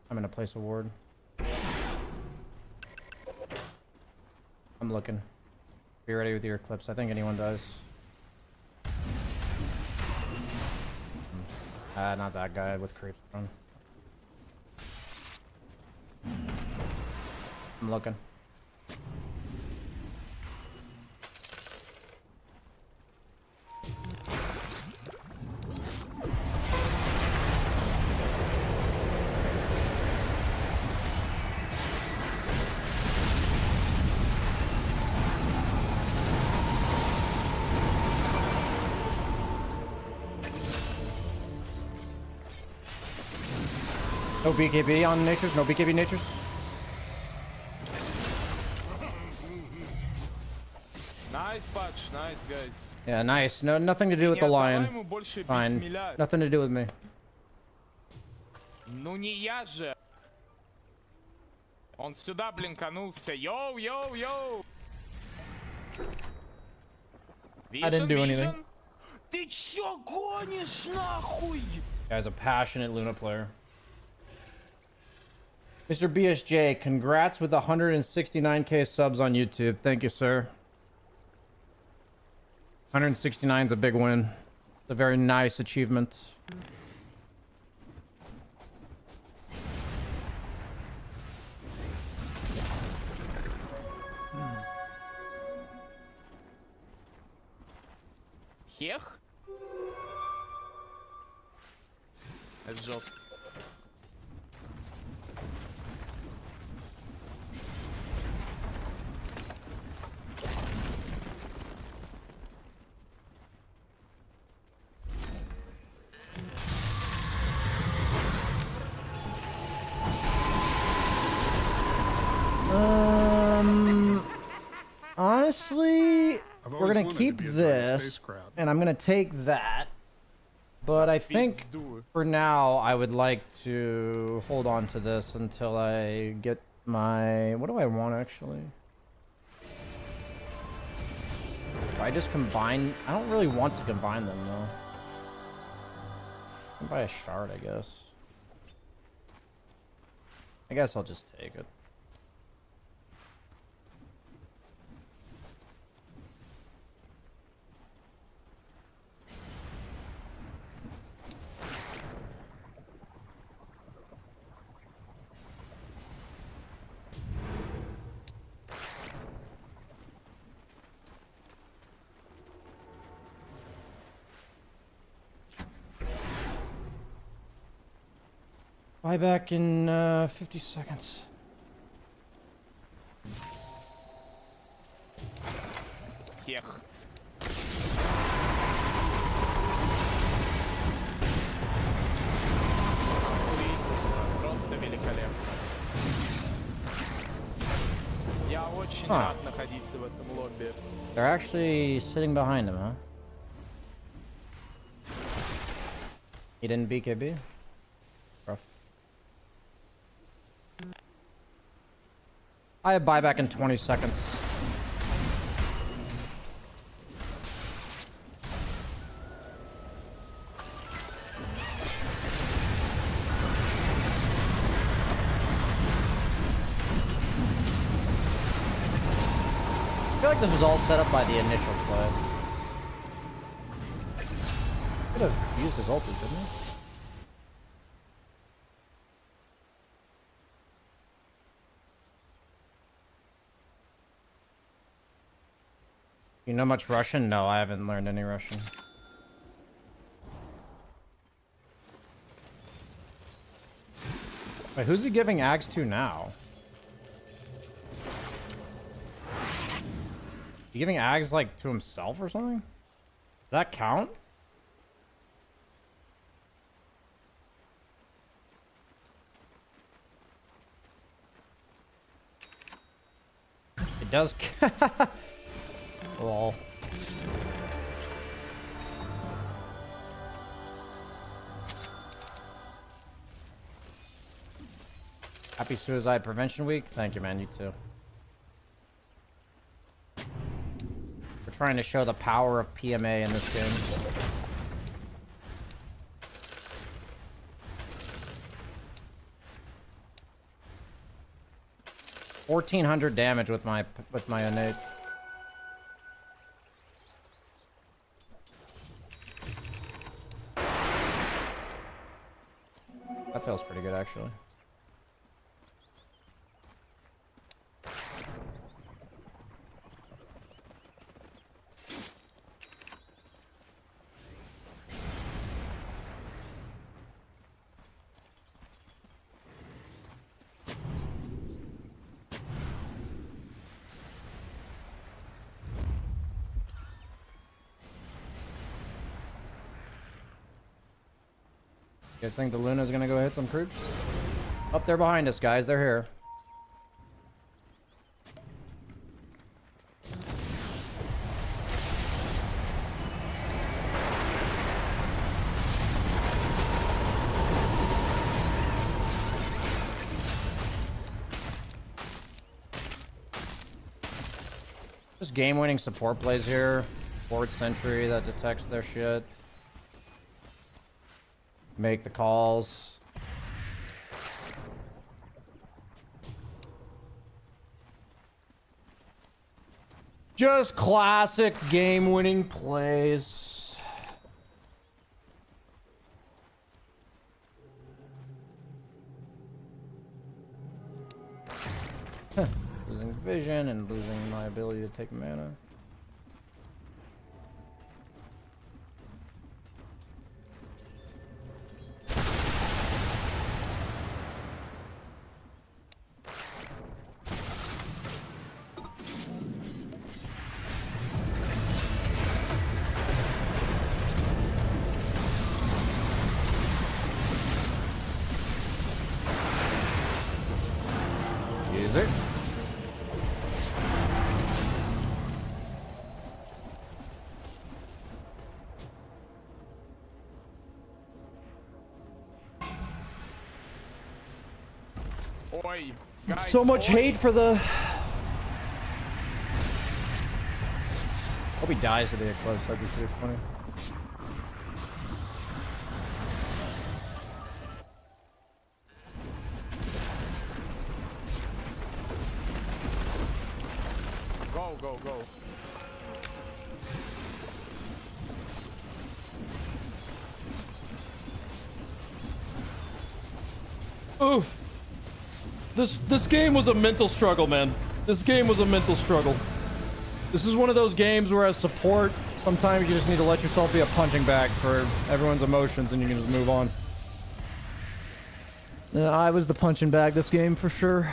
I'm gonna place a ward. I'm looking. Be ready with your eclipse. I think anyone does. Not that guy with creeps on. I'm looking. No BKB on Nature's? No BKB Nature's? Nice patch, nice guys. Yeah, nice. No, nothing to do with the Не отдавай lion. ему больше Fine. бисмилля. Nothing to do with me. Ну не я же. Он сюда блинканулся. Йоу, йоу, йоу. I didn't do anything. Vision? Ты чё гонишь нахуй? Guy's a passionate Luna player. Mr. BSJ, congrats with 169k subs on YouTube. Thank you, sir. 169 is a big win. It's a very nice achievement. Хех? Это жестко. Honestly, we're gonna keep this, and I'm gonna take that. But I think for now, I would like to hold on to this until I get my... What do I want, actually? Do I just combine... I don't really want to combine them, though. I can buy a shard, I guess. I guess I'll just take it. Buy back in 50 seconds. Хех. Просто великолепно. Я очень рад находиться в этом лобби. They're actually sitting behind him, huh? He didn't BKB? Rough. I have buyback in 20 seconds. I feel like this was all set up by the initial play. Could have used his ulti, didn't he? You know much Russian? No, I haven't learned any Russian. Wait, who's he giving Ags to now? He giving Ags like to himself or something? Does that count? It does. Lol. Happy Suicide Prevention Week. Thank you, man. You too. We're trying to show the power of PMA in this game. $1,400 damage with my innate. That feels pretty good, actually. You guys think the Luna's gonna go hit some troops? Up there behind us, guys. They're here. Just game-winning support plays here. Forward sentry that detects their shit. Make the calls. Just classic game-winning plays. Losing vision and losing my ability to take mana. Easy. Ой, guys, So much oi. hate for the... Hope he dies to the Eclipse. That'd be pretty funny. Go, go, go. Oof. This game was a mental struggle, man. This game was a mental struggle. This is one of those games where as support, sometimes you just need to let yourself be a punching bag for everyone's emotions and you can just move on. I was the punching bag this game for sure.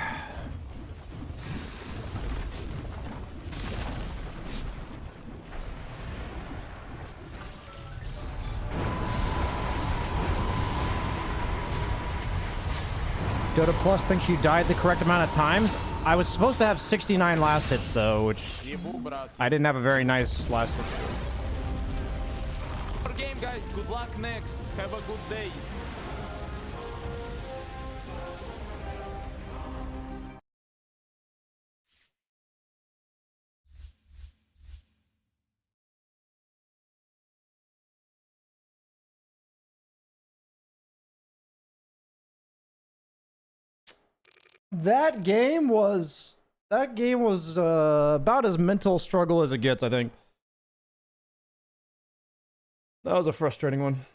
Dota Plus thinks you died the correct amount of times. I was supposed to have 69 last hits though, which Ебу, брат. I didn't have a very nice last hit. Good game, guys. Good luck next. Have a good day. That game was about as mental struggle as it gets, I think. That was a frustrating one.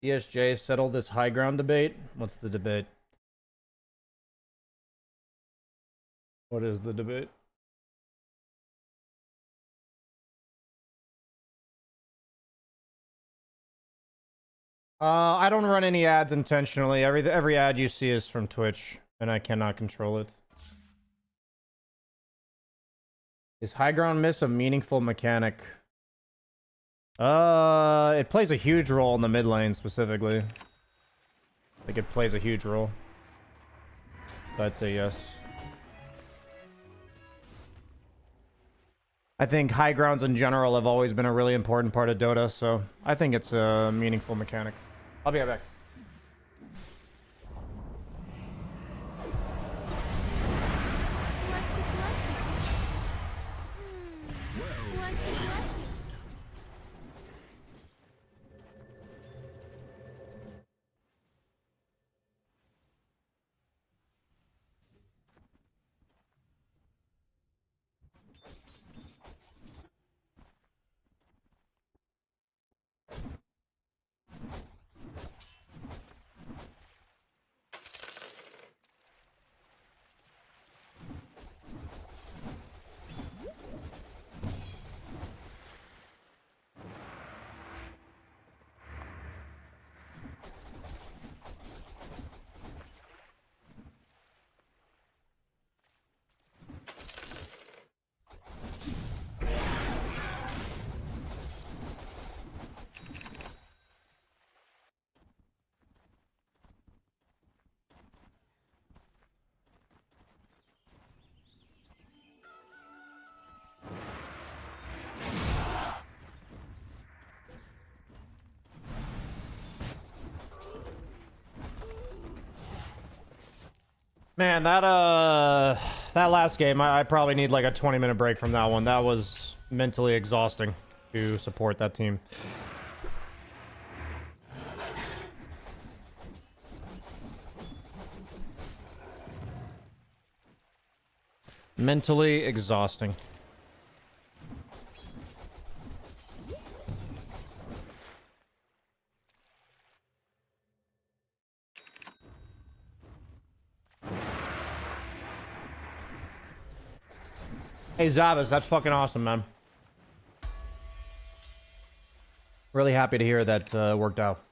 BSJ settled this high ground debate. What's the debate? What is the debate? I don't run any ads intentionally. Every ad you see is from Twitch, and I cannot control it. Is high ground miss a meaningful mechanic? It plays a huge role in the mid lane specifically. I think it plays a huge role. So I'd say yes. I think high grounds in general have always been a really important part of Dota, so I think it's a meaningful mechanic. I'll be right back. Man, that last game, I probably need like a 20-minute break from that one. That was mentally exhausting to support that team. Mentally exhausting. Hey Zavis, that's fucking awesome, man. Really happy to hear that worked out.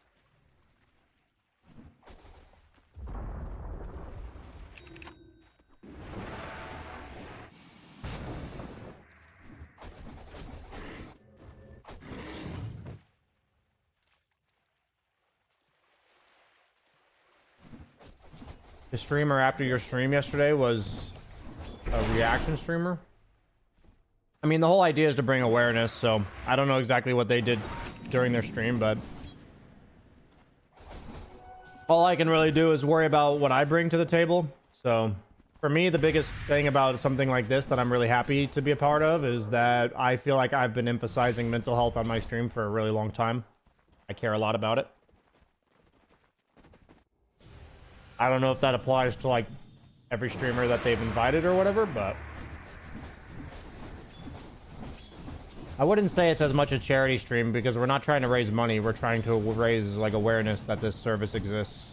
The streamer after your stream yesterday was a reaction streamer. I mean, the whole idea is to bring awareness, so I don't know exactly what they did during their stream, but all I can really do is worry about what I bring to the table. So for me, the biggest thing about something like this that I'm really happy to be a part of is that I feel like I've been emphasizing mental health on my stream for a really long time. I care a lot about it. I don't know if that applies to like every streamer that they've invited or whatever, but I wouldn't say it's as much a charity stream because we're not trying to raise money. We're trying to raise like awareness that this service exists.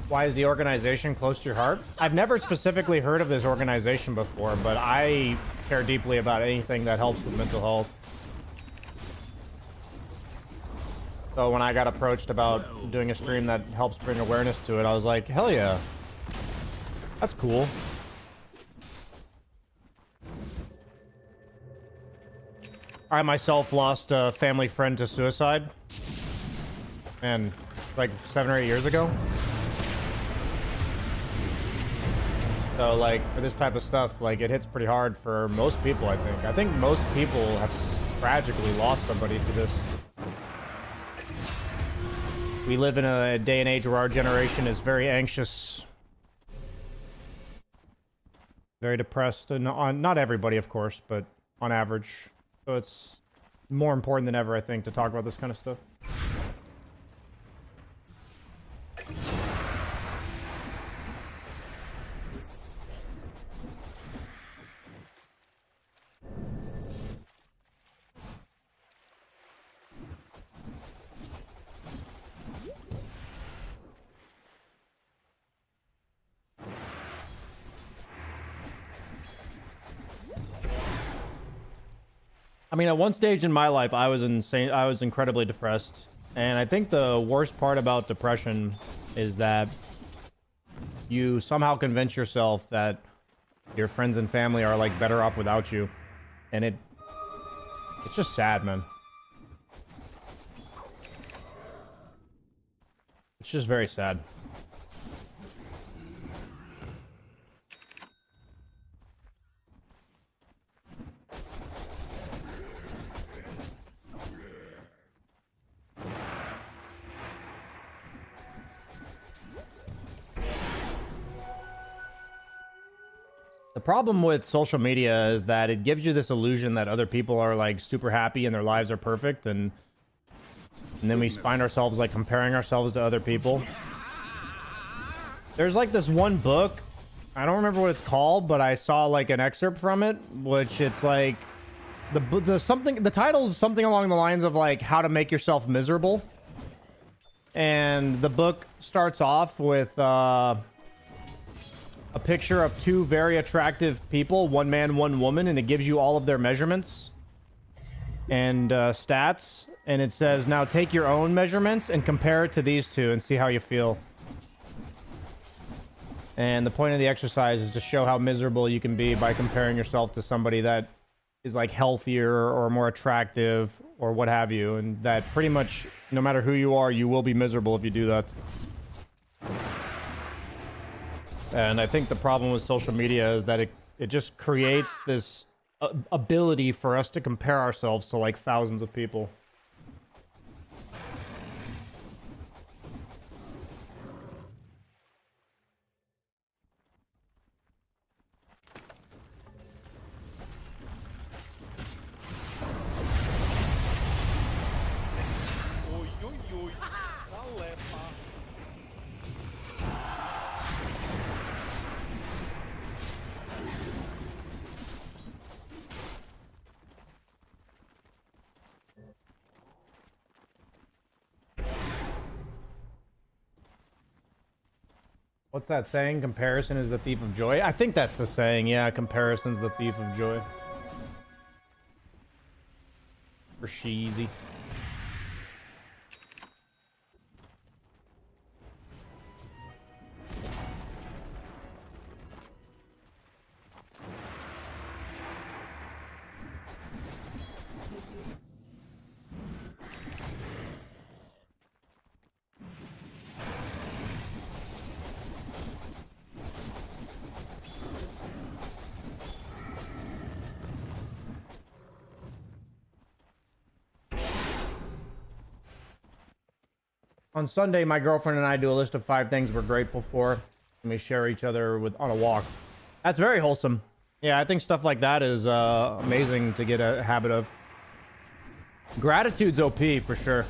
Why is the organization close to your heart? I've never specifically heard of this organization before, but I care deeply about anything that helps with mental health. So when I got approached about doing a stream that helps bring awareness to it, I was like, hell yeah. That's cool. I myself lost a family friend to suicide. And like 7 or 8 years ago. So like for this type of stuff, like it hits pretty hard for most people, I think. I think most people have tragically lost somebody to this. We live in a day and age where our generation is very anxious, very depressed, and on not everybody, of course, but on average. So it's more important than ever, I think, to talk about this kind of stuff. I mean, at one stage in my life, I was insane. I was incredibly depressed. And I think the worst part about depression is that you somehow convince yourself that your friends and family are like better off without you. And it's just sad, man. It's just very sad. The problem with social media is that it gives you this illusion that other people are like super happy and their lives are perfect, and then we find ourselves like comparing ourselves to other people. There's like this one book. I don't remember what it's called, but I saw like an excerpt from it, which it's like the title is something along the lines of like how to make yourself miserable. And the book starts off with a picture of two very attractive people, one man, one woman, and it gives you all of their measurements and stats. And it says, now take your own measurements and compare it to these two and see how you feel. And the point of the exercise is to show how miserable you can be by comparing yourself to somebody that is like healthier or more attractive or what have you. And that pretty much, no matter who you are, you will be miserable if you do that. And I think the problem with social media is that it just creates this ability for us to compare ourselves to like thousands of people. What's that saying? Comparison is the thief of joy? I think that's the saying. Yeah, comparison's the thief of joy. For sheezy. On Sunday, my girlfriend and I do a list of 5 things we're grateful for, and we share each other with on a walk. That's very wholesome. Yeah, I think stuff like that is amazing to get a habit of. Gratitude's OP for sure.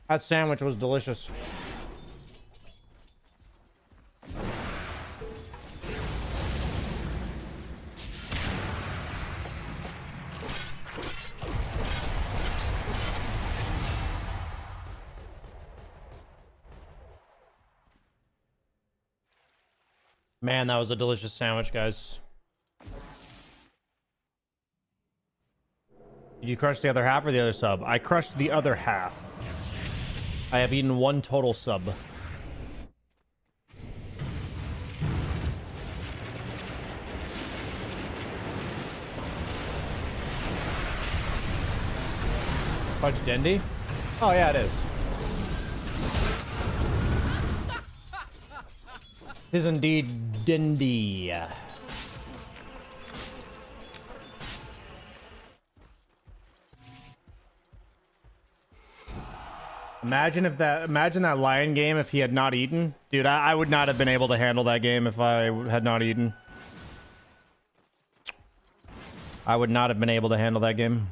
That sandwich was delicious. Man, that was a delicious sandwich, guys. Did you crush the other half or the other sub? I crushed the other half. I have eaten 1 total sub. Fudge Dendy? Oh yeah, it is. It is indeed Dendy. Imagine that lion game if he had not eaten. Dude, I would not have been able to handle that game if I had not eaten. I would not have been able to handle that game.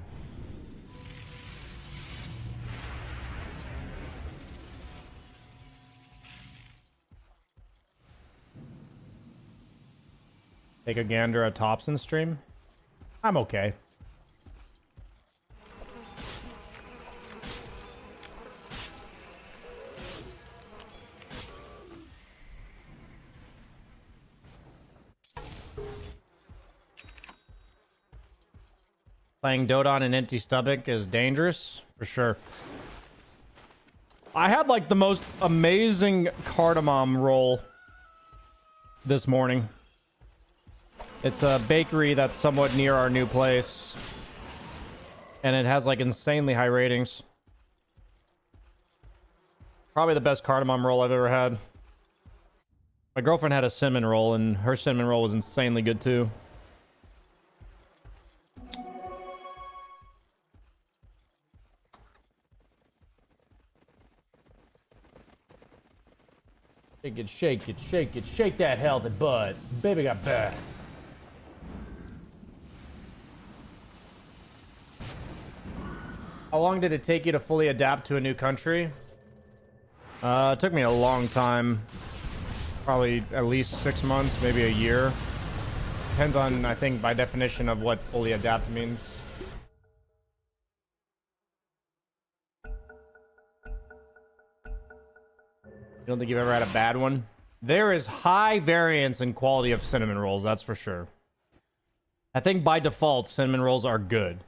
Take a gander at Thompson's stream? I'm okay. Playing Dota on an empty stomach is dangerous, for sure. I had like the most amazing cardamom roll this morning. It's a bakery that's somewhat near our new place. And it has like insanely high ratings. Probably the best cardamom roll I've ever had. My girlfriend had a cinnamon roll, and her cinnamon roll was insanely good too. Shake it, shake it, shake it, shake that healthy butt. Baby got back. How long did it take you to fully adapt to a new country? It took me a long time. Probably at least 6 months, maybe a year. Depends on, I think, by definition of what fully adapt means. You don't think you've ever had a bad one? There is high variance in quality of cinnamon rolls, that's for sure. I think by default, cinnamon rolls are good.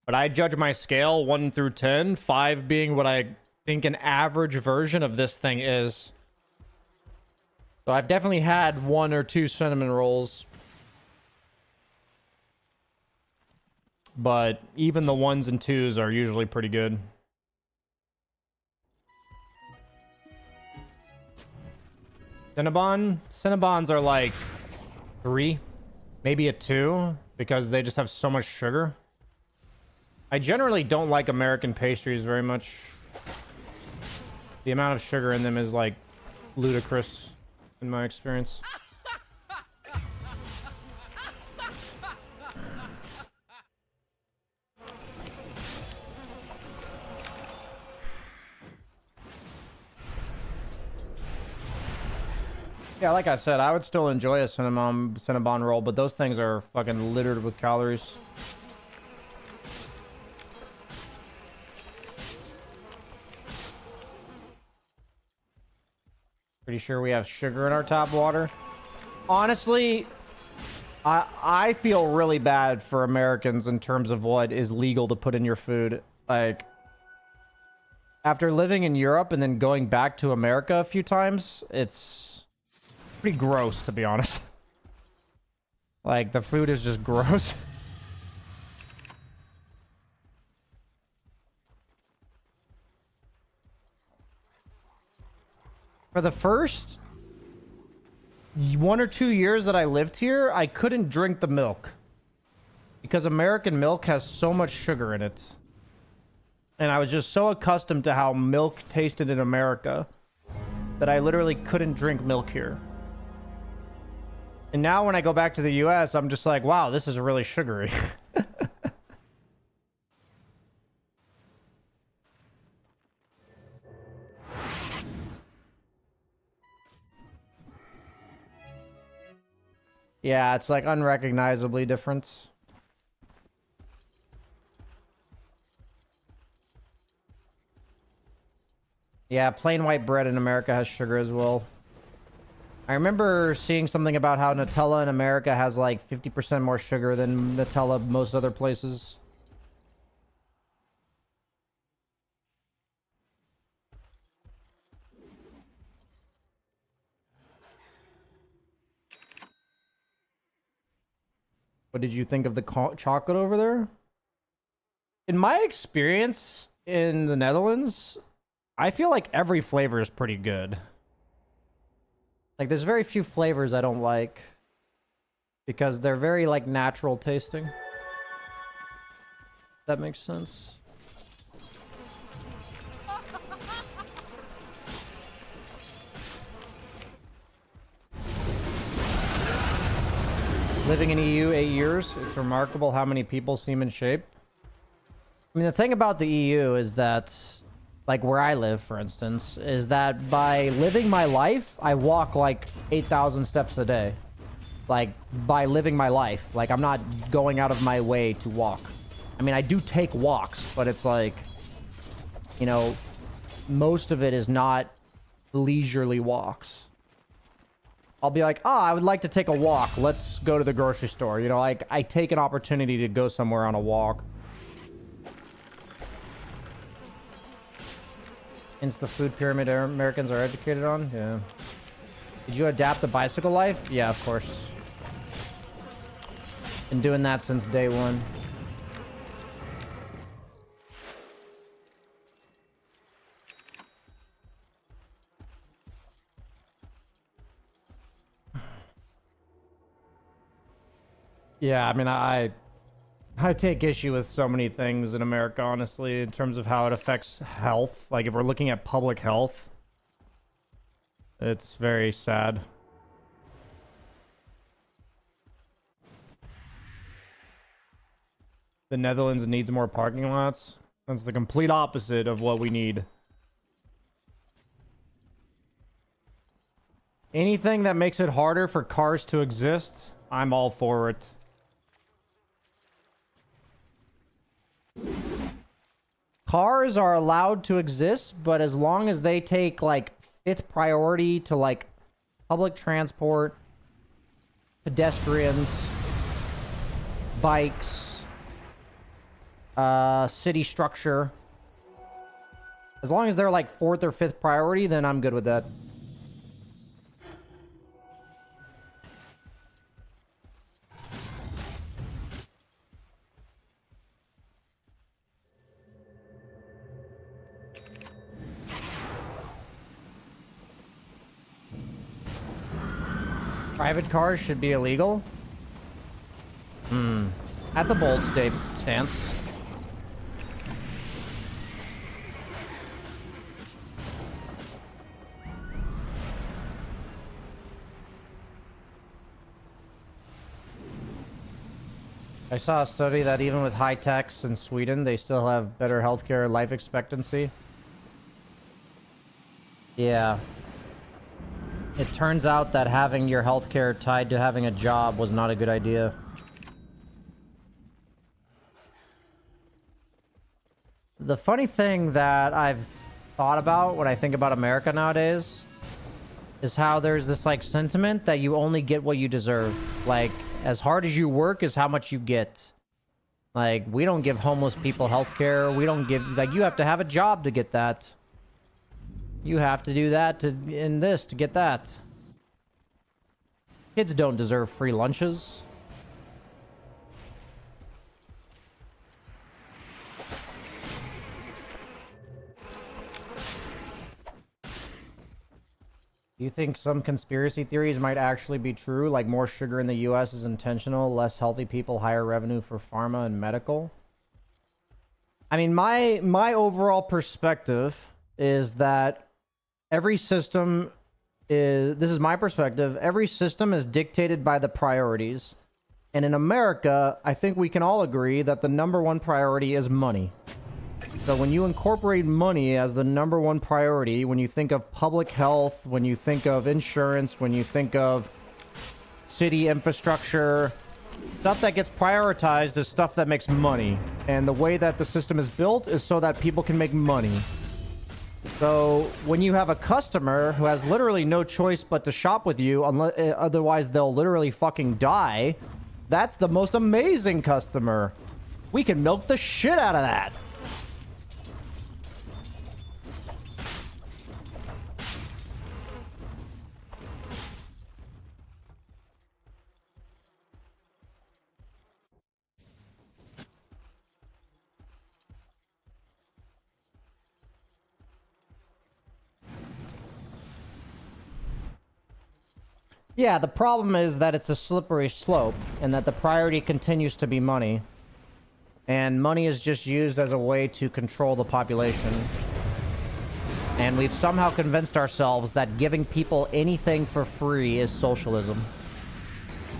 But I judge my scale 1 through 10, 5 being what I think an average version of this thing is. So I've definitely had 1 or 2 cinnamon rolls. But even the 1s and 2s are usually pretty good. Cinnabons are like 3, maybe a 2, because they just have so much sugar. I generally don't like American pastries very much. The amount of sugar in them is like ludicrous in my experience. Yeah, like I said, I would still enjoy a Cinnabon roll, but those things are fucking littered with calories. Pretty sure we have sugar in our tap water. Honestly, I feel really bad for Americans in terms of what is legal to put in your food. Like, after living in Europe and then going back to America a few times, it's pretty gross, to be honest. Like, the food is just gross. For the first 1 or 2 years that I lived here, I couldn't drink the milk. Because American milk has so much sugar in it. And I was just so accustomed to how milk tasted in America that I literally couldn't drink milk here. And now when I go back to the US, I'm just like, wow, this is really sugary. Yeah, it's like unrecognizably different. Yeah, plain white bread in America has sugar as well. I remember seeing something about how Nutella in America has like 50% more sugar than Nutella most other places. What did you think of the chocolate over there? In my experience in the Netherlands, I feel like every flavor is pretty good. Like, there's very few flavors I don't like. Because they're very, like, natural tasting. That makes sense. Living in EU 8 years, it's remarkable how many people seem in shape. I mean, the thing about the EU is that, like where I live, for instance, is that by living my life, I walk like 8,000 steps a day. Like, by living my life. Like, I'm not going out of my way to walk. I mean, I do take walks, but it's like, you know, most of it is not leisurely walks. I'll be like, oh, I would like to take a walk. Let's go to the grocery store. You know, like, I take an opportunity to go somewhere on a walk. Hence the food pyramid Americans are educated on? Yeah. Did you adapt the bicycle life? Yeah, of course. Been doing that since day one. Yeah, I mean, I take issue with so many things in America, honestly, in terms of how it affects health. Like, if we're looking at public health, it's very sad. The Netherlands needs more parking lots. That's the complete opposite of what we need. Anything that makes it harder for cars to exist, I'm all for it. Cars are allowed to exist, but as long as they take, like, 5th priority to, like, public transport, pedestrians, bikes, city structure. As long as they're, like, 4th or 5th priority, then I'm good with that. Private cars should be illegal? That's a bold stance. I saw a study that even with high tax in Sweden, they still have better healthcare life expectancy. Yeah. It turns out that having your healthcare tied to having a job was not a good idea. The funny thing that I've thought about when I think about America nowadays is how there's this, like, sentiment that you only get what you deserve. Like, as hard as you work is how much you get. Like, we don't give homeless people healthcare. We don't give, like, you have to have a job to get that. You have to do that to get that. Kids don't deserve free lunches. Do you think some conspiracy theories might actually be true? Like more sugar in the US is intentional, less healthy people, higher revenue for pharma and medical? I mean, my overall perspective is that every system is, this is my perspective, every system is dictated by the priorities. And in America, I think we can all agree that the #1 priority is money. So when you incorporate money as the #1 priority, when you think of public health, when you think of insurance, when you think of city infrastructure, stuff that gets prioritized is stuff that makes money. And the way that the system is built is so that people can make money. So when you have a customer who has literally no choice but to shop with you, unless, otherwise they'll literally fucking die, that's the most amazing customer. We can milk the shit out of that. Yeah, the problem is that it's a slippery slope and that the priority continues to be money. And money is just used as a way to control the population. And we've somehow convinced ourselves that giving people anything for free is socialism.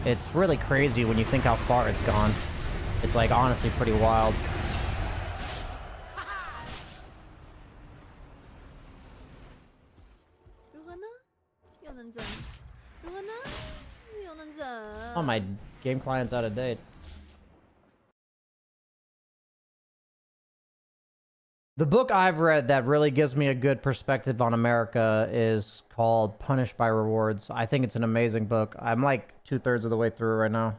It's really crazy when you think how far it's gone. It's, like, honestly pretty wild. Oh, my game client's out of date. The book I've read that really gives me a good perspective on America is called Punished by Rewards. I think it's an amazing book. I'm like 2/3 of the way through right now.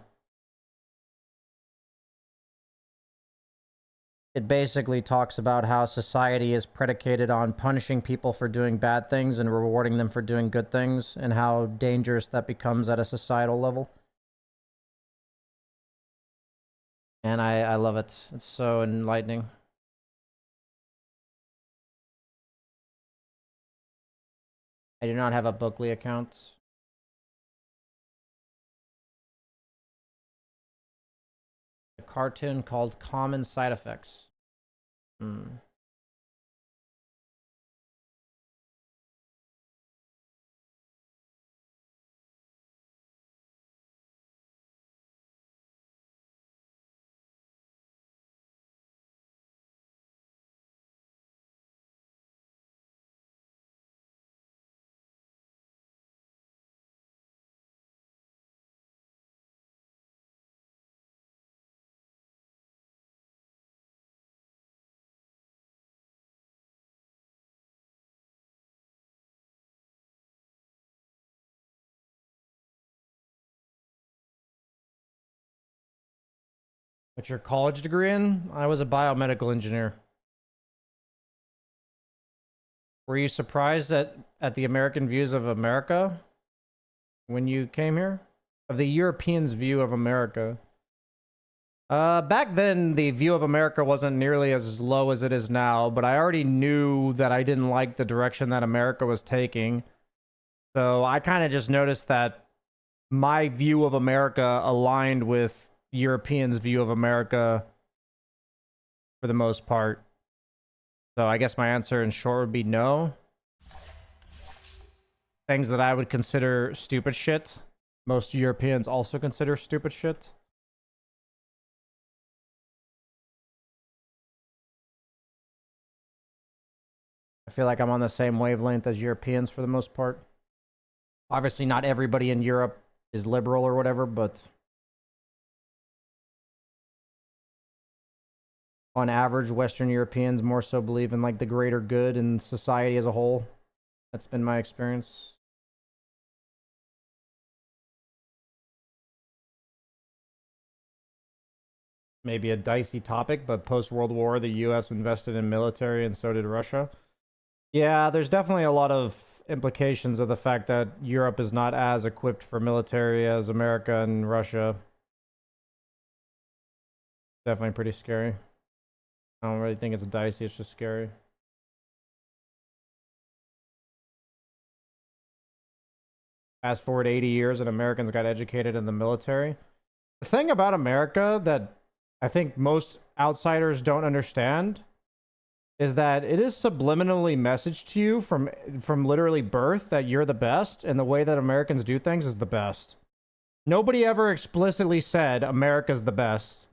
It basically talks about how society is predicated on punishing people for doing bad things and rewarding them for doing good things, and how dangerous that becomes at a societal level. And I love it. It's so enlightening. I do not have a Bookly account. cartoon called Common Side Effects. What's your college degree in? I was a biomedical engineer. Were you surprised at the American views of America when you came here? Of the Europeans' view of America? Back then, the view of America wasn't nearly as low as it is now, but I already knew that I didn't like the direction that America was taking. So I kind of just noticed that my view of America aligned with Europeans' view of America for the most part. So I guess my answer in short would be no. Things that I would consider stupid shit, most Europeans also consider stupid shit. I feel like I'm on the same wavelength as Europeans for the most part. Obviously not everybody in Europe is liberal or whatever, but on average, Western Europeans more so believe in like the greater good in society as a whole. That's been my experience. Maybe a dicey topic, but post-World War, the US invested in military and so did Russia. Yeah, there's definitely a lot of implications of the fact that Europe is not as equipped for military as America and Russia. Definitely pretty scary. I don't really think it's dicey, it's just scary. Fast forward 80 years and Americans got educated in the military. The thing about America that I think most outsiders don't understand is that it is subliminally messaged to you from literally birth that you're the best, and the way that Americans do things is the best. Nobody ever explicitly said America's the best,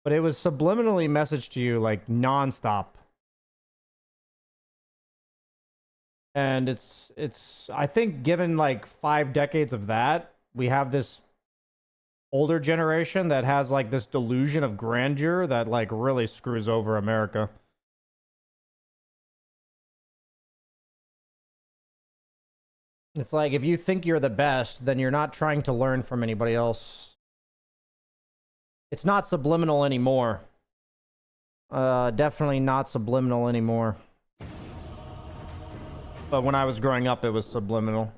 but it was subliminally messaged to you like nonstop. And it's I think given like 5 decades of that, we have this older generation that has like this delusion of grandeur that like really screws over America. It's like if you think you're the best, then you're not trying to learn from anybody else. It's not subliminal anymore. Definitely not subliminal anymore. But when I was growing up, it was subliminal.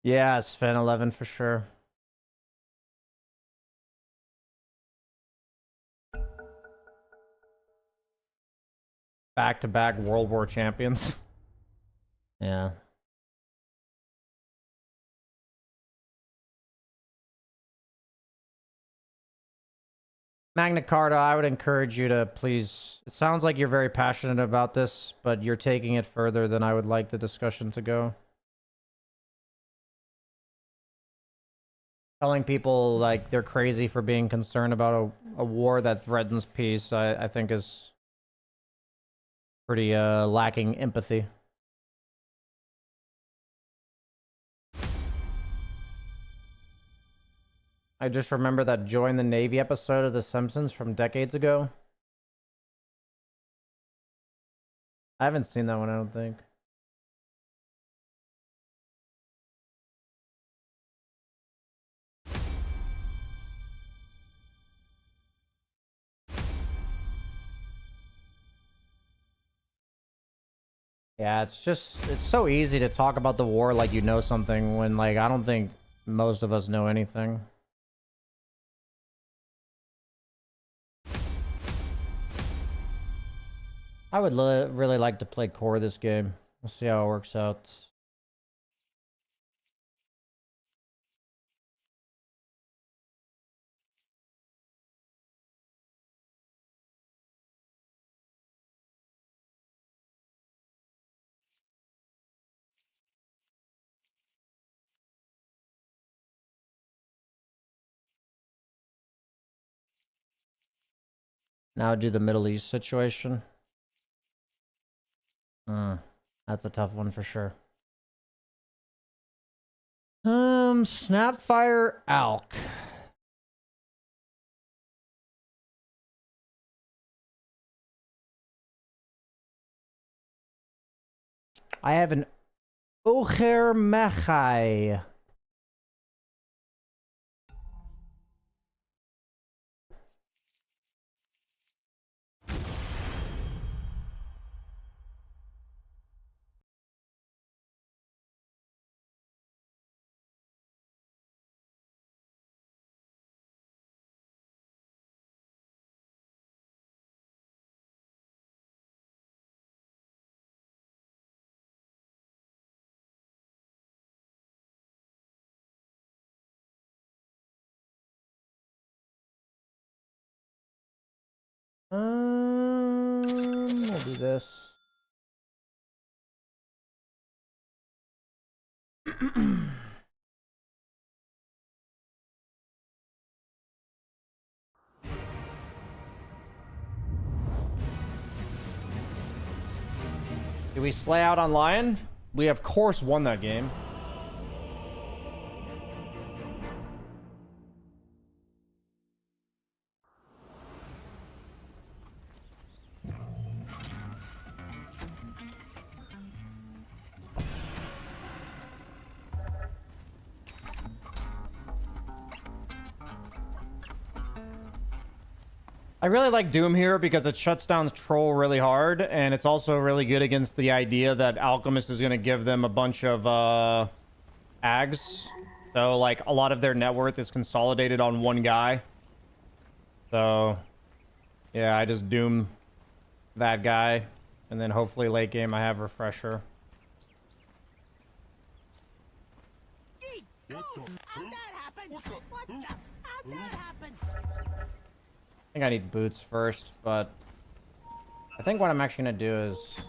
Yeah, it's Fan 11 for sure. Back-to-back World War champions. Yeah. Magna Carta, I would encourage you to please... It sounds like you're very passionate about this, but you're taking it further than I would like the discussion to go. Telling people like they're crazy for being concerned about a war that threatens peace, I think is pretty lacking empathy. I just remember that Join the Navy episode of The Simpsons from decades ago. I haven't seen that one, I don't think. Yeah, it's so easy to talk about the war like you know something when, like, I don't think most of us know anything. I would really like to play core this game. We'll see how it works out. Now do the Middle East situation. That's a tough one for sure. Snapfire Alk. I have an Ocher Mechai. We'll do this. Did we slay out on Lion? We of course won that game. I really like Doom here because it shuts down Troll really hard, and it's also really good against the idea that Alchemist is going to give them a bunch of ags. So, like, a lot of their net worth is consolidated on one guy. So, yeah, I just Doom that guy, and then hopefully late game I have Refresher. How'd that happen? What the? How'd that happen? I think I need boots first, but I think what I'm actually gonna do is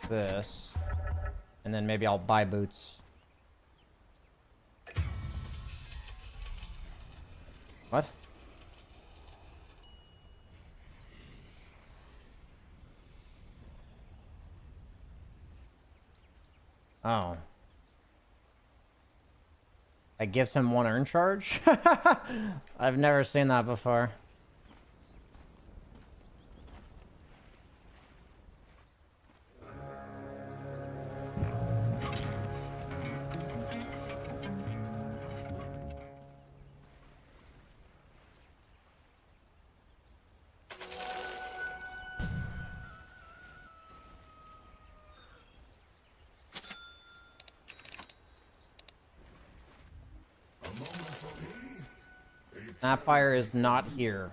this, and then maybe I'll buy boots. What? Oh. That gives him 1 earn charge? I've never seen that before. Snapfire is not here.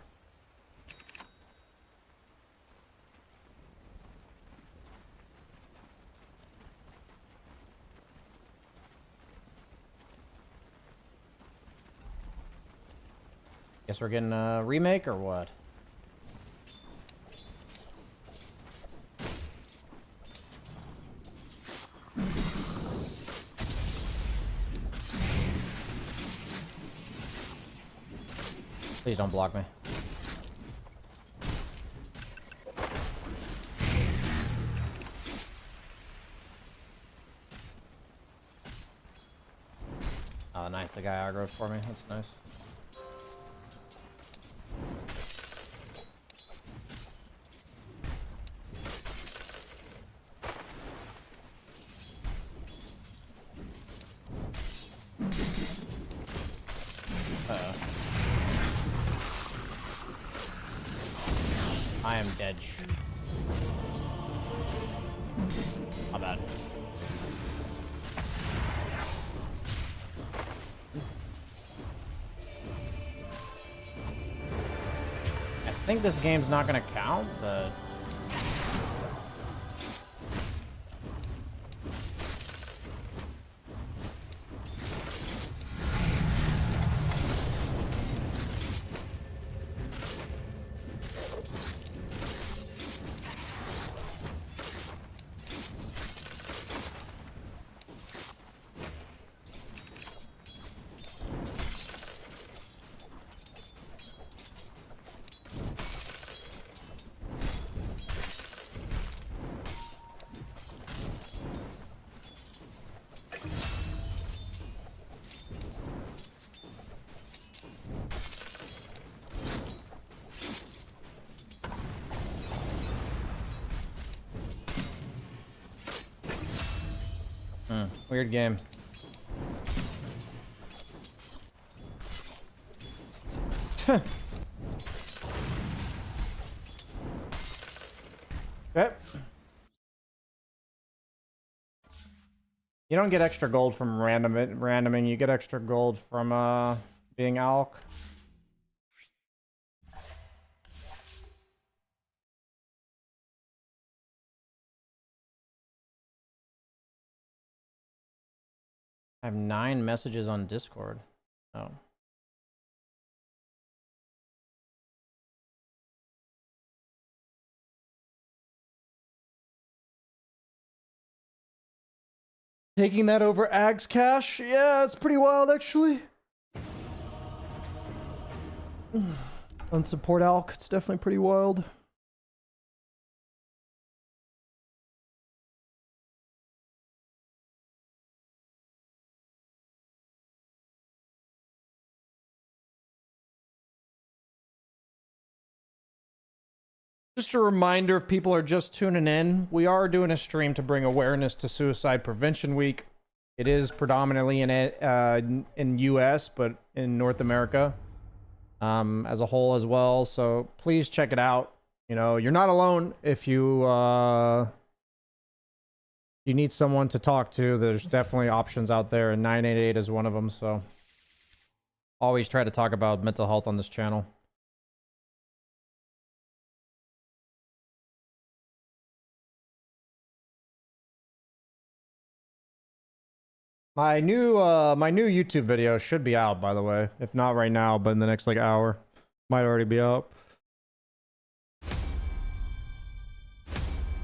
Guess we're getting a remake or what? Please don't block me. Oh, nice. The guy aggroed for me. That's nice. I am dead. How bad? I think this game's not gonna count, but Weird game. Okay. You don't get extra gold from randoming. You get extra gold from being Alk. I have 9 messages on Discord. Oh. Taking that over Ag's cash? Yeah, it's pretty wild actually. On support Alk, it's definitely pretty wild. Just a reminder, if people are just tuning in, we are doing a stream to bring awareness to Suicide Prevention Week. It is predominantly in US, but in North America as a whole as well. So please check it out. You know, you're not alone. If you you need someone to talk to, there's definitely options out there, and 988 is one of them. So always try to talk about mental health on this channel. My new YouTube video should be out, by the way. If not right now, but in the next like hour. Might already be out.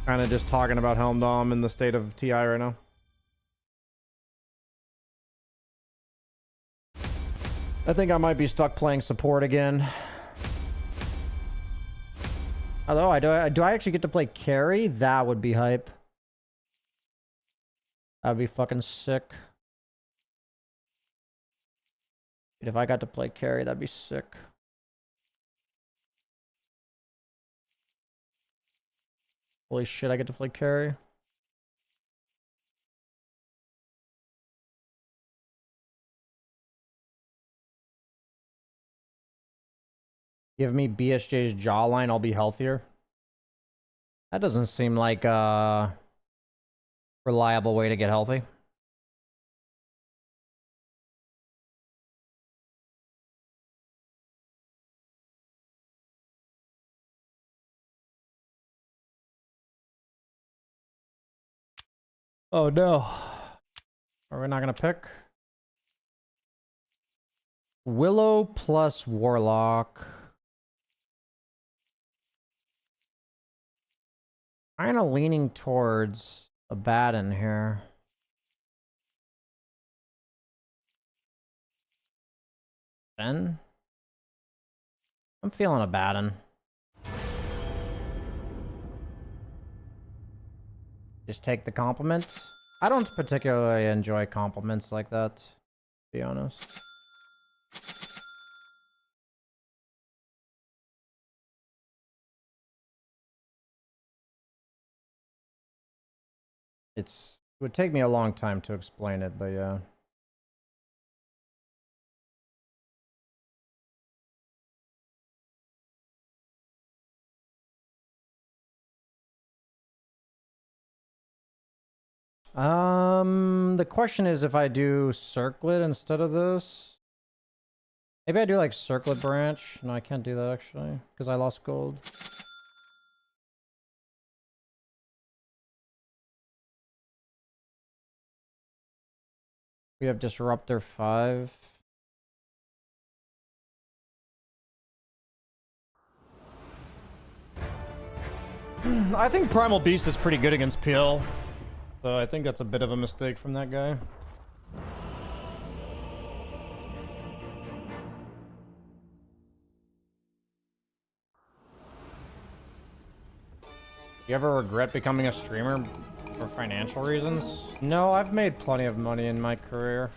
Kind of just talking about Helm Dom and the state of TI right now. I think I might be stuck playing support again. Although, do I actually get to play carry? That would be hype. That'd be fucking sick. If I got to play carry, that'd be sick. Holy shit, I get to play carry. Give me BSJ's jawline, I'll be healthier. That doesn't seem like a reliable way to get healthy. Oh no. Are we not gonna pick? Willow plus Warlock. Kinda leaning towards a Batten here. Ben? I'm feeling a Batten. Just take the compliments. I don't particularly enjoy compliments like that, to be honest. It would take me a long time to explain it, but yeah. The question is if I do circlet instead of this. Maybe I do like circlet branch. No, I can't do that actually, because I lost gold. We have Disruptor 5. I think Primal Beast is pretty good against PL. So I think that's a bit of a mistake from that guy. You ever regret becoming a streamer for financial reasons? No, I've made plenty of money in my career.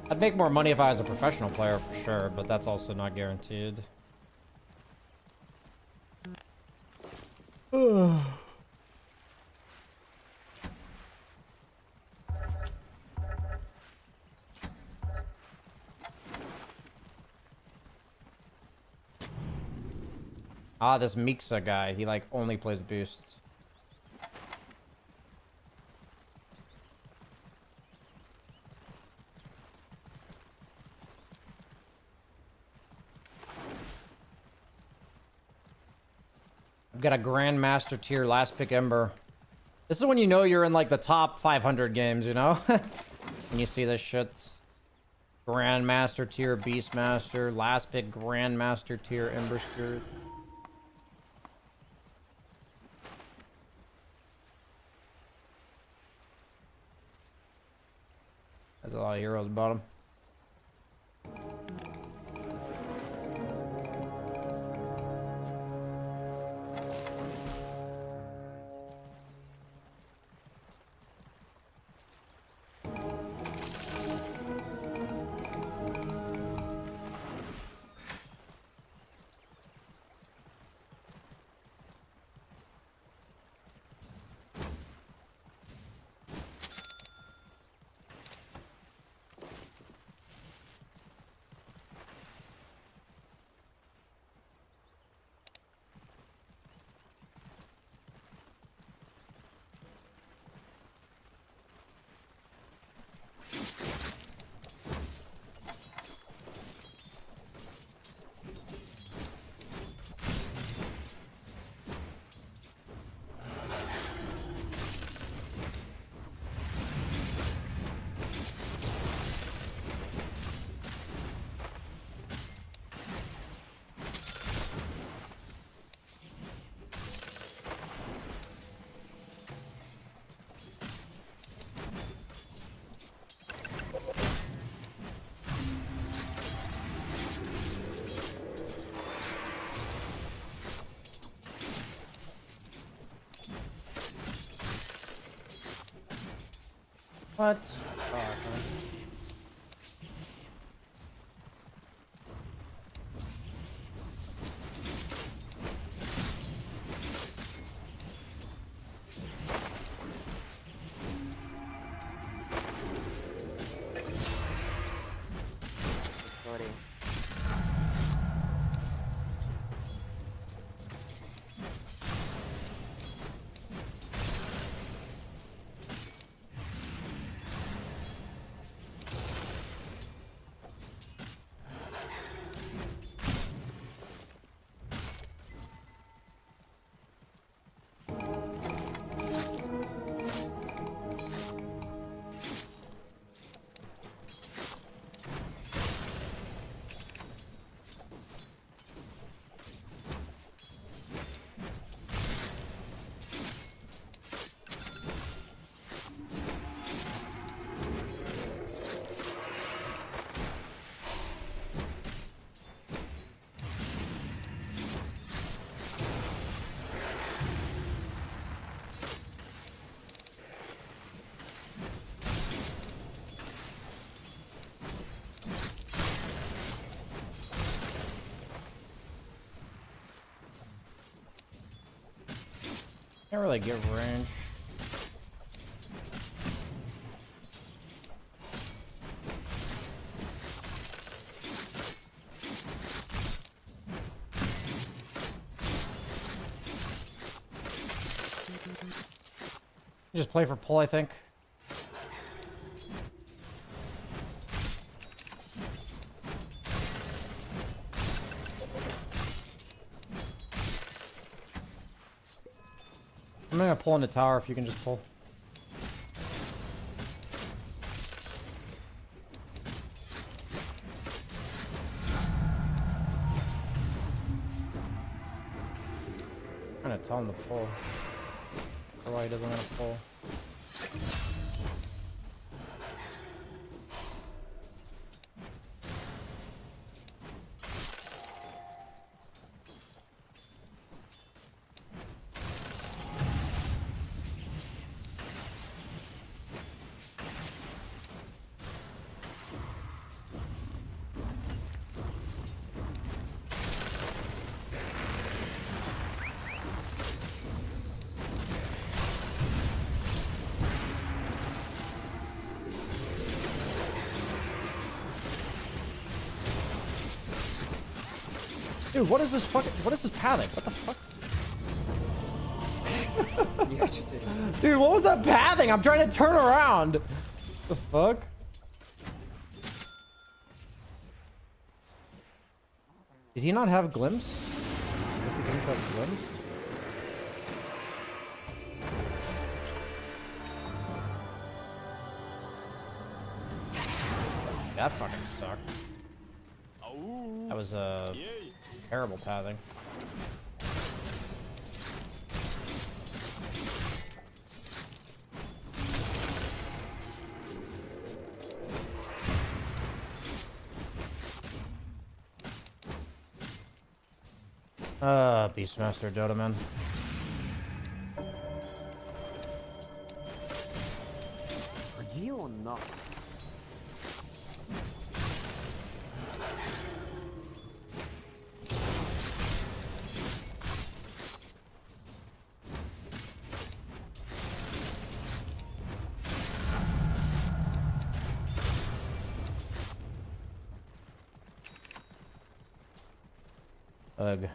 I'd make more money if I was a professional player for sure, but that's also not guaranteed. Ah, this Mixa guy, he like only plays boosts. I've got a Grandmaster tier last pick Ember. This is when you know you're in like the top 500 games, you know? When you see this shit. Grandmaster tier, Beastmaster, last pick Grandmaster tier, Ember Spirit. There's a lot of heroes bottom. What? Oh, okay. Sorry. Can't really get range. Just play for pull, I think. I'm gonna pull in the tower if you can just pull. I'm trying to tell him to pull. Or why he doesn't want to pull. Dude, what is this fucking... What is this pathing? What the fuck? Dude, what was that pathing? I'm trying to turn around. The fuck? Did he not have glimpse? I guess he didn't have glimpse. That fucking sucked. That was terrible pathing. Beastmaster Dota, man. Are you or not? Ugh.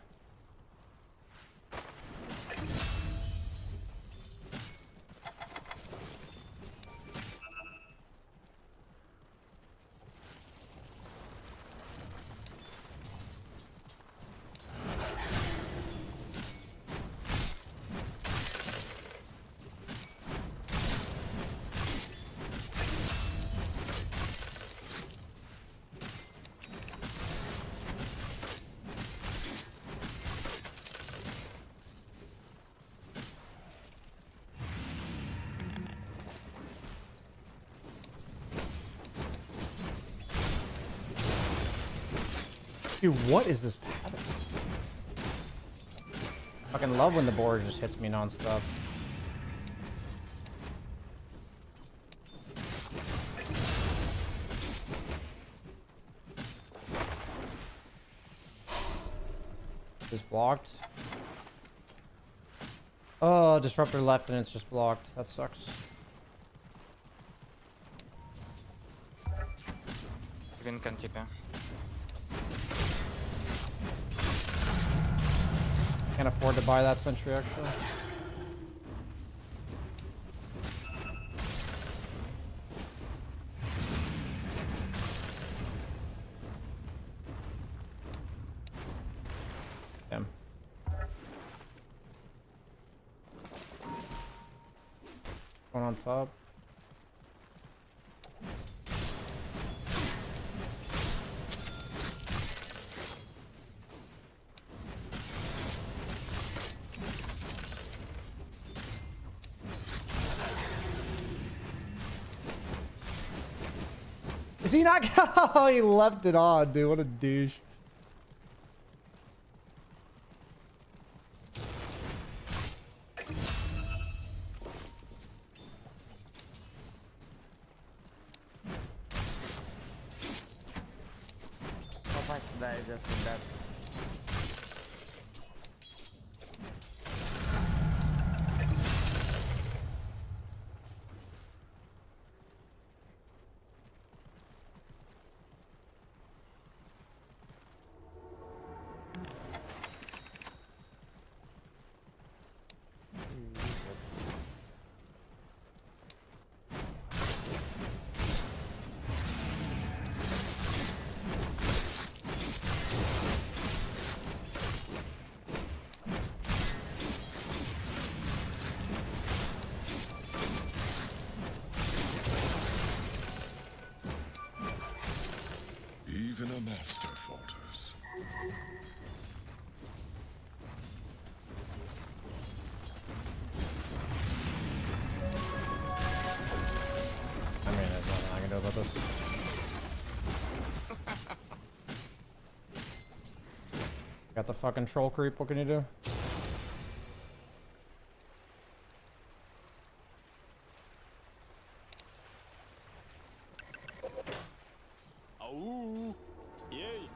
Dude, what is this pattern? Fucking love when the board just hits me non-stop. Is blocked. Oh, disruptor left and it's just blocked. That sucks. Green can TP. Can't afford to buy that sentry actually. Damn. One on top. Is he not? Oh, he left it on, dude. What a douche. How fast did I just do that? Even a master falters. I mean, there's nothing I can do about this. Got the fucking troll creep. What can you do? Oh, yay!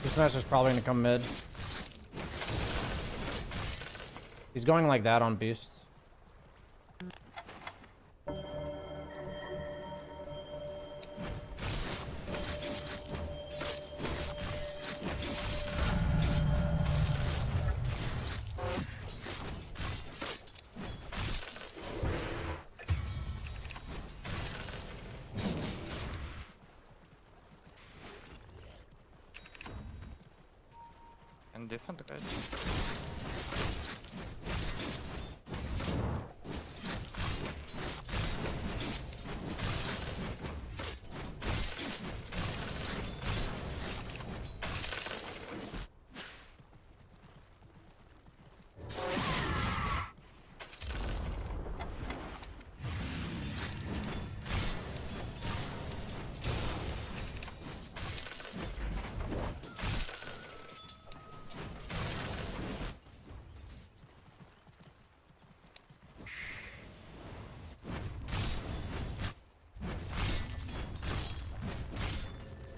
This match is probably gonna come mid. He's going like that on beasts. And defend, guys.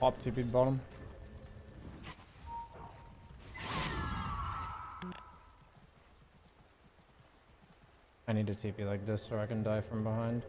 Pop TP bottom. I need to TP like this so I can die from behind.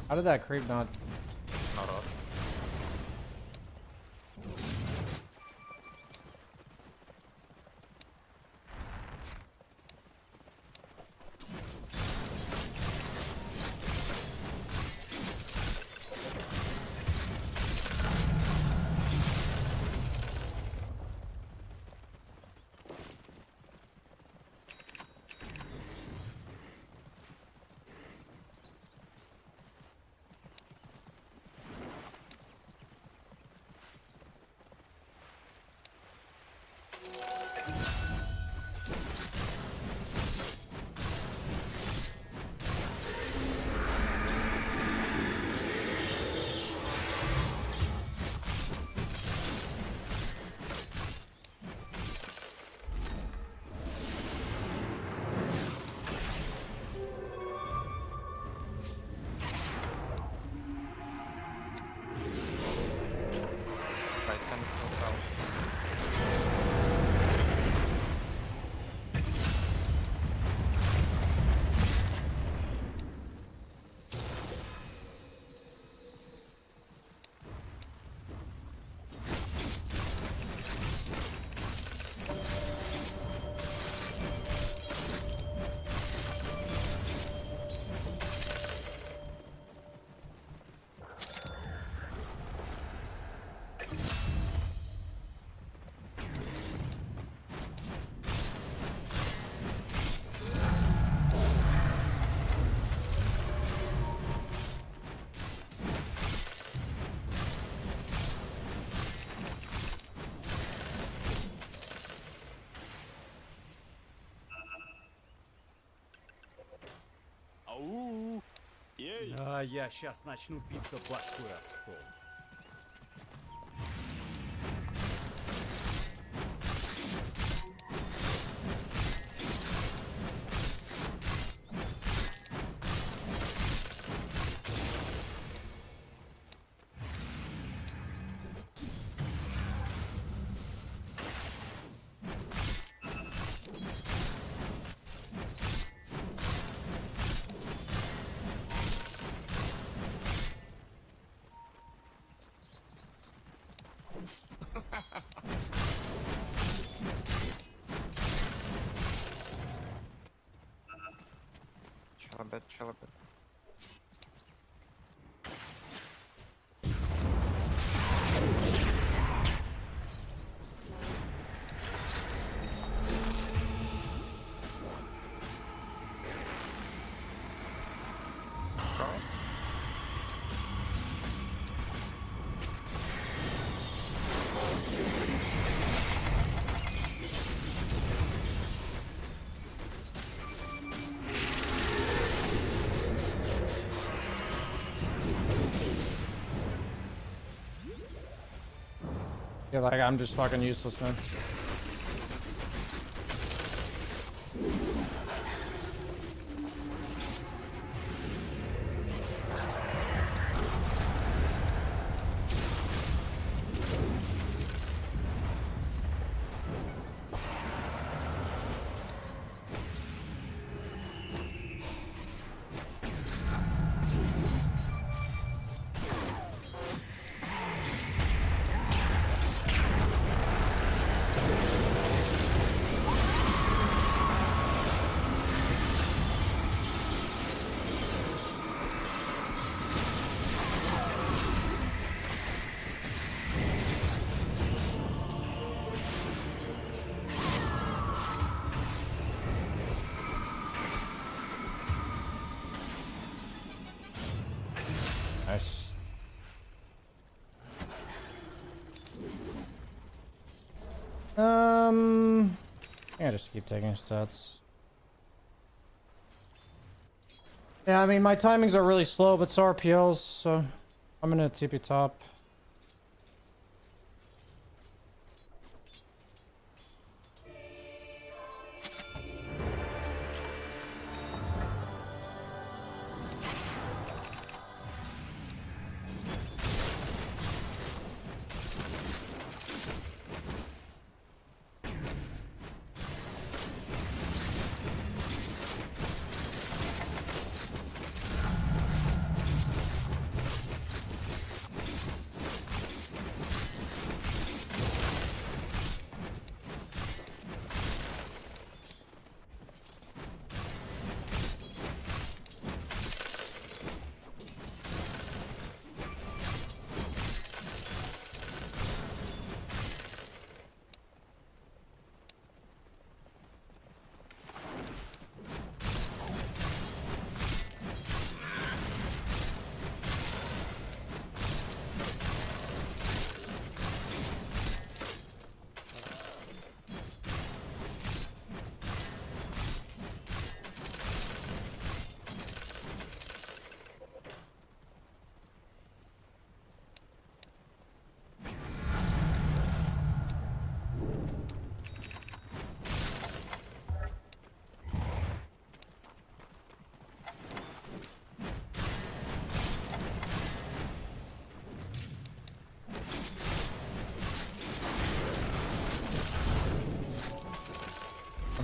How did that creep not? Not off. Right hand profile. А я сейчас начну биться башкой об стол. bit, chill a bit. Yeah, like I'm just fucking useless, man. Nice. Yeah, just keep taking stats. Yeah, I mean, my timings are really slow, but so are PLs, so I'm gonna TP top.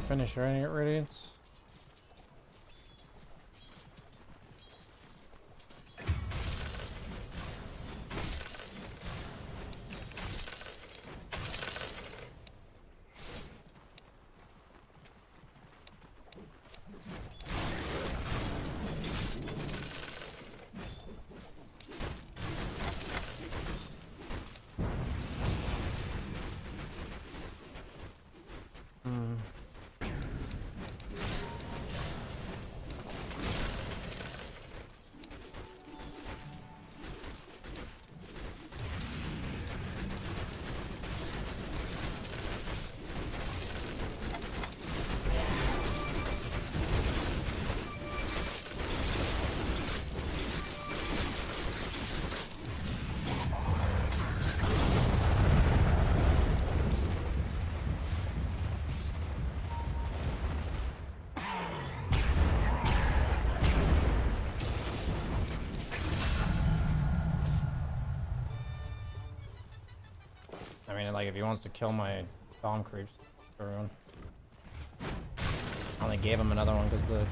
Finish Radiant Radiance. I mean, like, if he wants to kill my Dom creeps, everyone. I only gave him another one because the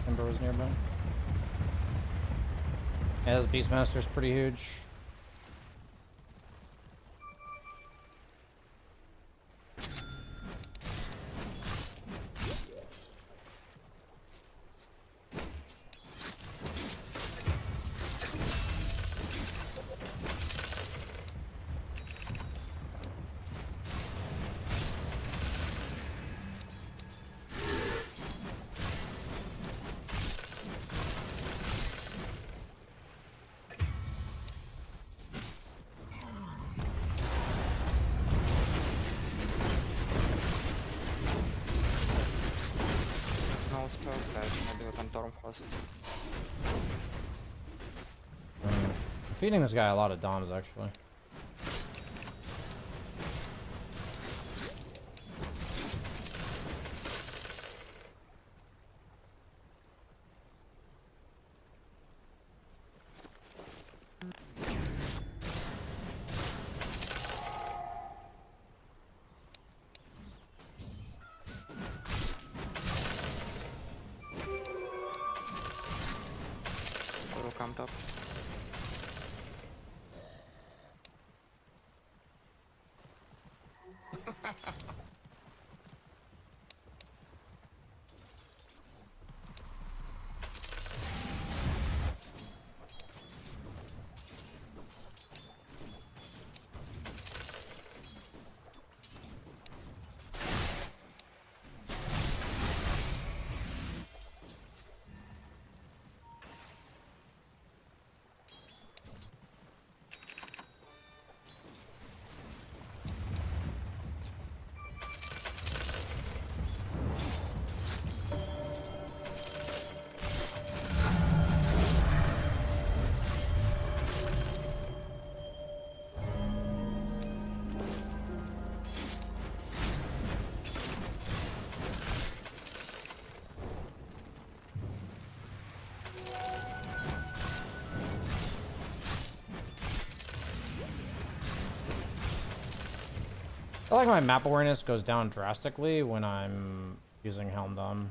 Ember was nearby. Yeah, this Beastmaster's pretty huge. storm host. I'm feeding this guy a lot of doms actually. Will come top. I feel like my map awareness goes down drastically when I'm using Helm Dom.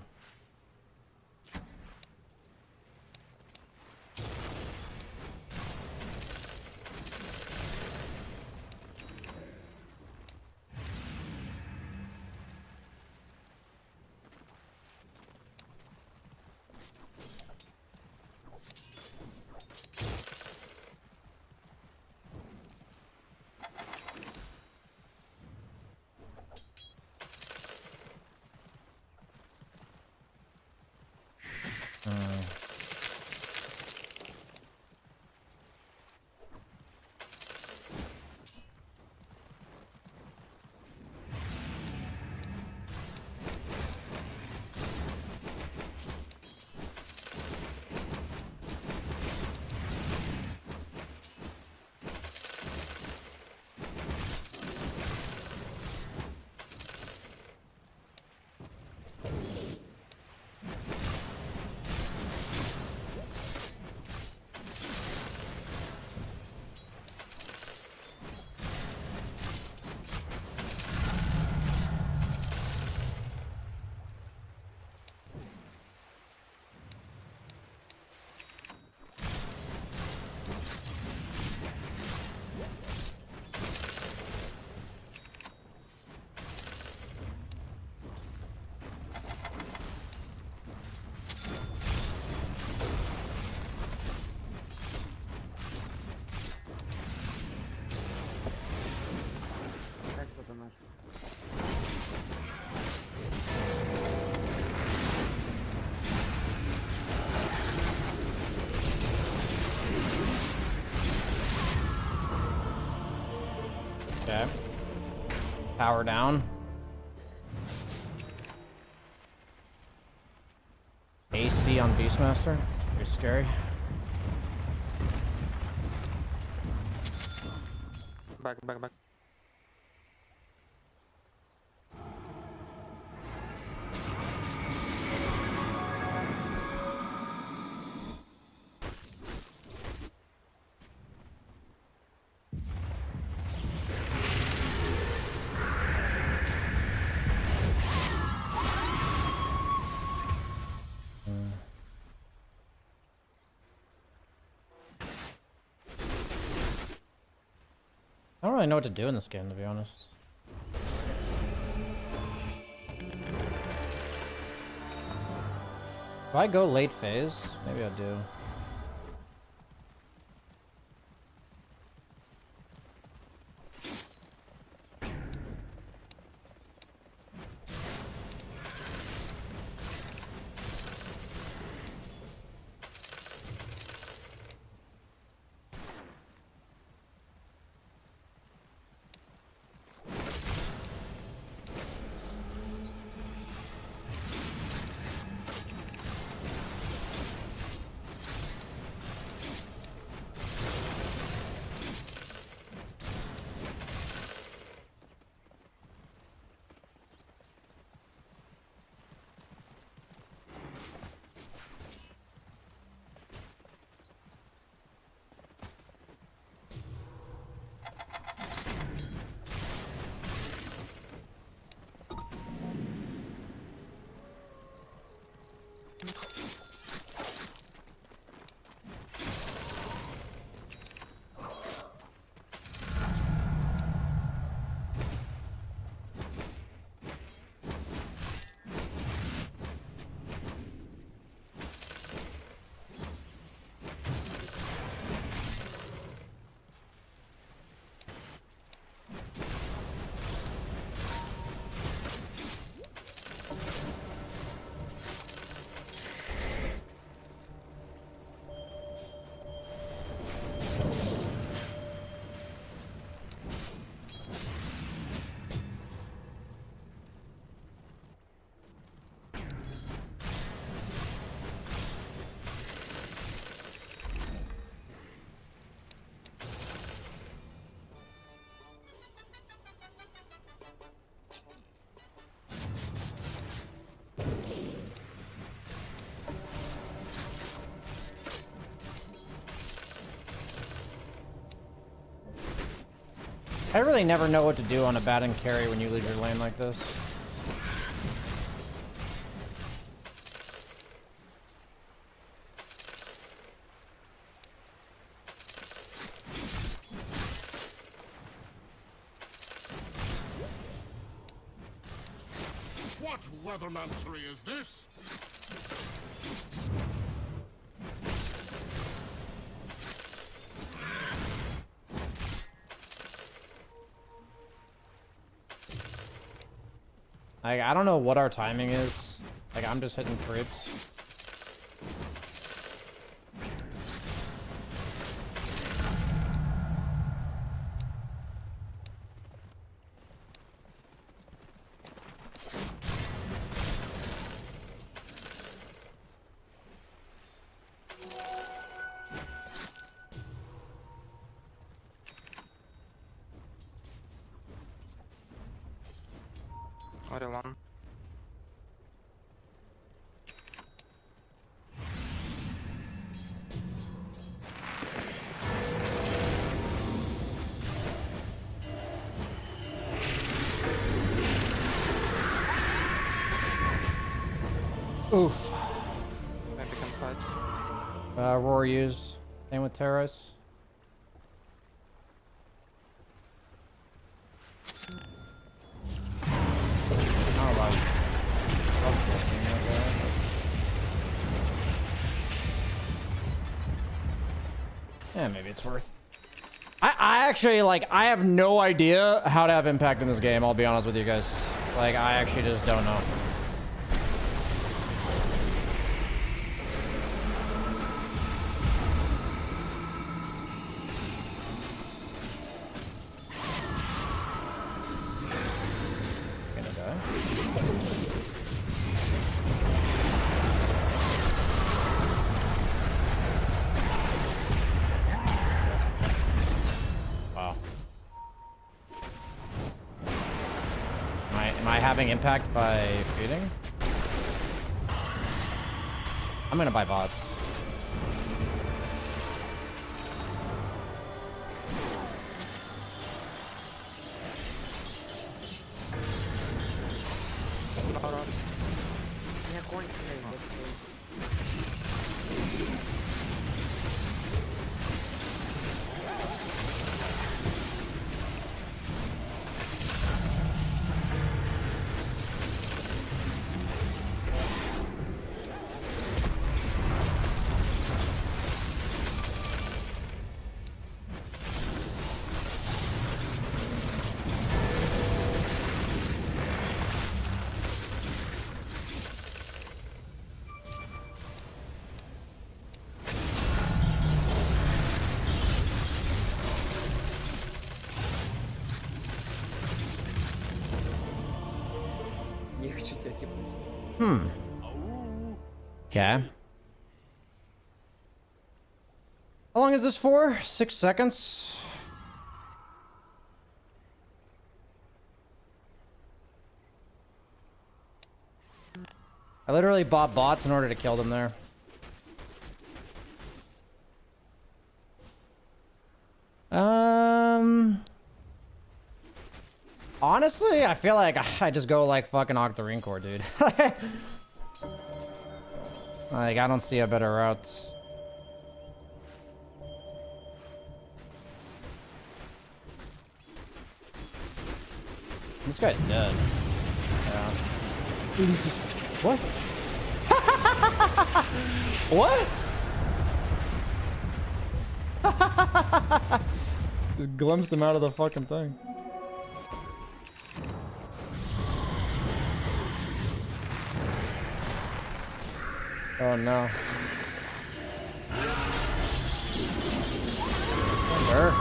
Okay. Power down. AC on Beastmaster. It's pretty scary. Back. I don't really know what to do in this game, to be honest. Do I go late phase? Maybe I do. I really never know what to do on a bat and carry when you leave your lane like this. What weathermancery is this? Like, I don't know what our timing is. Like, I'm just hitting creeps. Ori one. Oof. Maybe can fight. Roar use. Same with Terrace. Oh, wow. Yeah, maybe it's worth. I actually, like, I have no idea how to have impact in this game, I'll be honest with you guys. Like, I actually just don't know. Gonna die. Wow. Am I having impact by feeding? I'm gonna buy bots. Okay. How long is this for? 6 seconds? I literally bought bots in order to kill them there. Honestly, I feel like I just go like fucking Octarine Core, dude. Like, I don't see a better route. This guy's dead. Yeah. What? What? Just glimpsed him out of the fucking thing. Oh no. Sure.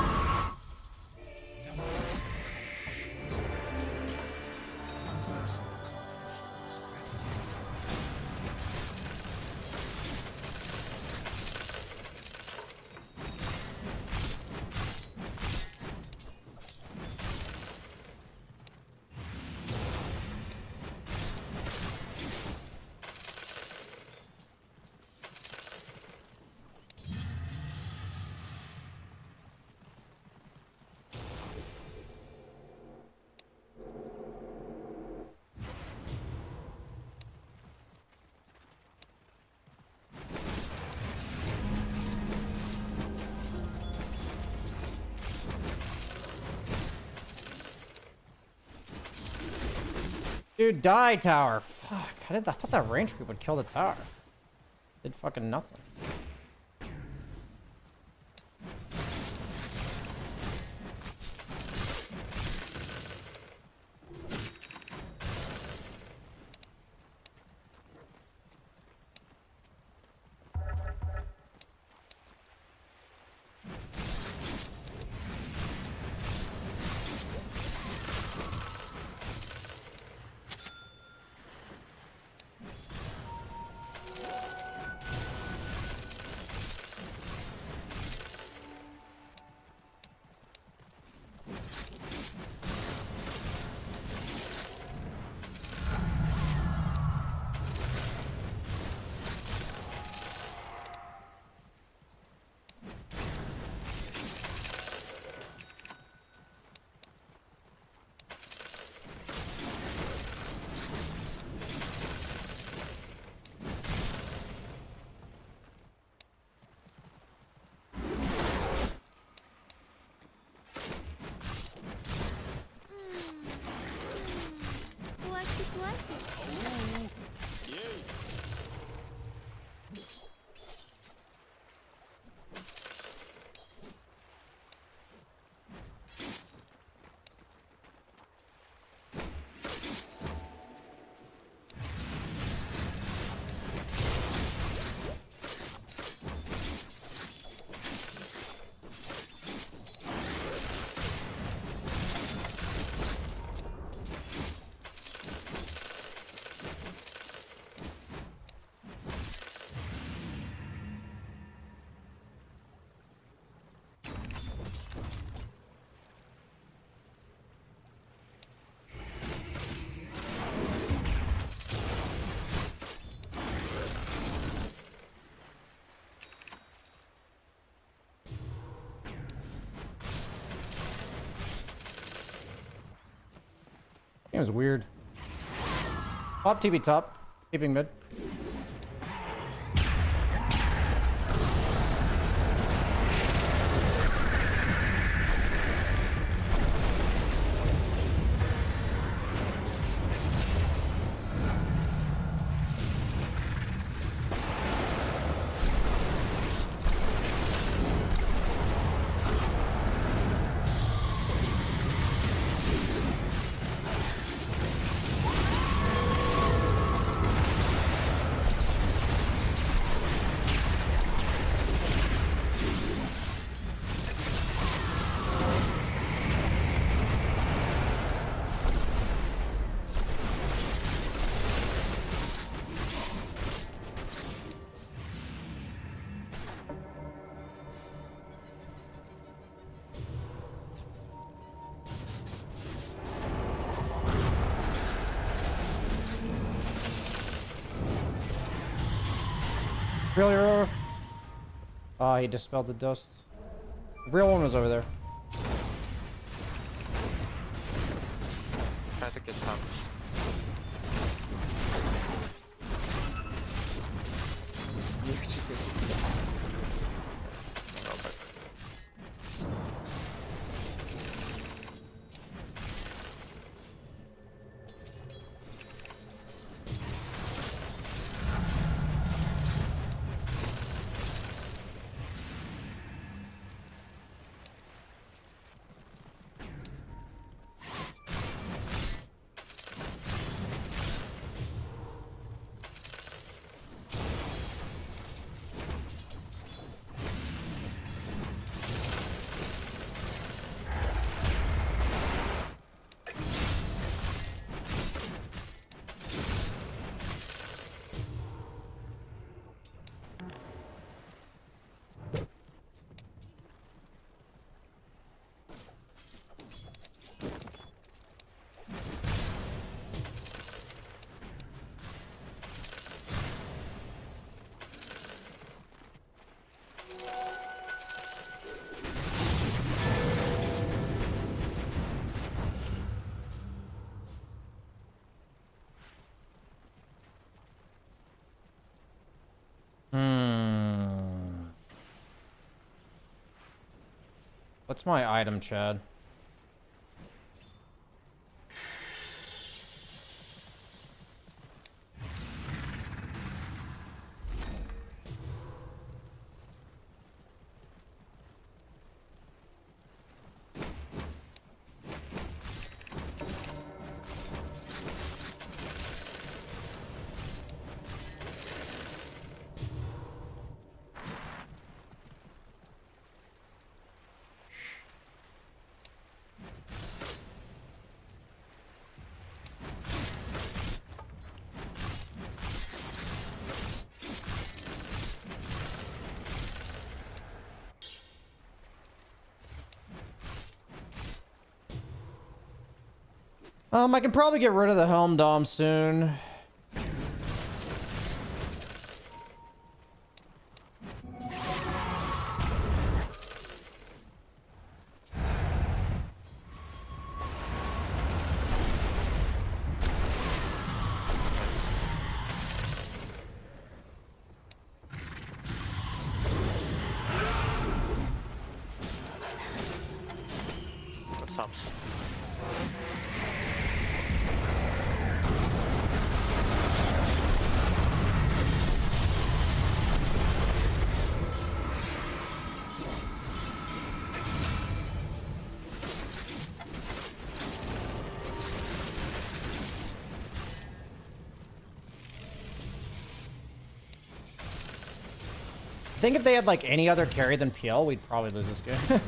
Dude, die, tower. Fuck. I thought that range creep would kill the tower. Did fucking nothing. It was weird. Top TB top. Keeping mid. Really? Oh, he dispelled the dust. The real one was over there. Try to get top. What's my item, Chad? I can probably get rid of the Helm Dom soon. Good subs. I think if they had like any other carry than PL, we'd probably lose this game.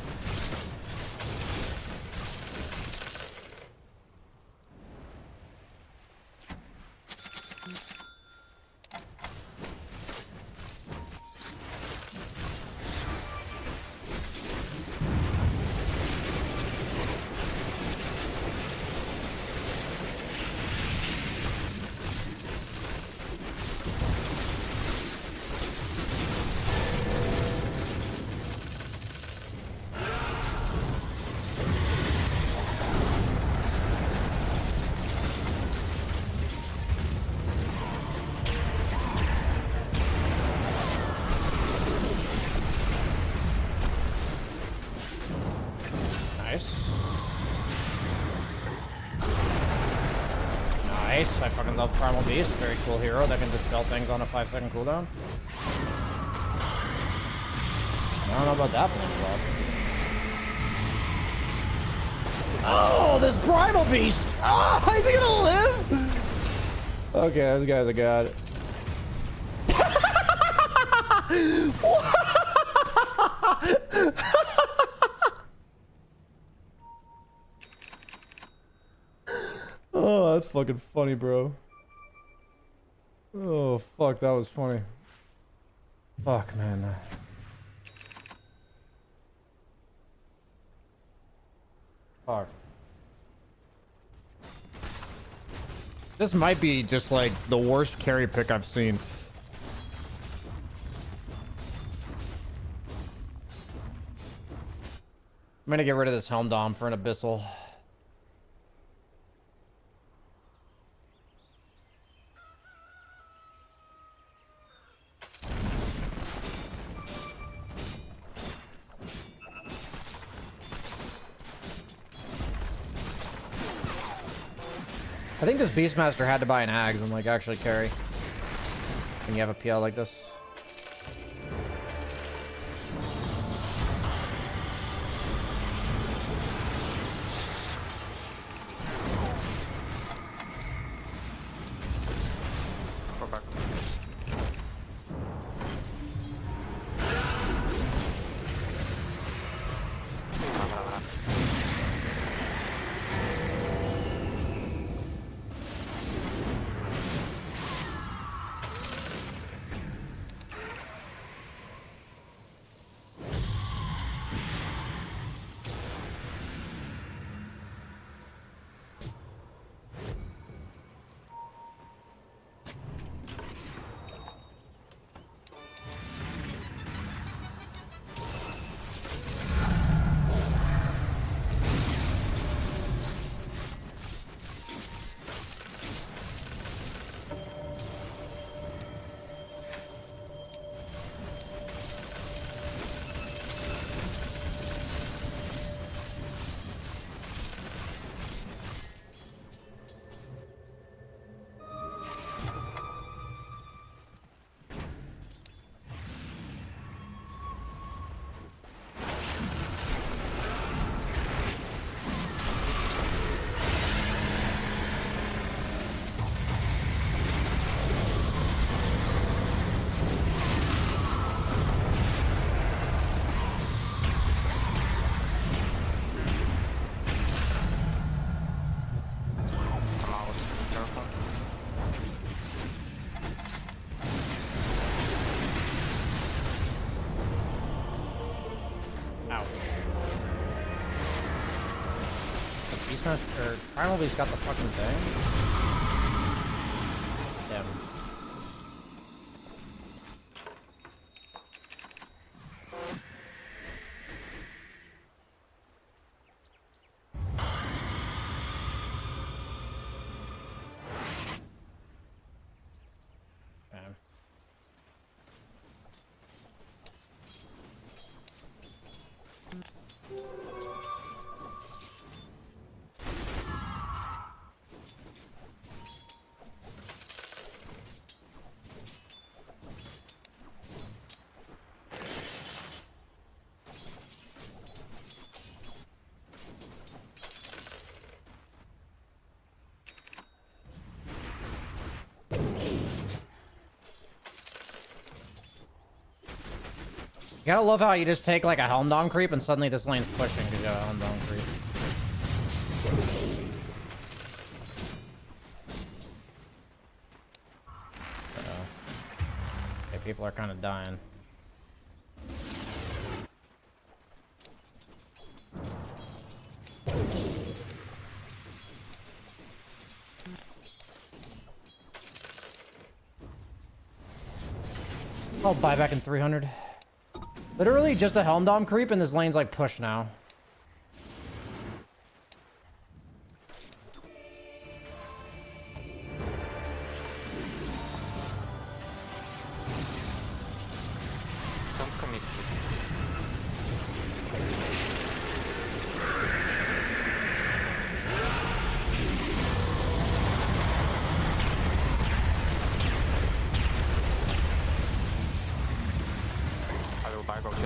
Nice. I fucking love Primal Beast. Very cool hero that can dispel things on a 5-second cooldown. I don't know about that one. Oh, this Primal Beast! Oh, is he gonna live? Okay, this guy's a god. Oh, that's fucking funny, bro. Oh, fuck, that was funny. Fuck, man. Fuck. This might be just like the worst carry pick I've seen. I'm gonna get rid of this Helm Dom for an Abyssal. I think this Beastmaster had to buy an Ags and like actually carry when you have a PL like this. Go back. Beastmaster or Primal Beast got the fucking thing. Damn. Damn. You gotta love how you just take like a Helm Dom creep and suddenly this lane's pushing because you have a Helm Dom creep. Okay, people are kind of dying. I'll buy back in 300. Literally just a Helm Dom creep and this lane's like push now. Don't commit. I will buy, go chase.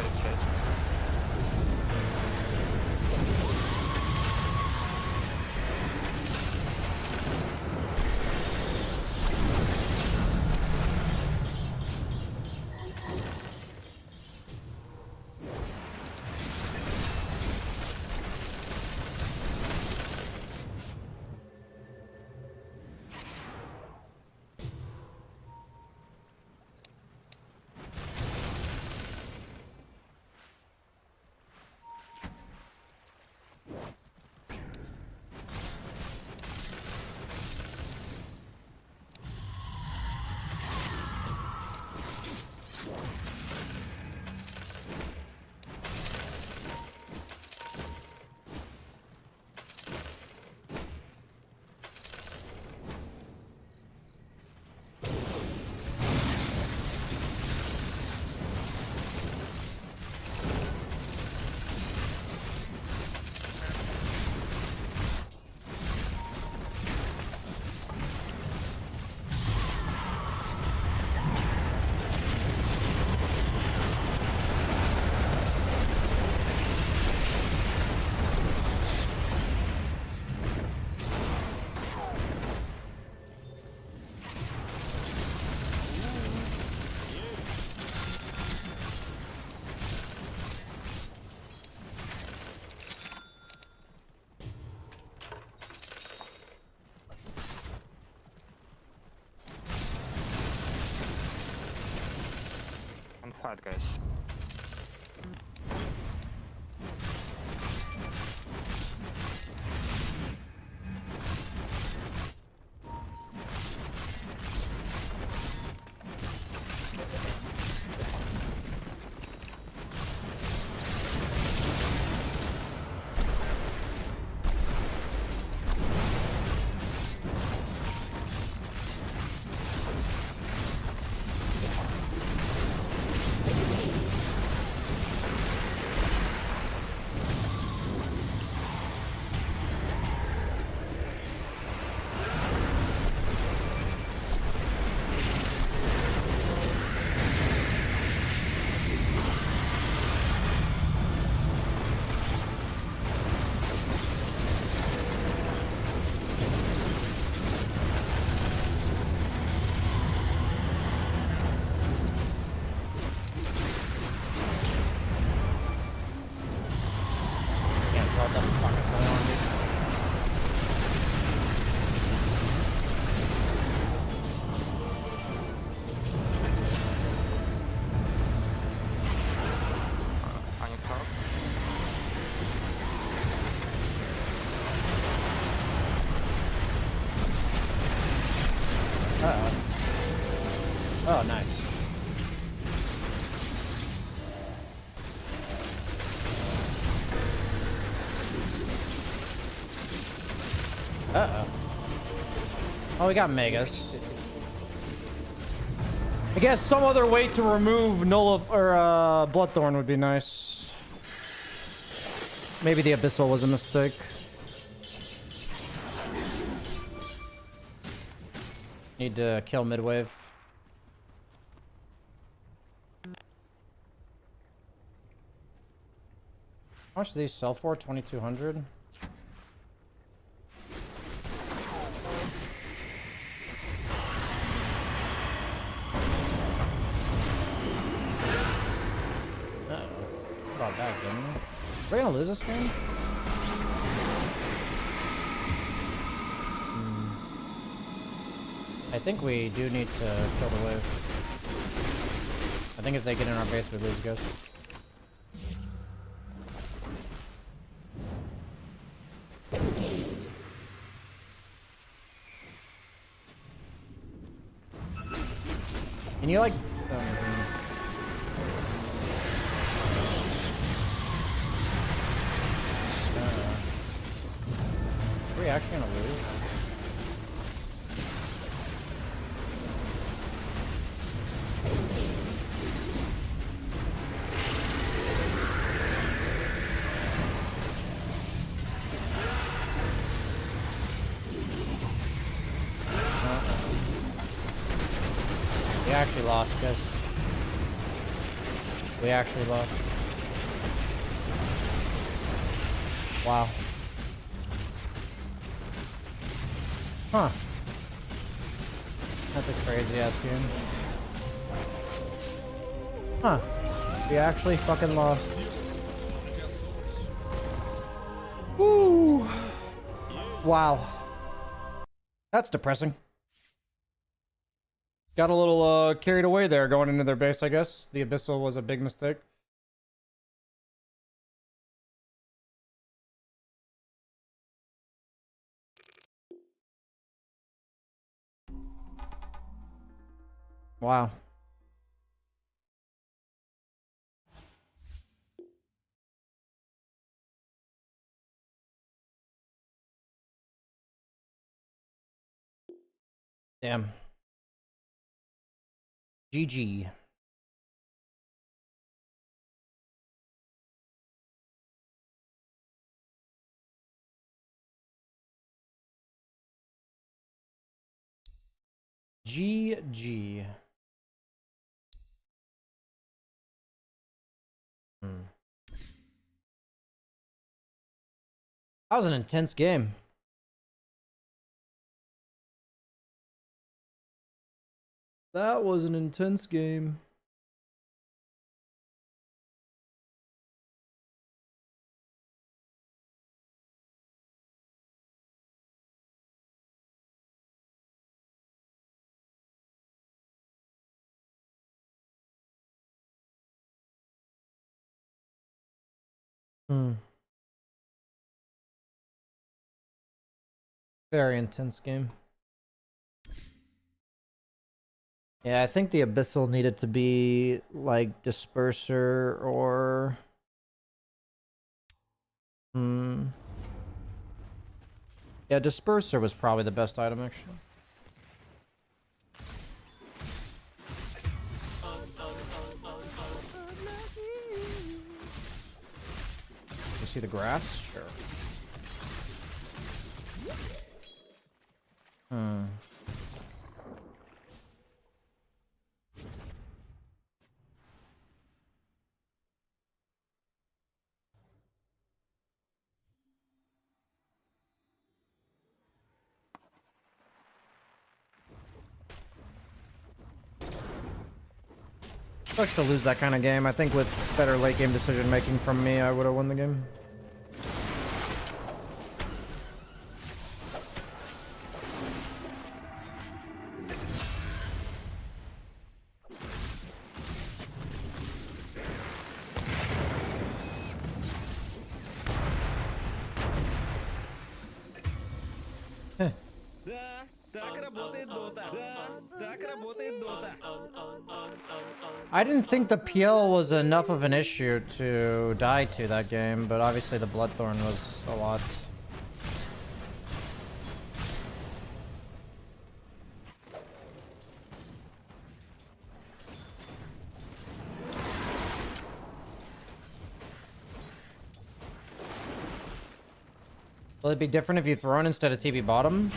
On fight, guys. Oh, nice. Oh, we got megas. I guess some other way to remove Bloodthorn would be nice. Maybe the Abyssal was a mistake. Need to kill midwave. How much do these sell for? 2,200? Brought back, didn't we? We're gonna lose this game? I think we do need to kill the wave. I think if they get in our base, we lose, guys. Can you like... are we actually gonna lose? We actually lost, guys. We actually lost. Wow. Huh. That's a crazy ass game. Huh. We actually fucking lost. Woo! Wow. That's depressing. Got a little carried away there going into their base, I guess. The Abyssal was a big mistake. Wow. Damn. GG. GG. That was an intense game. That was an intense game. Very intense game. Yeah, I think the Abyssal needed to be like Disperser or... Yeah, Disperser was probably the best item, actually. You see the grass? Sure. Sucks to lose that kind of game. I think with better late game decision making from me, I would have won the game. Да, так работает Dota. Да, Так работает Dota. I didn't think the PL was enough of an issue to die to that game, but obviously the Bloodthorn was a lot. Will it be different if you thrown instead of TB bottom?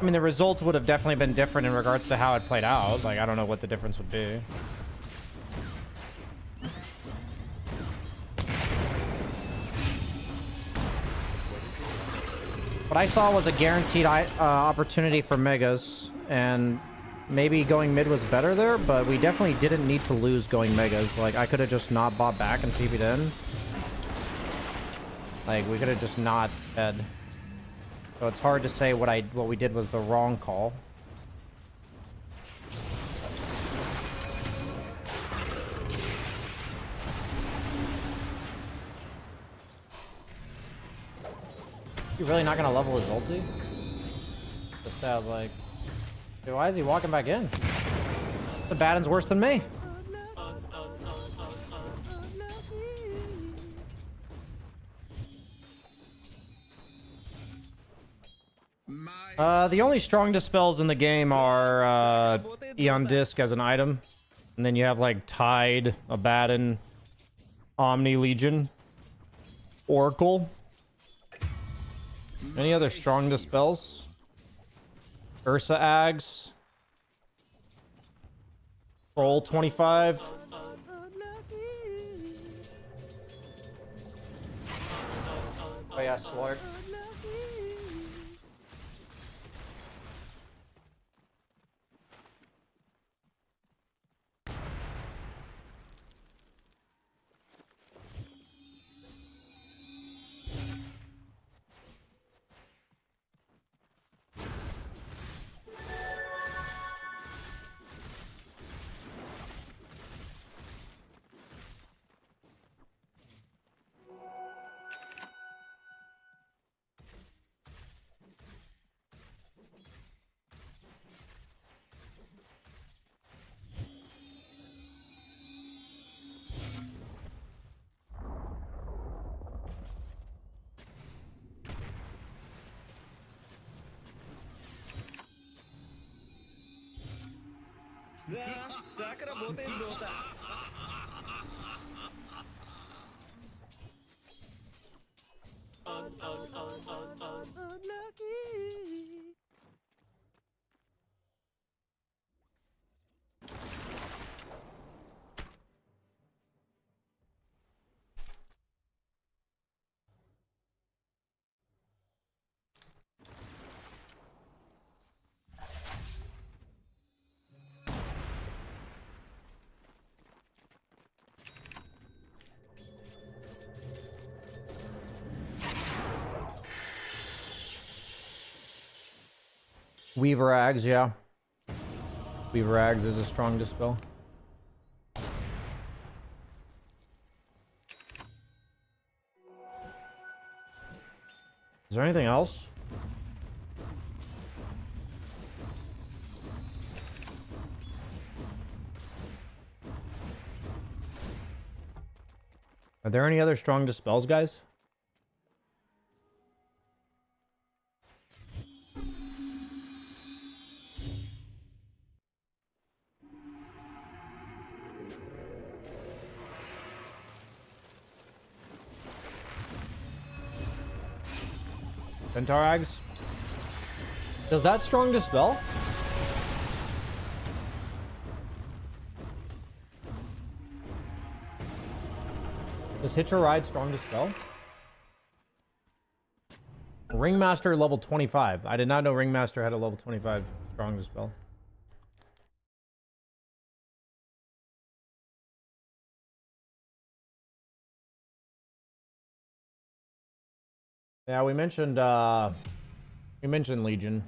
I mean, the results would have definitely been different in regards to how it played out. Like, I don't know what the difference would be. What I saw was a guaranteed opportunity for Megas, and maybe going mid was better there, but we definitely didn't need to lose going Megas. Like, I could have just not bought back and TB'd in. Like, we could have just not fed. So it's hard to say what we did was the wrong call. You really not gonna level his ulti? Just sounds like, dude, why is he walking back in? The Baden's worse than me. The only strong dispels in the game are Eon Disc as an item, and then you have like Tide, Abaddon, Omni Legion, Oracle. Any other strong dispels? Ursa Ags, Troll 25. Oh yeah, Slurp. Да, так работает Dota. Weaver Ags, yeah. Weaver Ags is a strong dispel. Is there anything else? Are there any other strong dispels, guys? Centaur Ags? Does that strong dispel? Does Hitch or Ride strong dispel? Ringmaster level 25. I did not know Ringmaster had a level 25 strong dispel. Yeah, we mentioned Legion.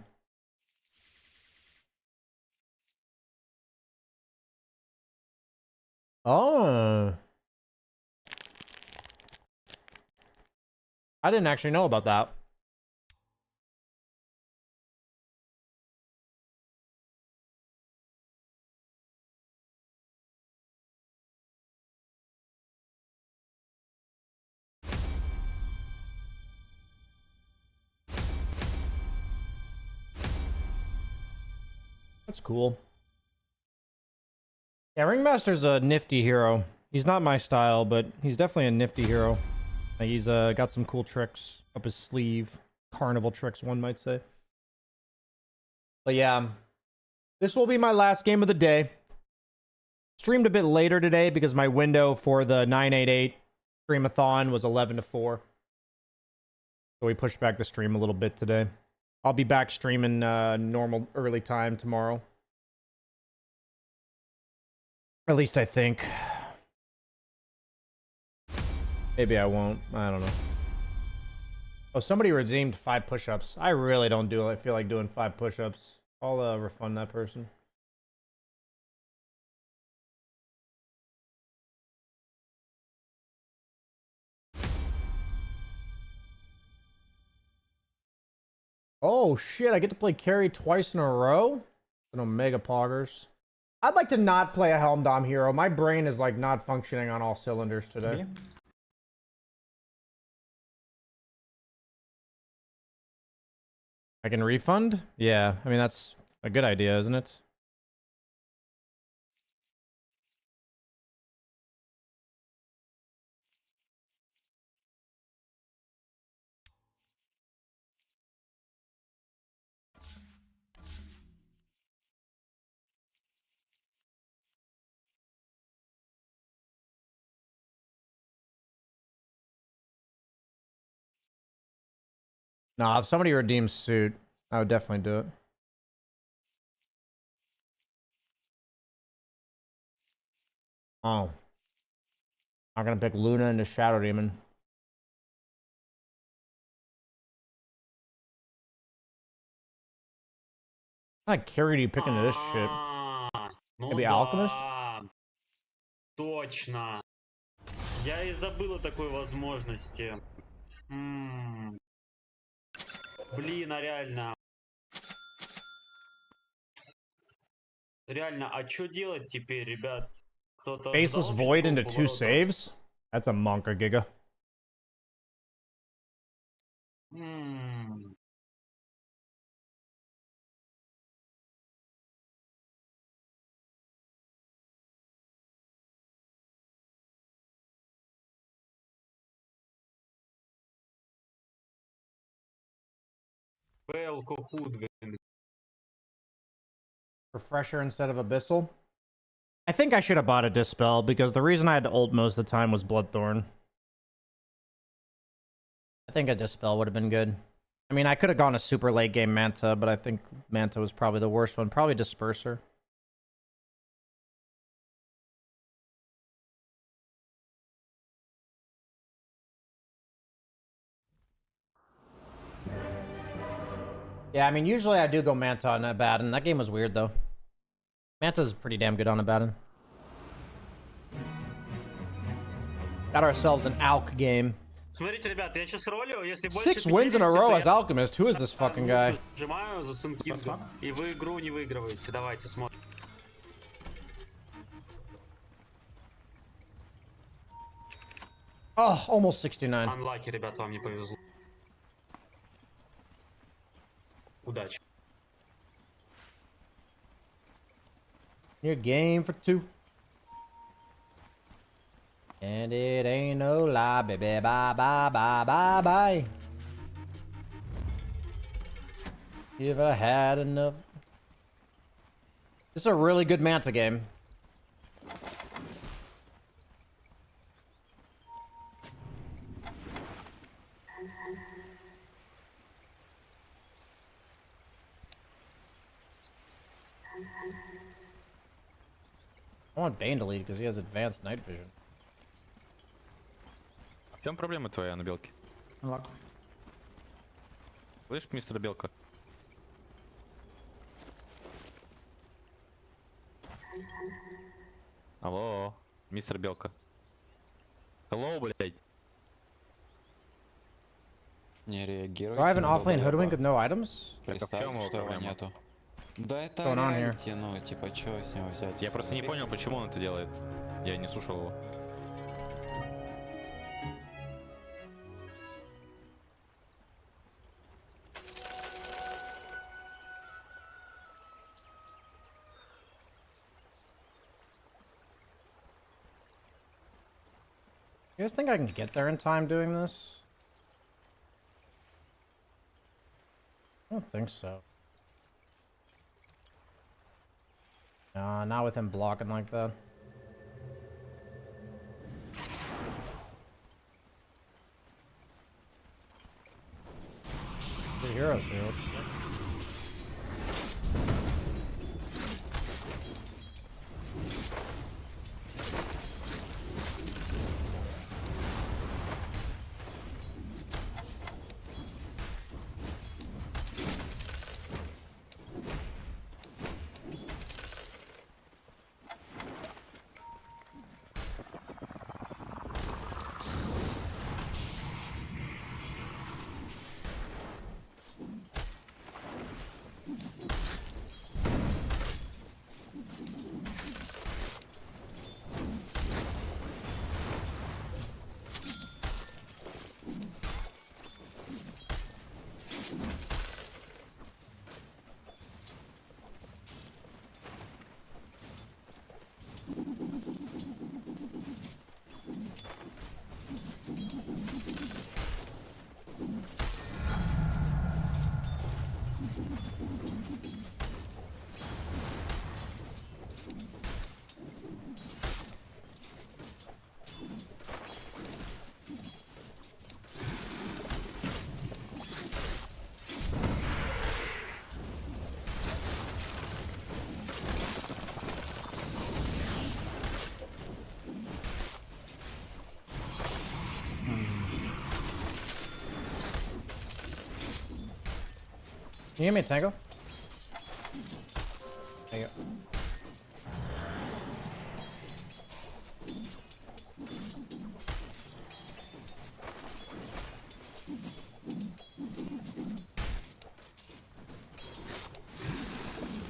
Oh. I didn't actually know about that. That's cool. Yeah, Ringmaster's a nifty hero. He's not my style, but he's definitely a nifty hero. Like, he's got some cool tricks up his sleeve. Carnival tricks, one might say. But yeah, this will be my last game of the day. Streamed a bit later today because my window for the 988 streamathon was 11 to 4. So we pushed back the stream a little bit today. I'll be back streaming normal early time tomorrow. At least I think. Maybe I won't. I don't know. Oh, somebody redeemed 5 push-ups. I really don't feel like doing 5 push-ups. I'll refund that person. Oh shit, I get to play carry twice in a row? An Omega Poggers. I'd like to not play a Helm Dom hero. My brain is like not functioning on all cylinders today. Yeah. I can refund? Yeah, I mean that's a good idea, isn't it? Nah, if somebody redeems suit, I would definitely do it. Oh. I'm gonna pick Luna into Shadow Demon. What kind of carry do you pick into this shit? Ну Maybe да, Alchemist? точно. Я и забыл о такой возможности. Блин, а реально. Реально, а что делать теперь, ребят? Кто-то Faceless ждал Void такого into 2 поворота? saves? That's a monka giga. Пелку Худвин. Refresher instead of Abyssal? I think I should have bought a Dispel, because the reason I had to ult most of the time was Bloodthorn. I think a Dispel would have been good. I mean, I could have gone a super late game Manta, but I think Manta was probably the worst one. Probably Disperser. Yeah, I mean, usually I do go Manta on Abaddon. That game was weird, though. Manta's pretty damn good on Abaddon. Got ourselves an Alk game. Смотрите, ребят, я сейчас ролю, если больше 6 wins in a 50, row то as я Alchemist. Who is this fucking guy? нажимаю за Сункингом, и вы игру не выигрываете. Давайте, смотрим. Oh, almost 69. Unlucky, ребят, вам не повезло. Удачи. Your game for 2. And it ain't no lie, baby. Bye, bye, bye, bye, bye. If I had enough. This is a really good Manta game. I want Bane to lead because he has advanced night vision. В чем проблема твоя на белке? Лак. Слышь, мистер Белка? Алло, мистер Белка. Hello, блядь. Не реагируйте. Do I have an на offlane долбоеба. hoodwink with no items? Представьте, его что его проблема? нету. Да это Going on here? реалити, ну типа чё с него взять? Я просто не понял, почему он это делает. Я не слушал его. You guys think I can get there in time doing this? I don't think so. Nah, not with him blocking like that. The hero shield. Can you give me a tango? There you go.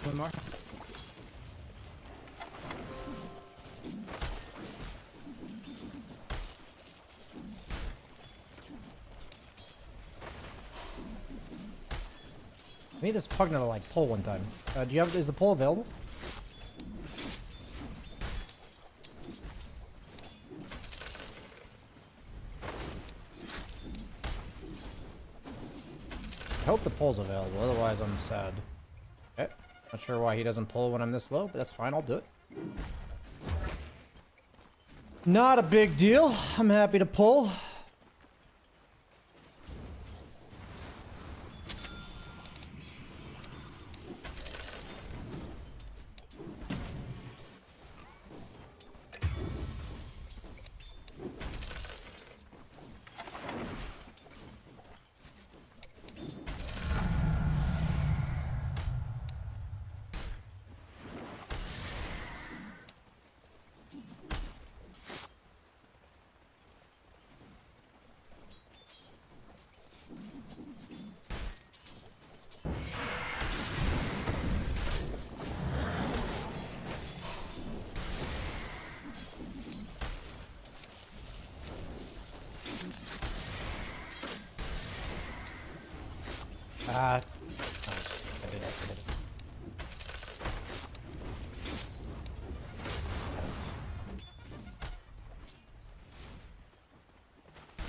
One more. I need this Pugna to like pull one time. Do you have? Is the pull available? I hope the pull's available. Otherwise, I'm sad. Okay. Not sure why he doesn't pull when I'm this low, but that's fine. I'll do it. Not a big deal. I'm happy to pull. Nice. I did it.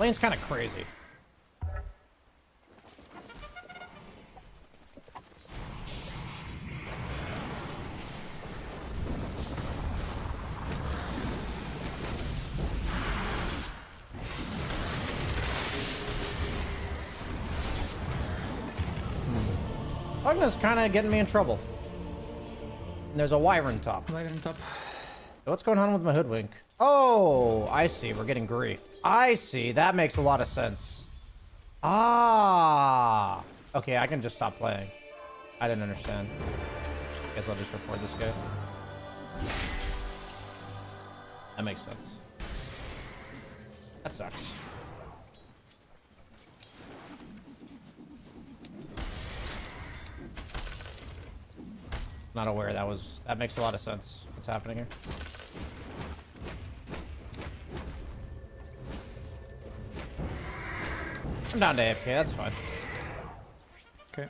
Lane's kind of crazy. Pugna's kind of getting me in trouble. And there's a wyvern top. So what's going on with my hoodwink? Oh, I see. We're getting griefed. I see. That makes a lot of sense. Ah. Okay, I can just stop playing. I didn't understand. Guess I'll just report this guy. That makes sense. That sucks. Not aware that makes a lot of sense. What's happening here? I'm down to AFK, that's fine. Okay.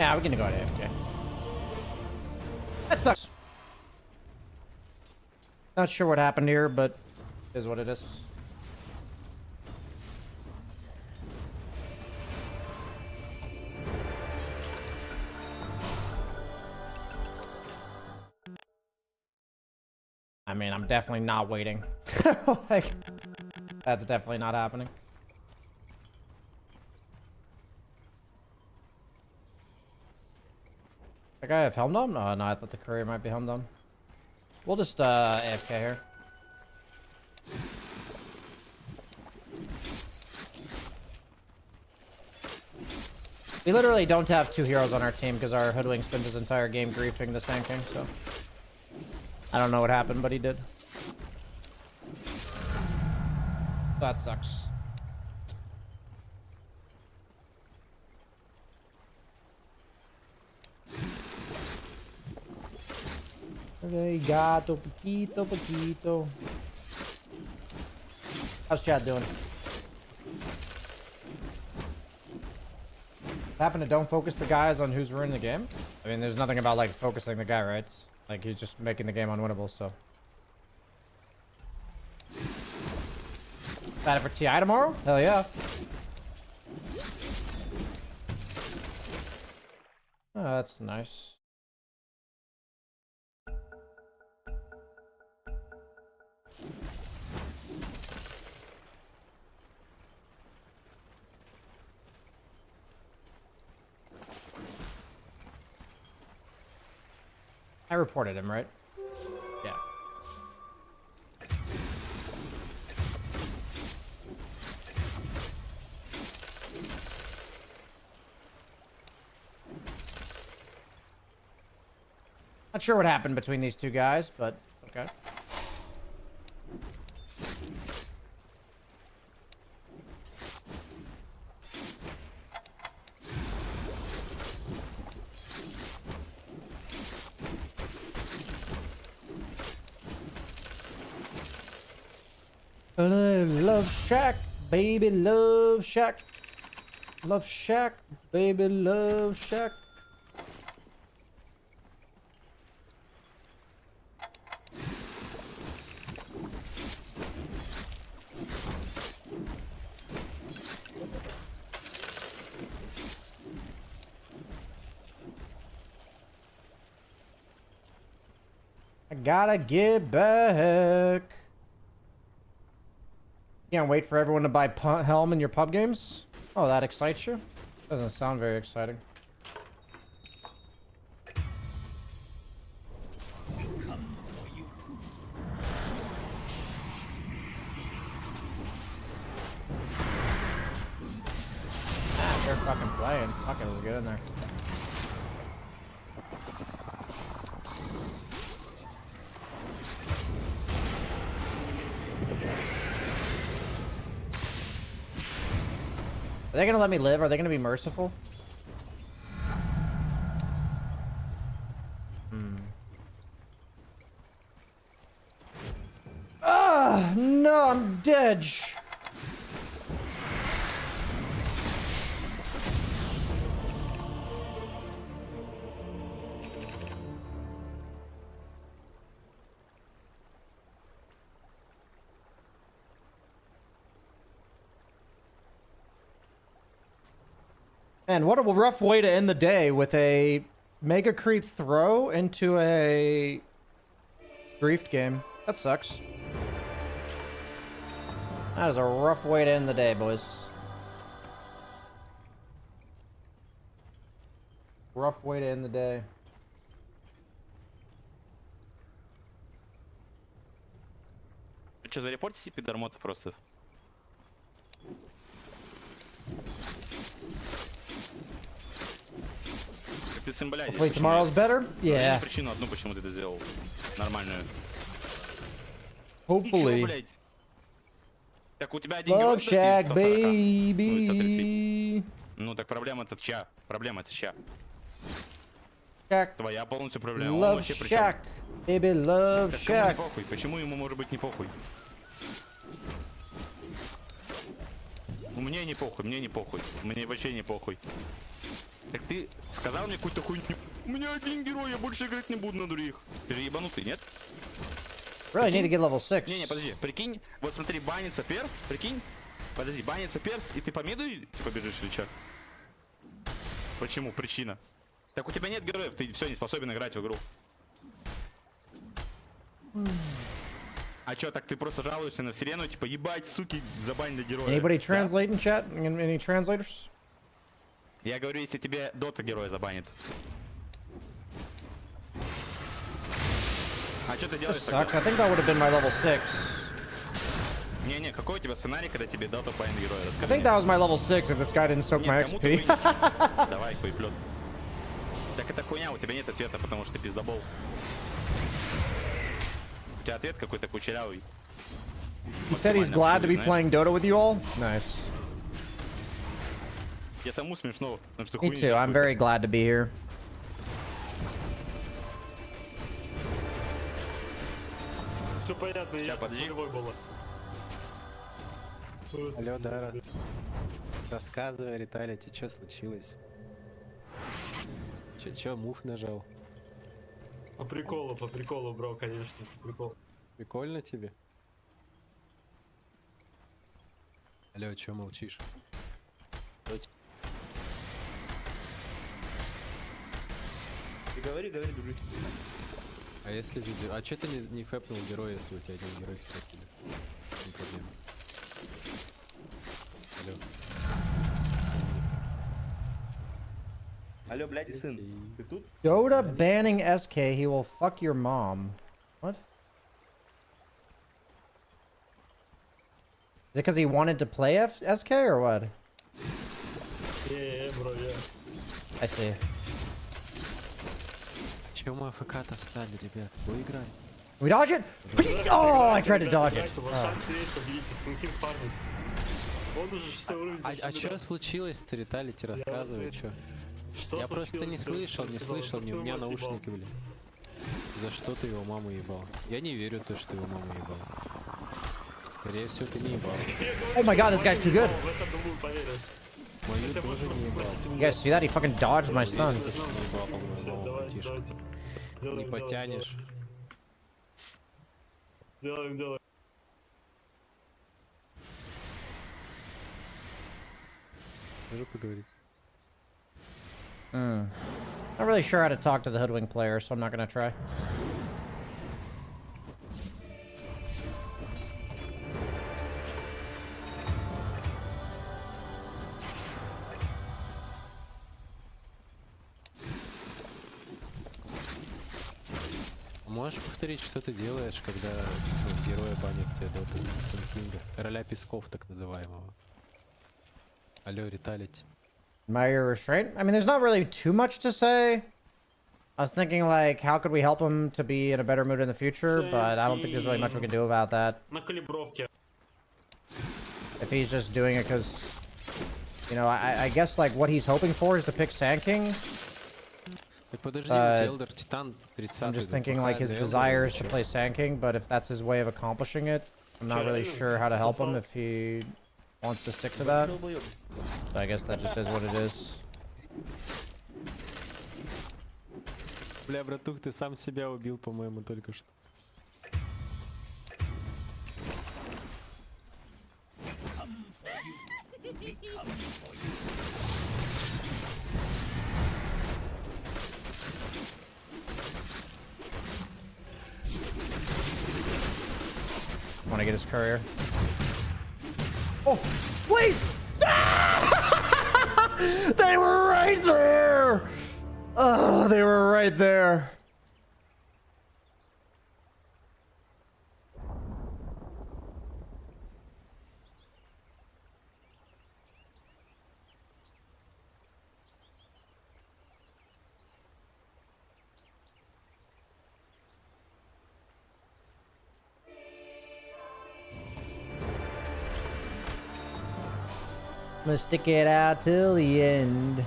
Yeah, we're gonna go to AFK. That sucks. Not sure what happened here, but it is what it is. I mean, I'm definitely not waiting. Like, that's definitely not happening. That guy have helm down? Oh, no, I thought the courier might be helm down. We'll just AFK here. We literally don't have 2 heroes on our team because our hoodwink spent his entire game griefing the Sand King, so I don't know what happened, but he did. That sucks. Gato, poquito, poquito. How's Chad doing? Happen to don't focus the guys on who's ruining the game? I mean, there's nothing about, like, focusing the guy, right? Like, he's just making the game unwinnable, so. Excited for TI tomorrow? Hell yeah. Oh, that's nice. I reported him, right? Yeah. Not sure what happened between these 2 guys, but okay. Love Shack, baby, love Shack. Love Shack, baby, love Shack. I gotta get back. Can't wait for everyone to buy Helm in your pub games. Oh, that excites you? Doesn't sound very exciting. Ah, they're fucking playing. Fuck it, let's get in there. Are they gonna let me live? Are they gonna be merciful? Ah, no, I'm dead. Man, what a rough way to end the day with a mega creep throw into a griefed game. That sucks. That is a rough way to end the day, boys. Rough way to end the day. Вы что, зарепортите пидормотов просто? Hopefully tomorrow's better? Yeah. Причину одну, почему ты это сделал. Нормальную. Hopefully. Так у тебя один Love герой стоит, Shack, 140. baby. Ну, 130. Ну так проблема-то чья? Проблема-то чья? Shack. Твоя полностью проблема. Он Love вообще при чём? Shack. Baby, love Так кому не Shack. похуй? Почему ему может быть не похуй? Мне не похуй, мне не похуй. Мне вообще не похуй. Так ты сказал мне какую-то хуйню. У меня один герой, я больше играть не буду на других. Ты же ебанутый, нет? Really need to get level 6. Не, подожди, прикинь, вот смотри, банится перс, прикинь. Подожди, банится перс, и ты по миду типа бежишь или чё? Почему? Причина. Так у тебя нет героев, ты все не способен играть в игру. А чё, так ты просто жалуешься на вселенную, типа, ебать, суки, забанили героя. Anybody Да. translate in chat? Any translators? Я говорю, если тебе Dota героя забанит. А что ты This делаешь sucks. тогда? I think that would have been my level 6. Не-не, какой у тебя сценарий, когда тебе Dota банит героя? I Расскажи think мне. that was my level 6 if this guy didn't soak my Нет, кому ты XP. вынесешь? Давай, хуеплет. Так это хуйня, у тебя нет ответа, потому что ты пиздобол. У тебя ответ какой-то кучерявый. He said he's glad to be playing Dota with you all. Nice. Я саму смешно, потому что Me хуйня. too. I'm very glad to be here. Все понятно, я подожди. нулевой было. Алло, Дара. Рассказывай, Риталити, что случилось? Чё, мув нажал? По приколу, бро, конечно, по приколу. Прикольно тебе? Алло, чё молчишь? Говори, дружи. А если же... А чё ты не фэпнул героя, если у тебя один герой фэпнул? Не проблема. Алло. Алло, блядь, сын, ты тут? Dota banning SK. He will fuck your mom. What? Is it because he wanted to play SK or what? Yeah, bro, yeah. I see. Чё мы АФК-то встали, ребят? Поиграй. We dodge it? Oh, I tried to dodge it. У вас шанс есть победить, с каким фармом? Он уже 6 уровень. А чё случилось-то, Риталити, рассказывай, чё? Что Я просто не слышал, не у меня наушники были. За что ты его маму ебал? Я не верю в то, что его маму ебал. Скорее всего, ты не ебал. Oh my god, this guy's too good. В это думаю, поверишь. Мою тоже не ебал. You guys see that? He fucking dodged my stun. Все, давайте. Не Делаем. потянешь. Делаем. Можешь поговорить? Not really sure how to talk to the hoodwink player, so I'm not gonna try. Можешь повторить, что ты делаешь, когда героя банит Dota Сэнкинга? Короля песков, так называемого. Алло, Риталити. Admire restraint? I mean, there's not really too much to say. I was thinking, like, how could we help him to be in a better mood in the future, but I don't think there's really much we can do about that. На калибровке. If he's just doing it because, you know, I guess, like, what he's hoping for is to pick Sand King. Так подожди, Элдер Титан 30. I'm just thinking, like, his desire is to play Sand King, but if that's his way of accomplishing it, I'm not really sure how to help him if he wants to stick to that. So I guess that just is what it is. Бля, братух, ты сам себя убил, по-моему, только что. Want to get his courier? Oh, please! They were right there! Oh, they were right there. I'm gonna stick it out till the end.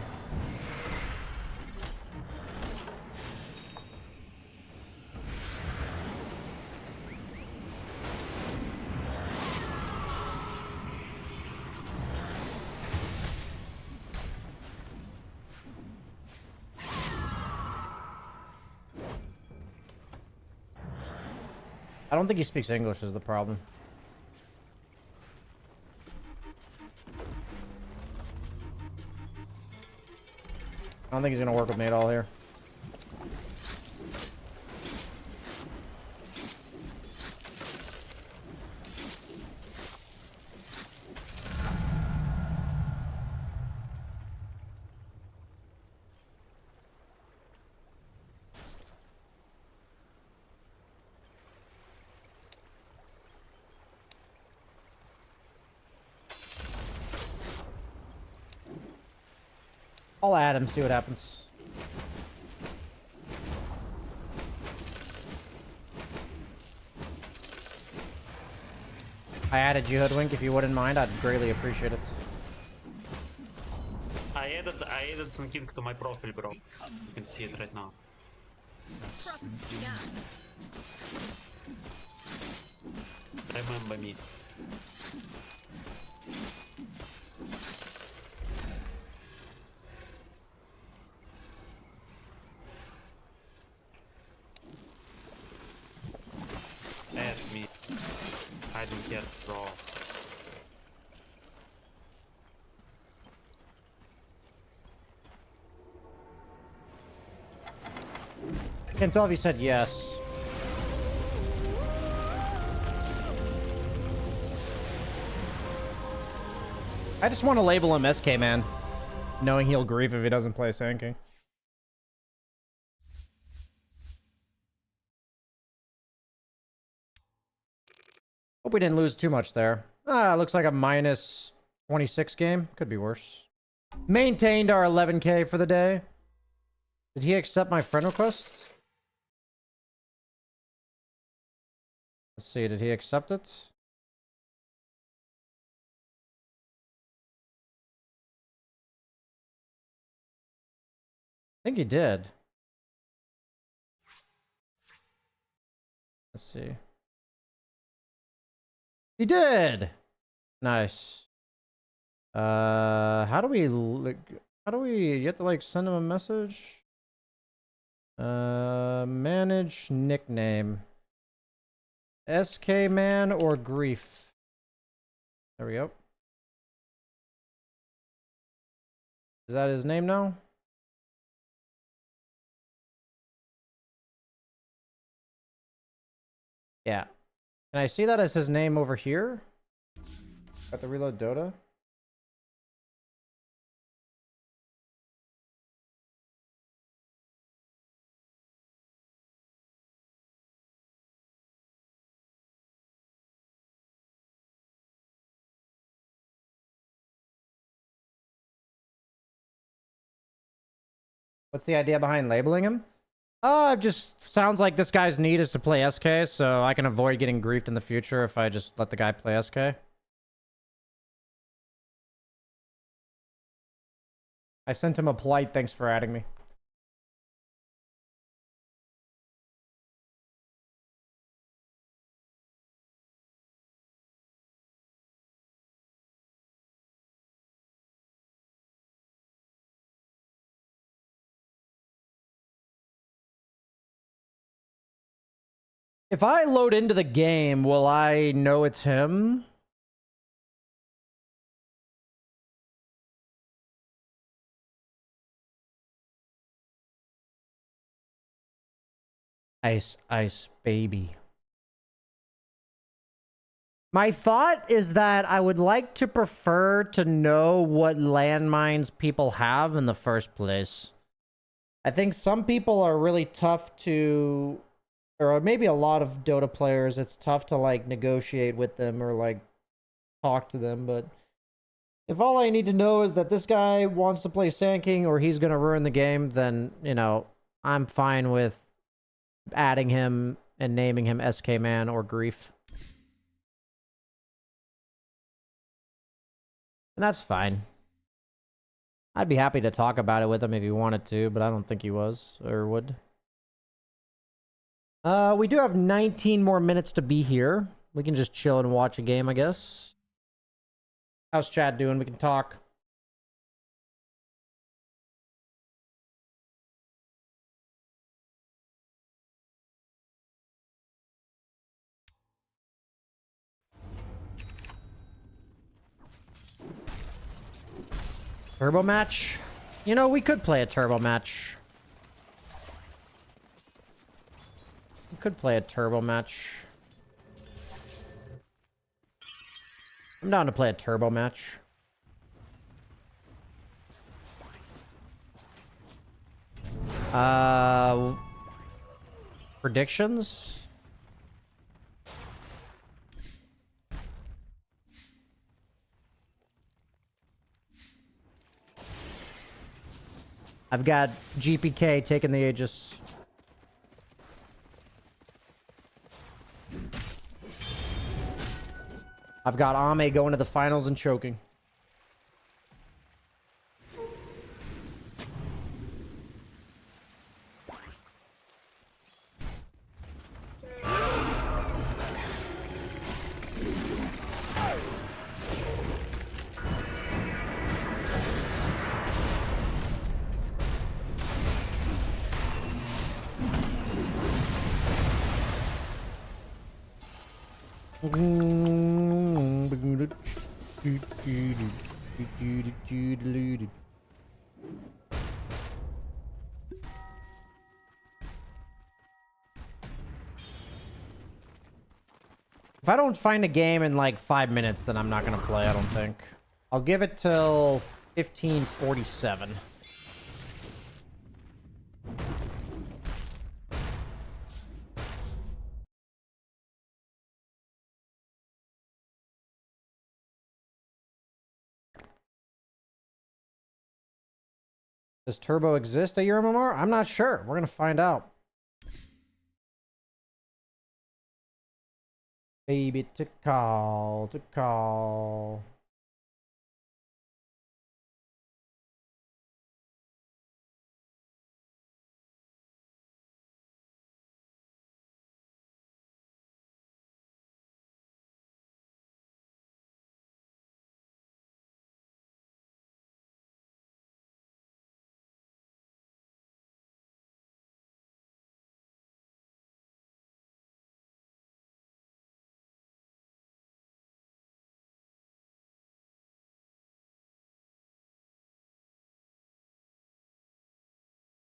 I don't think he speaks English is the problem. I don't think he's gonna work with me at all here. I'll add him, see what happens. I added you, Hoodwink, if you wouldn't mind. I'd greatly appreciate it. I added some king to my profile, bro. You can see it right now. Remember me. Add me. I don't care, bro. Can't tell if he said yes. I just want to label him SK man, knowing he'll grief if he doesn't play Sand King. Hope we didn't lose too much there. Looks like a minus 26 game. Could be worse. Maintained our 11k for the day. Did he accept my friend request? Let's see, did he accept it? I think he did. Let's see. He did! Nice. How do we you have to like send him a message? Manage nickname. SK man or grief? There we go. Is that his name now? Yeah. Can I see that as his name over here? Got the reload Dota. What's the idea behind labeling him? Just sounds like this guy's need is to play SK, so I can avoid getting griefed in the future if I just let the guy play SK. I sent him a polite thanks for adding me. If I load into the game, will I know it's him? Ice, ice, baby. My thought is that I would like to prefer to know what landmines people have in the first place. I think some people are really tough to... Or maybe a lot of Dota players, it's tough to, like, negotiate with them or, like, talk to them, but... If all I need to know is that this guy wants to play Sand King or he's gonna ruin the game, then, you know, I'm fine with adding him and naming him SK Man or Grief. And that's fine. I'd be happy to talk about it with him if he wanted to, but I don't think he was or would. We do have 19 more minutes to be here. We can just chill and watch a game, I guess. How's Chad doing? We can talk. Turbo match? You know, we could play a turbo match. We could play a turbo match. I'm down to play a turbo match. Predictions? I've got GPK taking the Aegis. I've got Ame going to the finals and choking. If I don't find a game in like 5 minutes, then I'm not gonna play, I don't think. I'll give it till 15:47. Does Turbo exist at your MMR? I'm not sure. We're gonna find out. Baby to call, to call.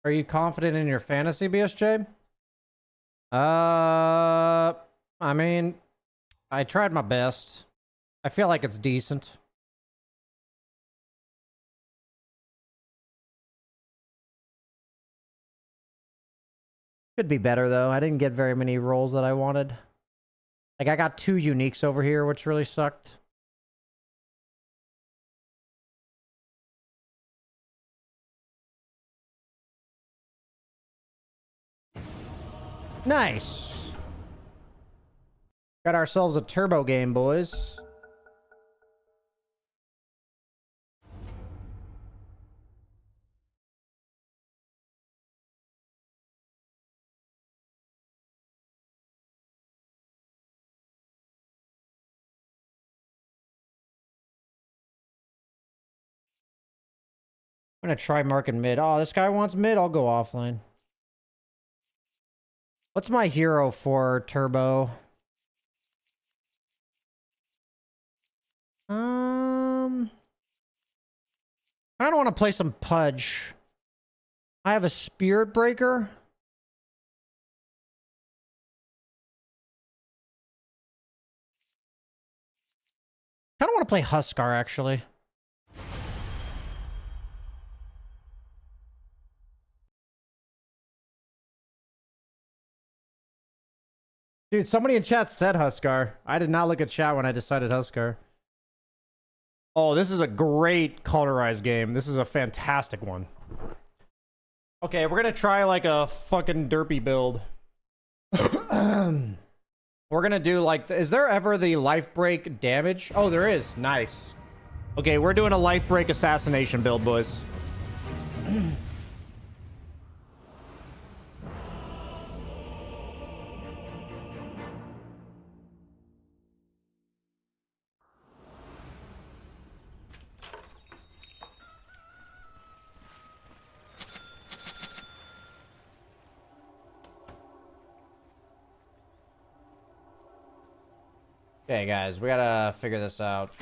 Are you confident in your fantasy, BSJ? I mean, I tried my best. I feel like it's decent. Could be better, though. I didn't get very many rolls that I wanted. Like, I got 2 uniques over here, which really sucked. Nice. Got ourselves a turbo game, boys. I'm gonna try marking mid. Oh, this guy wants mid. I'll go offline. What's my hero for turbo? I don't want to play some Pudge. I have a Spirit Breaker. I don't want to play Huskar, actually. Dude, somebody in chat said Huskar. I did not look at chat when I decided Huskar. Oh, this is a great cauterized game. This is a fantastic one. Okay, we're gonna try like a fucking derpy build. We're gonna do like... Is there ever the life break damage? Oh, there is. Nice. Okay, we're doing a life break assassination build, boys. Okay, guys, we gotta figure this out.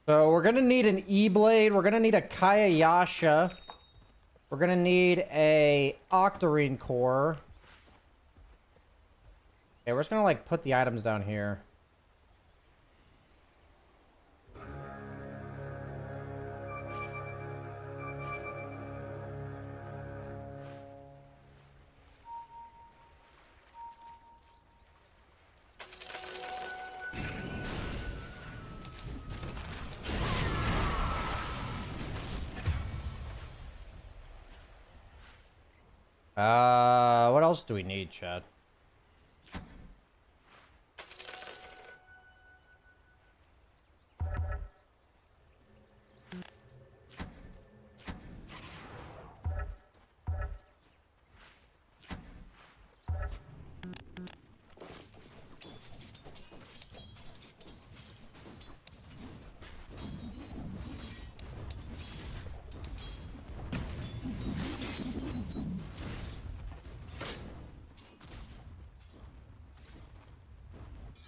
So we're gonna need an E-Blade. We're gonna need a Kaya Yasha. We're gonna need a Octarine Core. Okay, we're just gonna like put the items down here. What else do we need, Chad?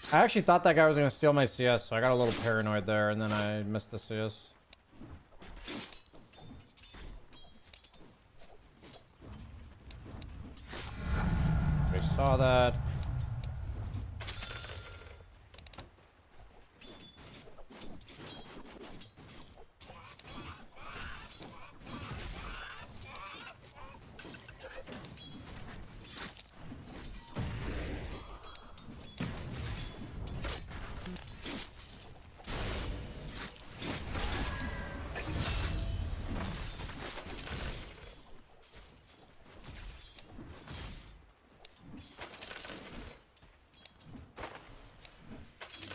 I actually thought that guy was going to steal my CS, so I got a little paranoid there, and then I missed the CS. We saw that.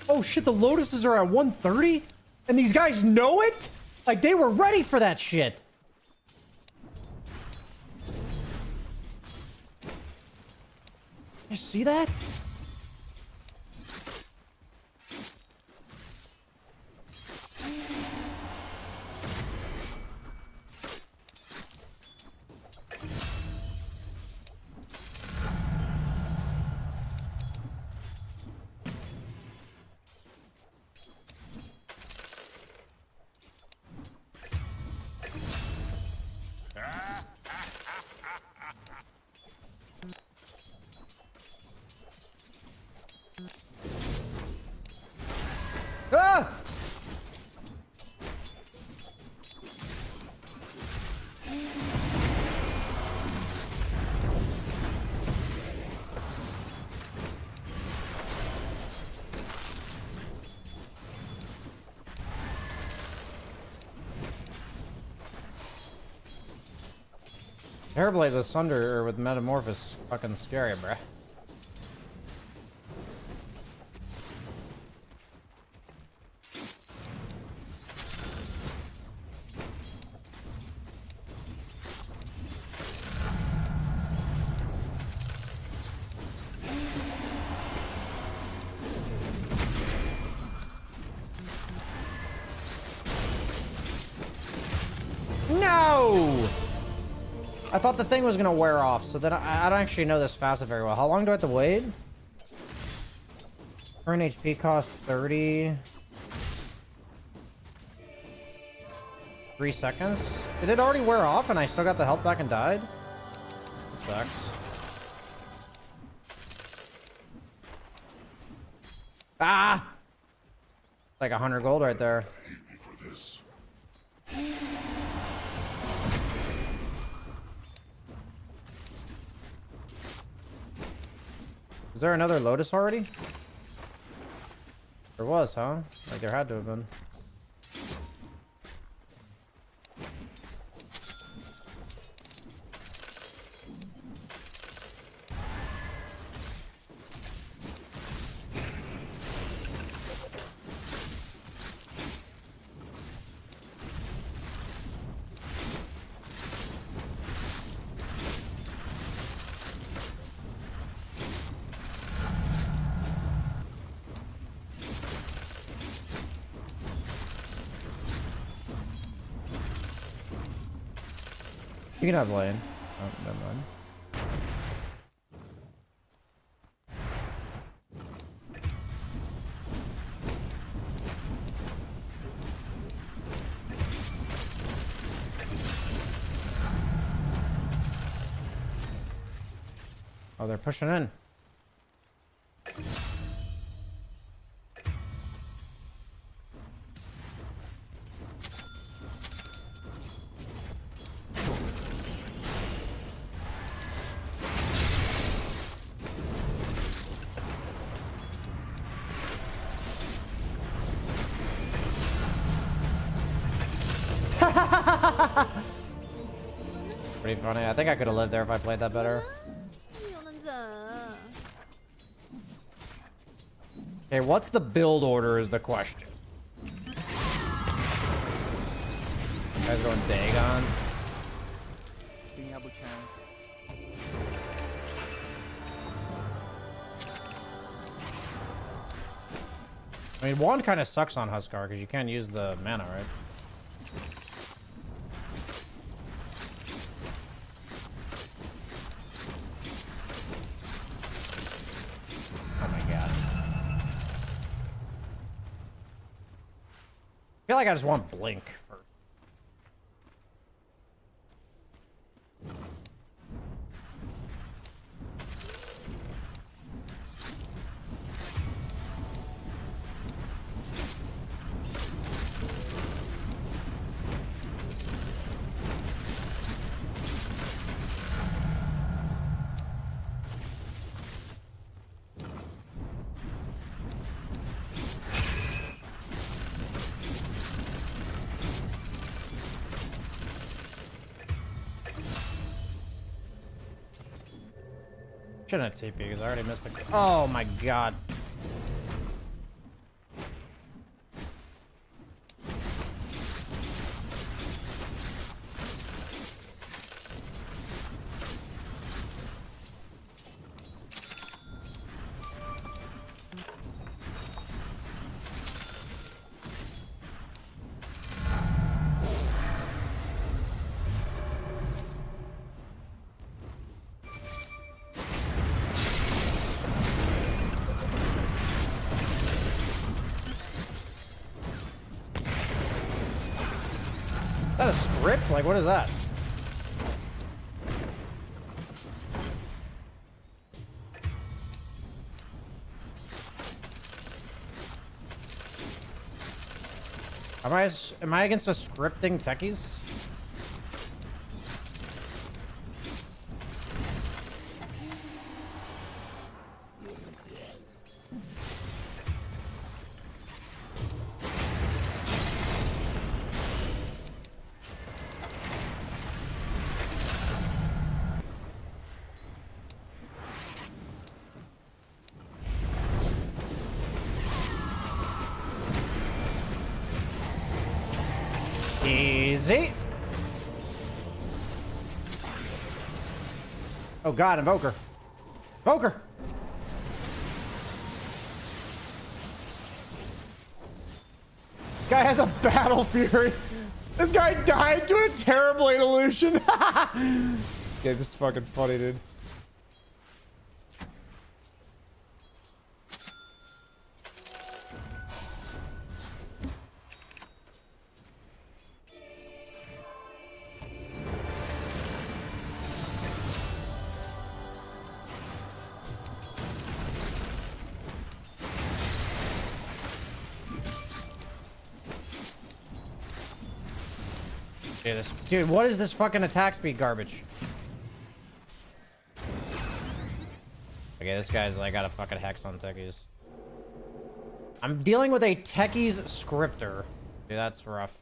Oh shit, the Lotuses are at 130? And these guys know it? Like, they were ready for that shit. You see that? Ah! Hairblade with Sunder or with Metamorphosis fucking scary, bruh. No! I thought the thing was gonna wear off, so then I don't actually know this facet very well. How long do I have to wait? Current HP cost 30. 3 seconds? Did it already wear off and I still got the health back and died? That sucks. Ah! Like 100 gold right there. Is there another Lotus already? There was, huh? Like there had to have been. You can have lane. Oh, never mind. Oh, they're pushing in. Pretty funny. I think I could have lived there if I played that better. Okay, what's the build order is the question. You guys going Dagon? I mean, one kind of sucks on Huskar because you can't use the mana, right? Oh my god. I feel like I just want Blink for... Shouldn't have TP because I already missed the... Oh my god. Is that a script? Like, what is that? Am I against a scripting techies? Easy. Oh god, Invoker. Invoker! This guy has a Battle Fury. This guy died to a Terrorblade illusion. Yeah, this is fucking funny, dude. Dude, what is this fucking attack speed garbage? Okay, this guy's like got a fucking hex on techies. I'm dealing with a techies scripter. Dude, that's rough.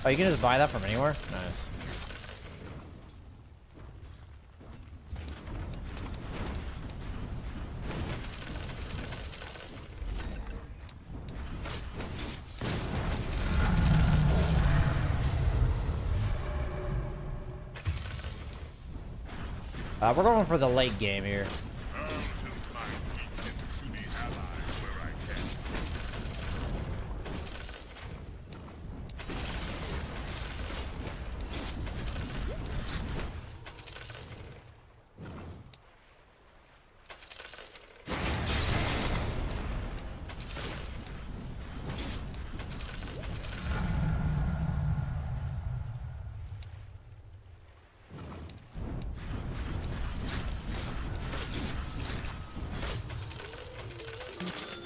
Oh, you can just buy that from anywhere? Nice. We're going for the late game here.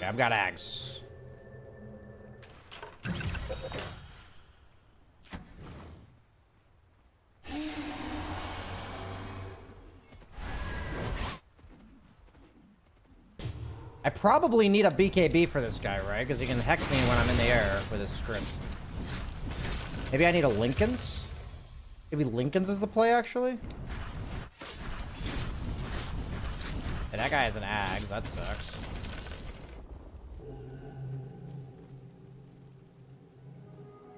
Okay, I've got Ags. I probably need a BKB for this guy, right? Because he can hex me when I'm in the air with his script. Maybe I need a Lincoln's? Maybe Lincoln's is the play, actually? Hey, that guy has an Ags. That sucks.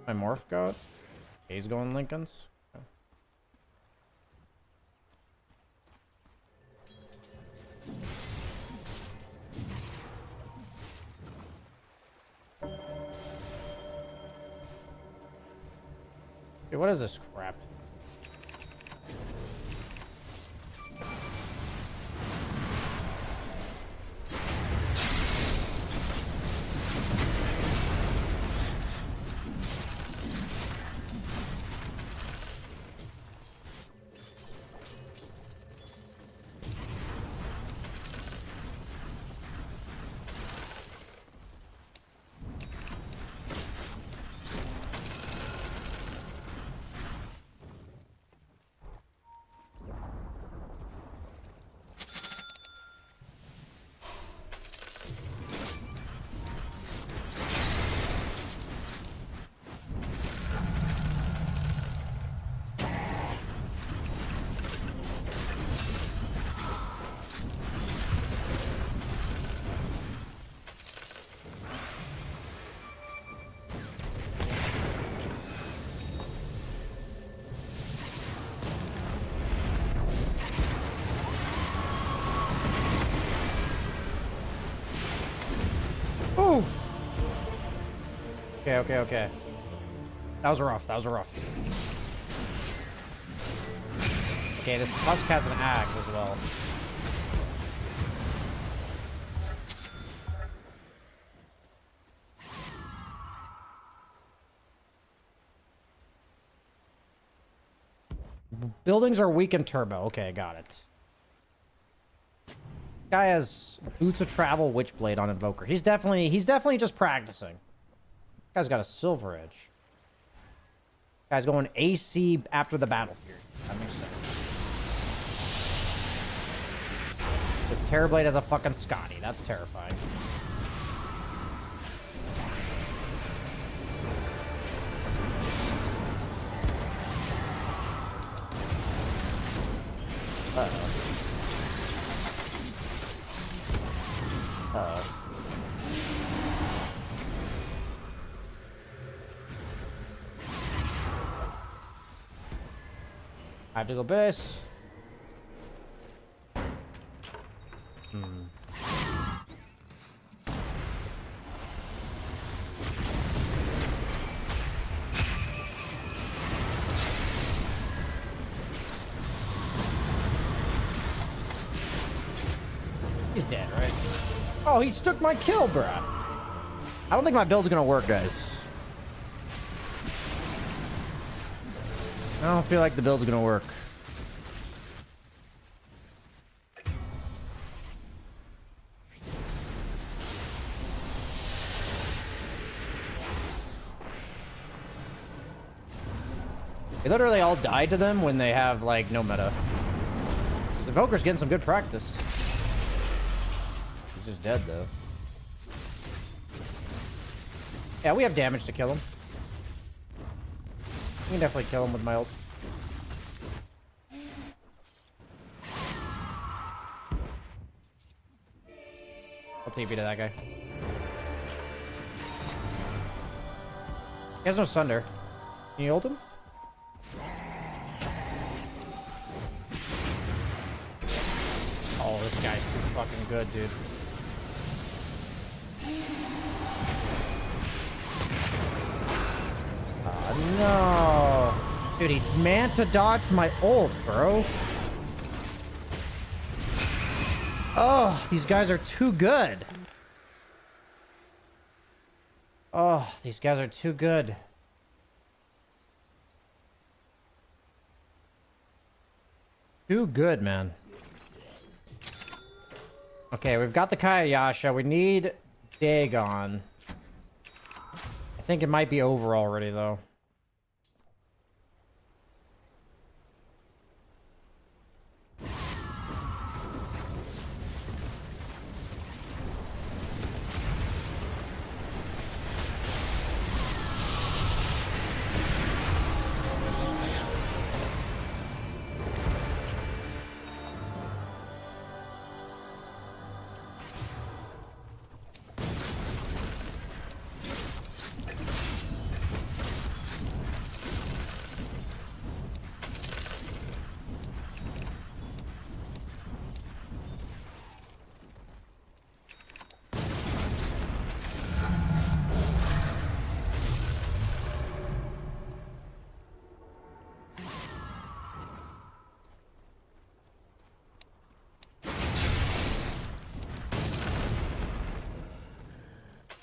My Morph got? He's going Lincoln's. Okay. Hey, what is this crap? Okay. That was rough. Okay, this Tusk has an axe as well. Buildings are weak in turbo. Okay, got it. Guy has Boots of Travel, Witchblade on Invoker. He's definitely just practicing. Guy's got a Silver Edge. Guy's going AC after the battlefield. That makes sense. This Terrorblade has a fucking Scotty. That's terrifying. Uh-oh. Uh-oh. I have to go base. He's dead, right? Oh, he took my kill, bruh. I don't think my build's gonna work, guys. I don't feel like the build's gonna work. They literally all die to them when they have, like, no meta. The Invoker's getting some good practice. He's just dead, though. Yeah, we have damage to kill him. We can definitely kill him with my ult. I'll TP to that guy. He has no Sunder. Can you ult him? Oh, this guy's too fucking good, dude. No. Dude, he manta dodged my ult, bro. Oh, these guys are too good. Oh, these guys are too good. Too good, man. Okay, we've got the Kayasha. We need Dagon. I think it might be over already, though.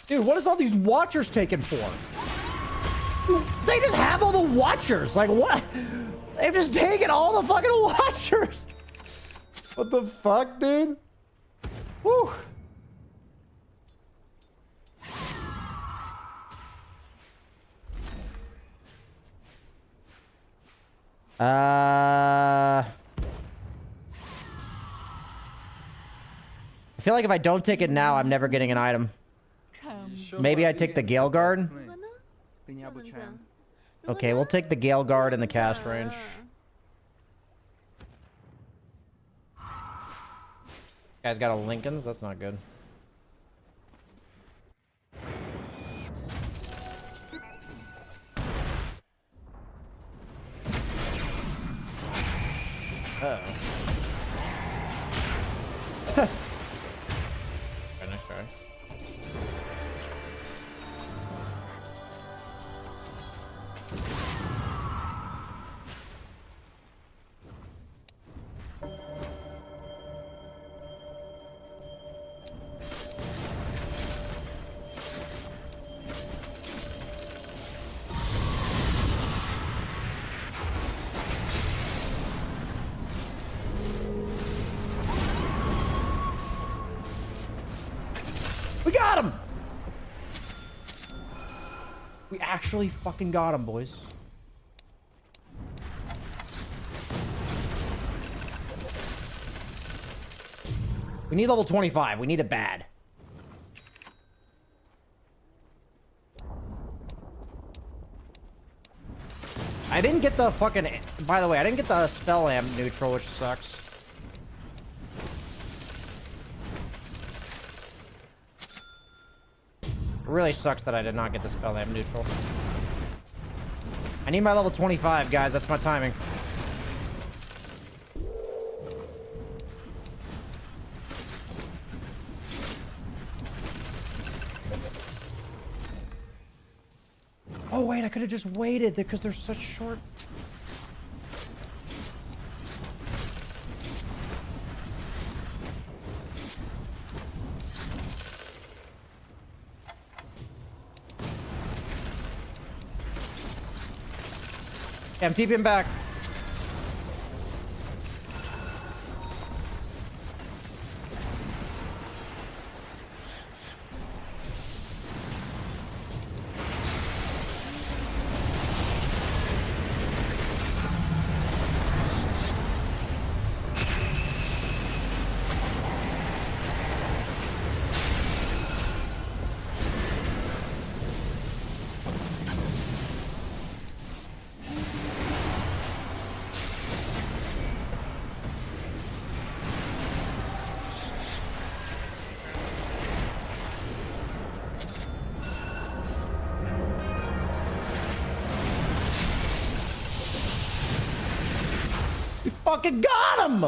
Dude, what is all these watchers taking for? Dude, they just have all the watchers. Like, what? They've just taken all the fucking watchers. What the fuck, dude? Whew. I feel like if I don't take it now, I'm never getting an item. Maybe I take the Gale Guard. Okay, we'll take the Gale Guard in the cast range. Guy's got a Lincoln's. That's not good. Uh-oh. Okay, nice try. We got him! We actually fucking got him, boys. We need level 25. We need it bad. I didn't get the fucking... By the way, I didn't get the spell amp neutral, which sucks. It really sucks that I did not get the spell amp neutral. I need my level 25, guys. That's my timing. Oh, wait. I could have just waited because they're such short... I'm TPing back. Fucking got him!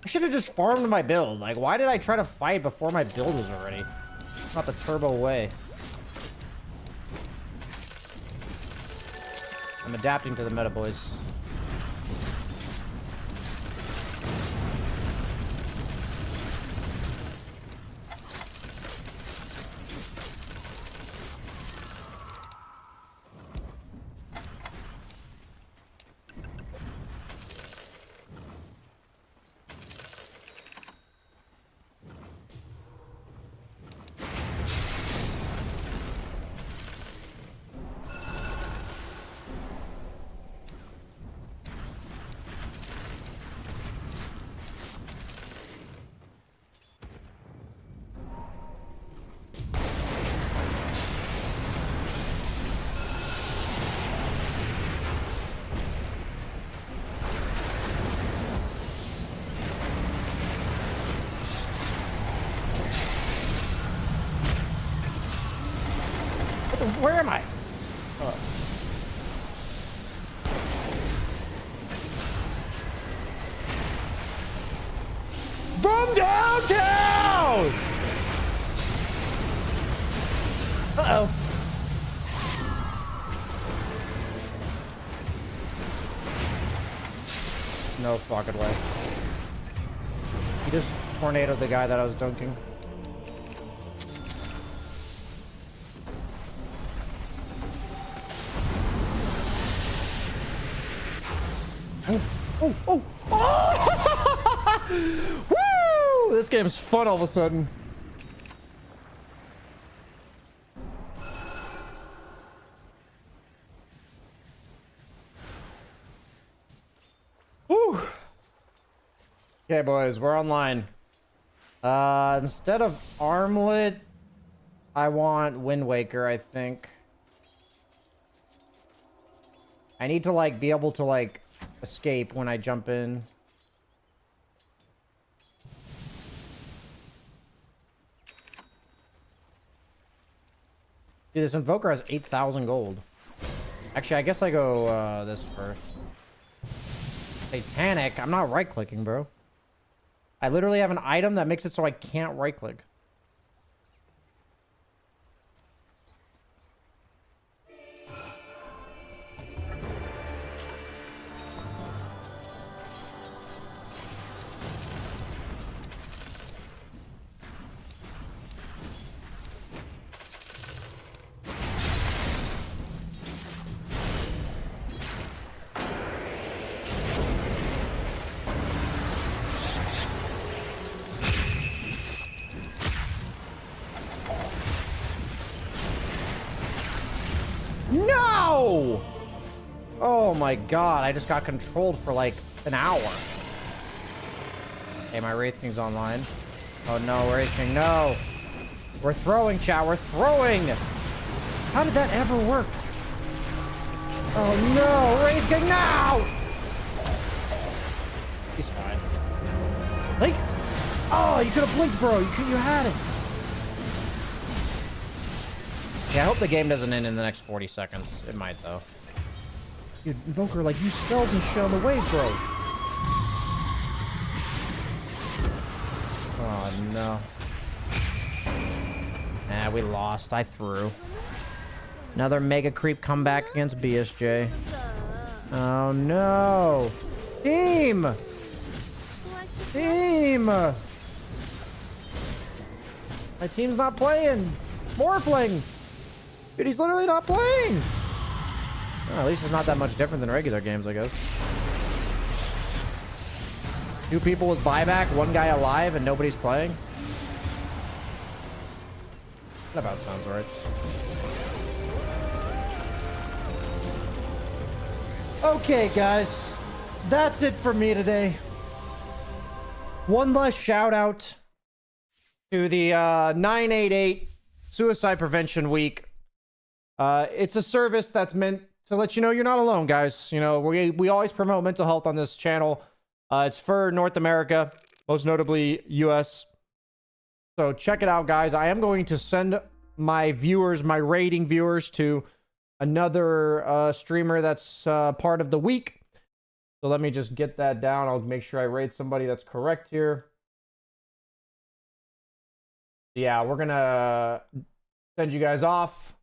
I should have just farmed my build. Like, why did I try to fight before my build was ready? Not the turbo way. I'm adapting to the meta, boys. Where am I? From downtown! Uh-oh. No fucking way. He just tornadoed the guy that I was dunking. Oh! Woo! This game is fun all of a sudden. Woo! Okay, boys, we're online. Instead of Armlet, I want Wind Waker, I think. I need to, like, be able to, like, escape when I jump in. Dude, this Invoker has 8,000 gold. Actually, I guess I go, this first. Satanic? I'm not right-clicking, bro. I literally have an item that makes it so I can't right-click. No! Oh my god, I just got controlled for like an hour. Hey, my Wraith King's online. Oh no, Wraith King, no! We're throwing, chat, we're throwing! How did that ever work? Oh no, Wraith King, now! He's fine. Like, oh, you could have blinked, bro. You had it. Yeah, I hope the game doesn't end in the next 40 seconds. It might, though. Dude, Invoker, like, you spells and shit on the wave, bro. Oh, no. Nah, we lost. I threw. Another Mega Creep comeback against BSJ. Oh, no. Team! Team! My team's not playing. Morphling! Dude, he's literally not playing! Well, at least it's not that much different than regular games, I guess. Two people with buyback, one guy alive, and nobody's playing? That about sounds right. Okay, guys. That's it for me today. One last shout out to the 988 Suicide Prevention Week. It's a service that's meant to let you know you're not alone, guys. You know, we always promote mental health on this channel. It's for North America, most notably US. So check it out, guys. I am going to send my viewers, my rating viewers, to another streamer that's part of the week. So let me just get that down. I'll make sure I rate somebody that's correct here. Yeah, we're gonna send you guys off.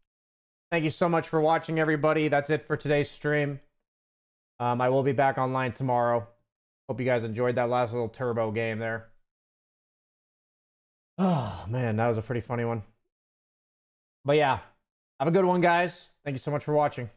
Thank you so much for watching, everybody. That's it for today's stream. I will be back online tomorrow. Hope you guys enjoyed that last little turbo game there. Oh, man, that was a pretty funny one. But yeah, have a good one, guys. Thank you so much for watching.